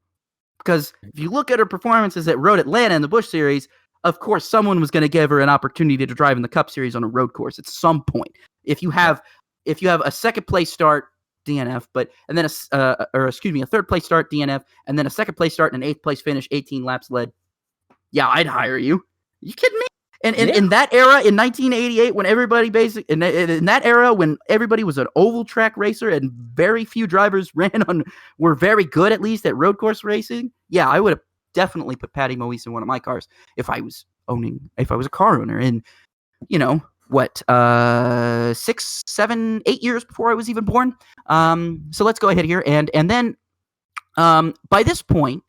Because if you look at her performances at Road Atlanta in the Busch Series, of course, someone was going to give her an opportunity to drive in the Cup Series on a road course at some point. If you have a second place start DNF, and then a third place start DNF, and then a second place start and an 8th place finish, 18 laps led. Yeah, I'd hire you. You kidding me? And in that era, in 1988, when everybody in that era when everybody was an oval track racer and very few drivers were very good at least at road course racing. Yeah, I would have definitely put Patty Moise in one of my cars if I was a car owner in, 6, 7, 8 years before I was even born. So let's go ahead here. And then by this point,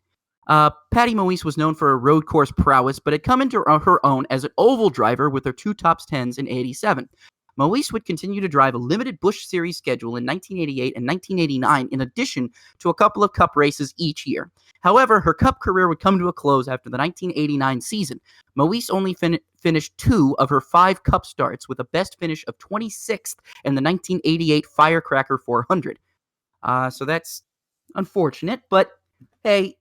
Patty Moise was known for her road course prowess, but had come into her own as an oval driver with her 2 top 10s in 87. Moise would continue to drive a limited Busch Series schedule in 1988 and 1989, in addition to a couple of Cup races each year. However, her Cup career would come to a close after the 1989 season. Moise only finished 2 of her 5 Cup starts, with a best finish of 26th in the 1988 Firecracker 400. So that's unfortunate, but hey,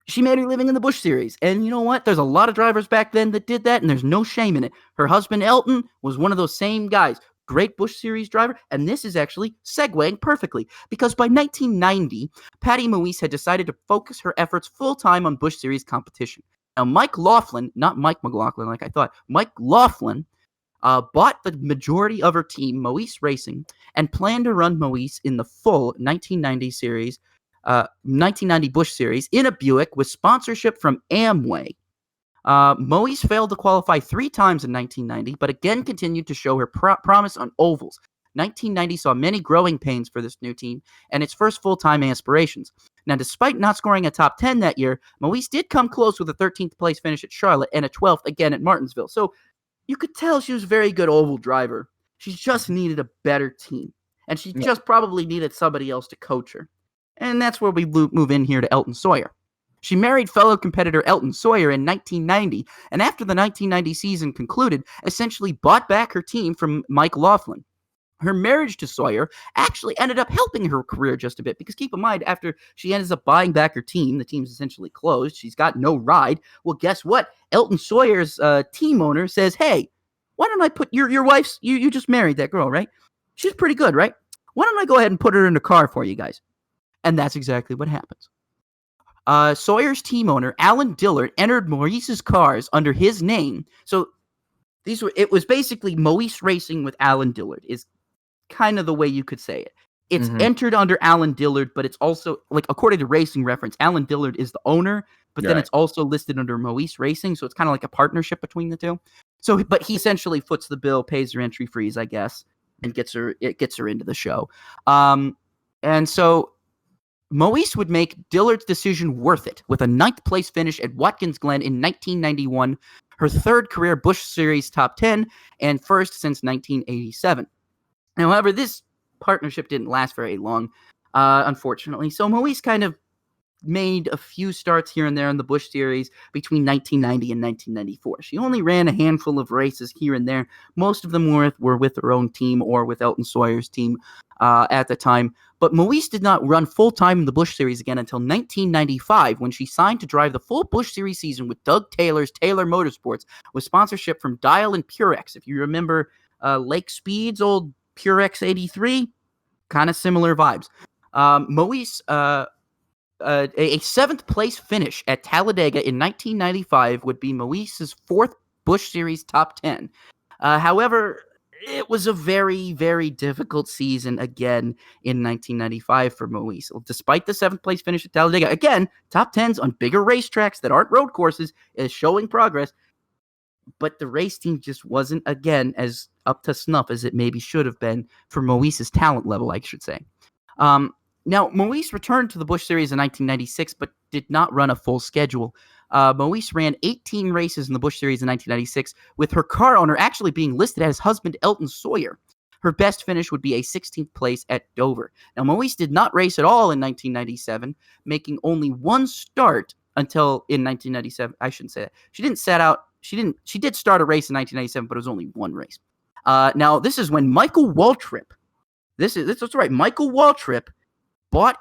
she made her living in the Busch Series. And you know what? There's a lot of drivers back then that did that, and there's no shame in it. Her husband, Elton, was one of those same guys. Great Busch Series driver. And this is actually segueing perfectly, because by 1990, Patty Moise had decided to focus her efforts full-time on Busch Series competition. Now, Mike Laughlin, not Mike McLaughlin like I thought, Mike Laughlin bought the majority of her team, Moise Racing, and planned to run Moise in the full 1990 series, 1990 Busch Series in a Buick with sponsorship from Amway. Moise failed to qualify 3 times in 1990, but again continued to show her promise on ovals. 1990 saw many growing pains for this new team and its first full-time aspirations. Now, despite not scoring a top 10 that year, Moise did come close with a 13th place finish at Charlotte and a 12th again at Martinsville. So you could tell she was a very good oval driver. She just needed a better team. And she just probably needed somebody else to coach her. And that's where we move in here to Elton Sawyer. She married fellow competitor Elton Sawyer in 1990, and after the 1990 season concluded, essentially bought back her team from Mike Laughlin. Her marriage to Sawyer actually ended up helping her career just a bit, because keep in mind, after she ends up buying back her team, the team's essentially closed. She's got no ride. Well, guess what? Elton Sawyer's team owner says, hey, why don't I put your wife's, you just married that girl, right? She's pretty good, right? Why don't I go ahead and put her in the car for you guys? And that's exactly what happens. Sawyer's team owner, Alan Dillard, entered Moise's cars under his name. So it was basically Moise Racing with Alan Dillard is kind of the way you could say it. It's entered under Alan Dillard, but it's also, like, according to Racing Reference, Alan Dillard is the owner, but then it's also listed under Moise Racing, so it's kind of like a partnership between the two. So, but he essentially foots the bill, pays her entry fees, I guess, and gets her into the show. And so Moise would make Dillard's decision worth it with a 9th place finish at Watkins Glen in 1991, her 3rd career Busch Series top 10, and first since 1987. However, this partnership didn't last very long, unfortunately. So Moise kind of made a few starts here and there in the Busch Series between 1990 and 1994. She only ran a handful of races here and there. Most of them were with her own team or with Elton Sawyer's team at the time. But Moise did not run full-time in the Busch Series again until 1995, when she signed to drive the full Busch Series season with Doug Taylor's Taylor Motorsports, with sponsorship from Dial and Purex. If you remember Lake Speed's old Purex 83, kind of similar vibes. Moise, a 7th place finish at Talladega in 1995 would be Moise's 4th Busch Series top 10. However, it was a very, very difficult season again in 1995 for Moise. Despite the 7th place finish at Talladega, again, top 10s on bigger racetracks that aren't road courses is showing progress. But the race team just wasn't, again, as up to snuff as it maybe should have been for Moise's talent level, I should say. Now, Moise returned to the Busch Series in 1996, but did not run a full schedule. Moise ran 18 races in the Busch Series in 1996, with her car owner actually being listed as husband Elton Sawyer. Her best finish would be a 16th place at Dover. Now, Moise did not race at all in 1997, making only one start until in 1997. I shouldn't say that. She did start a race in 1997, but it was only one race. Now, this is when Michael Waltrip, that's right, Michael Waltrip bought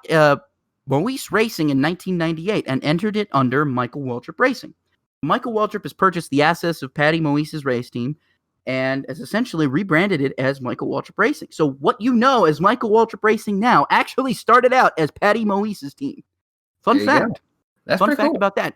Moise Racing in 1998 and entered it under Michael Waltrip Racing. Michael Waltrip has purchased the assets of Patty Moise's race team and has essentially rebranded it as Michael Waltrip Racing. So what you know as Michael Waltrip Racing now actually started out as Patty Moise's team. Fun fact.
That's
fun fact
cool
about that.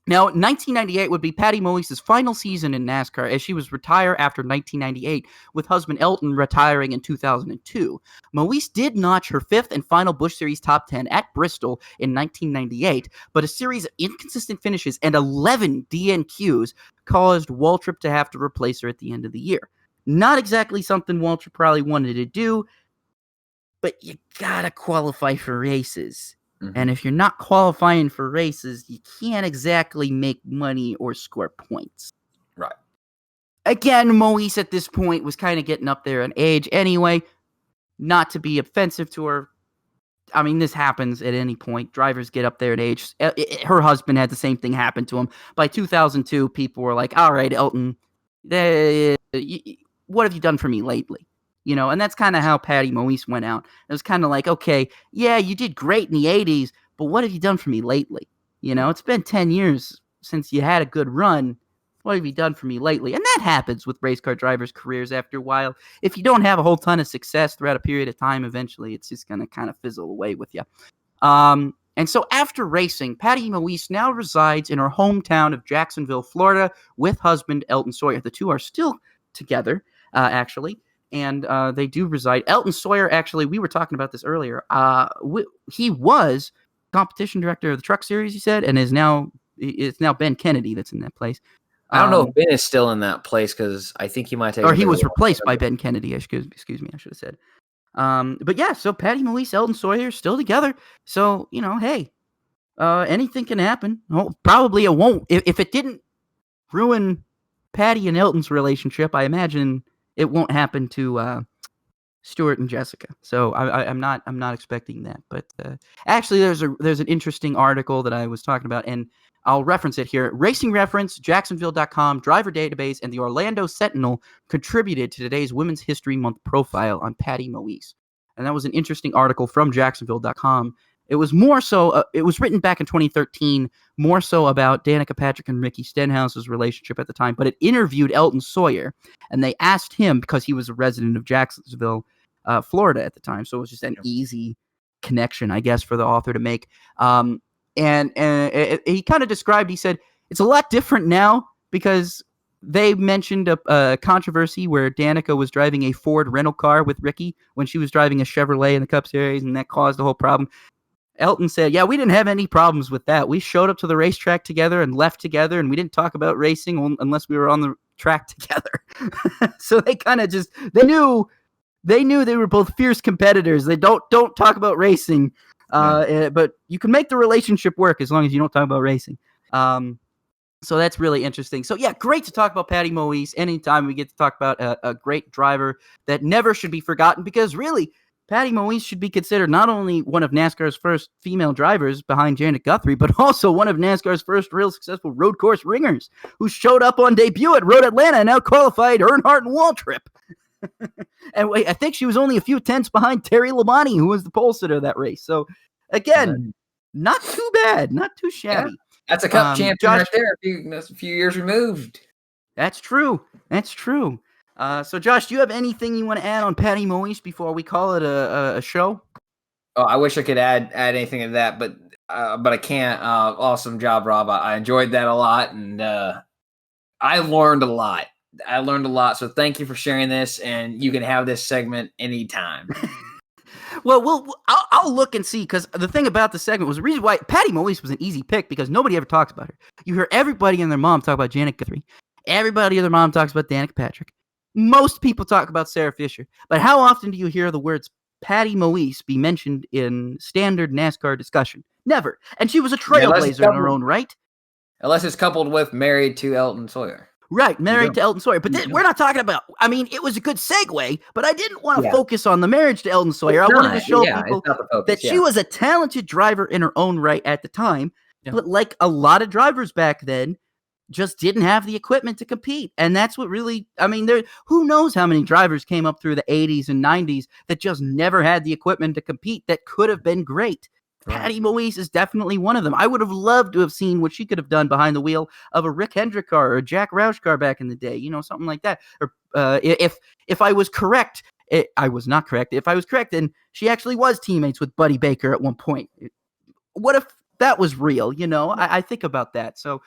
Now, 1998 would be Patty Moise's final season in NASCAR, as she was retired after 1998, with husband Elton retiring in 2002. Moise did notch her 5th and final Busch Series top 10 at Bristol in 1998, but a series of inconsistent finishes and 11 DNQs caused Waltrip to have to replace her at the end of the year. Not exactly something Waltrip probably wanted to do, but you gotta qualify for races. And if you're not qualifying for races, you can't exactly make money or score points.
Right.
Again, Moise at this point was kind of getting up there in age anyway. Not to be offensive to her. I mean, this happens at any point. Drivers get up there in age. Her husband had the same thing happen to him. By 2002, people were like, all right, Elton, what have you done for me lately? You know, and that's kind of how Patty Moise went out. It was kind of like, okay, yeah, you did great in the 80s, but what have you done for me lately? It's been 10 years since you had a good run. What have you done for me lately? And that happens with race car drivers' careers after a while. If you don't have a whole ton of success throughout a period of time, eventually it's just going to kind of fizzle away with you. And so after racing, Patty Moise now resides in her hometown of Jacksonville, Florida, with husband Elton Sawyer. The two are still together, actually, and they do reside. Elton Sawyer, actually, we were talking about this earlier. He was competition director of the Truck Series, he said, and it's now Ben Kennedy that's in that place.
I don't know if Ben is still in that place because I think he might take.
Or he was replaced by Ben Kennedy. Excuse me, I should have said. But yeah, so Patty Moise, Elton Sawyer still together. So, hey, anything can happen. Well, probably it won't. If it didn't ruin Patty and Elton's relationship, I imagine it won't happen to Stuart and Jessica. So I'm not expecting that. But actually, there's an interesting article that I was talking about, and I'll reference it here. Racing Reference, Jacksonville.com, Driver Database, and the Orlando Sentinel contributed to today's Women's History Month profile on Patty Moise. And that was an interesting article from Jacksonville.com. It was more so, it was written back in 2013, more so about Danica Patrick and Ricky Stenhouse's relationship at the time, but it interviewed Elton Sawyer, and they asked him, because he was a resident of Jacksonville, Florida at the time, so it was just an easy connection, I guess, for the author to make. And he kind of described, he said, it's a lot different now because they mentioned a controversy where Danica was driving a Ford rental car with Ricky when she was driving a Chevrolet in the Cup Series, and that caused the whole problem. Elton said, yeah, we didn't have any problems with that. We showed up to the racetrack together and left together, and we didn't talk about racing unless we were on the track together. So they kind of just, they knew they were both fierce competitors. They don't talk about racing. But you can make the relationship work as long as you don't talk about racing. So that's really interesting. So yeah, great to talk about Patty Moise. Anytime we get to talk about a great driver that never should be forgotten, because really, Patty Moise should be considered not only one of NASCAR's first female drivers behind Janet Guthrie, but also one of NASCAR's first real successful road course ringers who showed up on debut at Road Atlanta and out-qualified Earnhardt and Waltrip. And wait, I think she was only a few tenths behind Terry Labonte, who was the pole sitter of that race. So, again, not too bad, not too shabby.
Yeah, that's a Cup champion right there, a few years removed.
That's true. So, Josh, do you have anything you want to add on Patty Moise before we call it a show?
Oh, I wish I could add anything to that, but I can't. Awesome job, Rob. I enjoyed that a lot, and I learned a lot. So thank you for sharing this, and you can have this segment anytime.
Well, I'll look and see, because the thing about the segment was the reason why Patty Moise was an easy pick, because nobody ever talks about her. You hear everybody and their mom talk about Janet Guthrie. Everybody and their mom talks about Danica Patrick. Most people talk about Sarah Fisher. But how often do you hear the words Patty Moise be mentioned in standard NASCAR discussion? Never. And she was a trailblazer in her own right.
Unless it's coupled with married to Elton Sawyer.
Right, married to Elton Sawyer. But we're not talking about, I mean, it was a good segue, but I didn't want to focus on the marriage to Elton Sawyer. I wanted to show people that she was a talented driver in her own right at the time. Yeah. But like a lot of drivers back then, just didn't have the equipment to compete. And that's what really, I mean, who knows how many drivers came up through the 80s and 90s that just never had the equipment to compete that could have been great. Right. Patty Moise is definitely one of them. I would have loved to have seen what she could have done behind the wheel of a Rick Hendrick car or a Jack Roush car back in the day, something like that. Or if I was correct, I was not correct. If I was correct, then she actually was teammates with Buddy Baker at one point. What if that was real? I think about that. So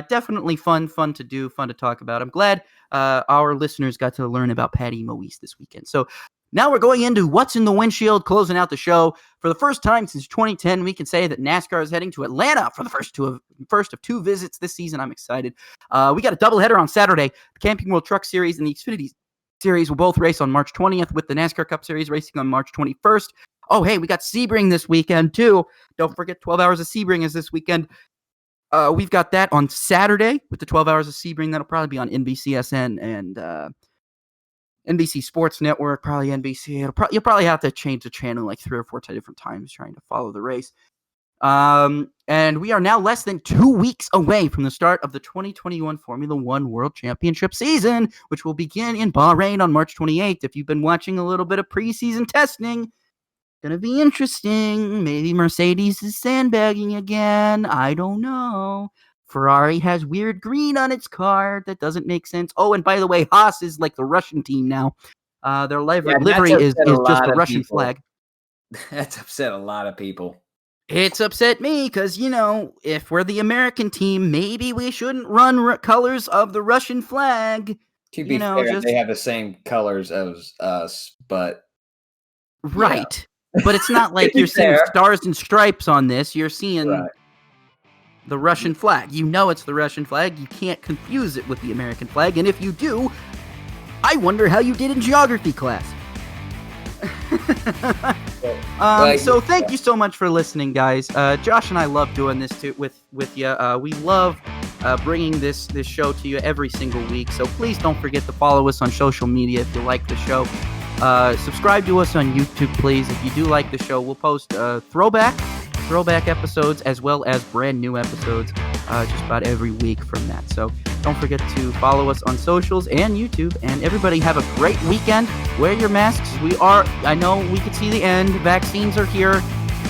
definitely fun to do, fun to talk about. I'm glad our listeners got to learn about Patty Moise this weekend. So now we're going into What's in the Windshield, closing out the show. For the first time since 2010, we can say that NASCAR is heading to Atlanta for the first of two visits this season. I'm excited. We got a doubleheader on Saturday. The Camping World Truck Series and the Xfinity Series will both race on March 20th, with the NASCAR Cup Series racing on March 21st. Oh, hey, we got Sebring this weekend, too. Don't forget 12 Hours of Sebring is this weekend. We've got that on Saturday with the 12 Hours of Sebring. That'll probably be on NBCSN and NBC Sports Network, probably NBC. You'll probably have to change the channel like 3 or 4 different times trying to follow the race. And we are now less than 2 weeks away from the start of the 2021 Formula One World Championship season, which will begin in Bahrain on March 28th. If you've been watching a little bit of preseason testing, Gonna be interesting. Maybe Mercedes is sandbagging again. I don't know. Ferrari has weird green on its car that doesn't make sense. Oh, and by the way, Haas is like the Russian team now. Their
Yeah, that's
livery is
upset a
just
lot
a
of
Russian
people.
flag.
That's upset a lot of people.
It's upset me because, if we're the American team, maybe we shouldn't run colors of the Russian flag.
To be fair,
Just
they have the same colors as us, but
right. But it's not
to
like you're
be
seeing
fair,
stars and stripes on this. You're seeing
right?
the Russian flag. It's the Russian flag. You can't confuse it with the American flag. And if you do, I wonder how you did in geography class. So thank you so much for listening, guys. Josh and I love doing this with you. We love bringing this show to you every single week. So please don't forget to follow us on social media if you like the show. Subscribe to us on YouTube, please. If you do like the show, we'll post throwback episodes as well as brand new episodes just about every week from that. So don't forget to follow us on socials and YouTube. And everybody have a great weekend. Wear your masks. I know we can see the end. Vaccines are here.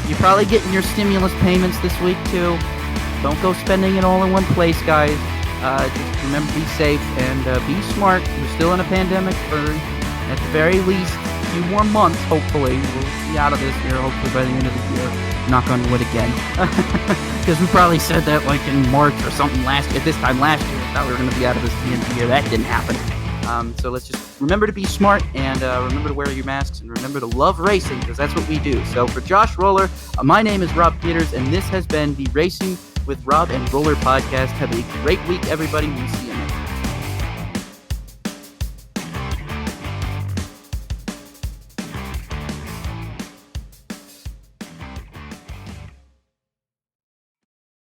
You're probably getting your stimulus payments this week too. Don't go spending it all in one place, guys. Just remember, be safe and be smart. We're still in a pandemic for, at the very least, a few more months, hopefully. We'll be out of this here, hopefully, by the end of the year. Knock on wood again. Because we probably said that like in March or something this time last year. We thought we were going to be out of this at the end of the year. That didn't happen. So let's just remember to be smart and remember to wear your masks and remember to love racing because that's what we do. So for Josh Roller, my name is Rob Peeters, and this has been the Racing with Rob and Roller podcast. Have a great week, everybody. We'll see you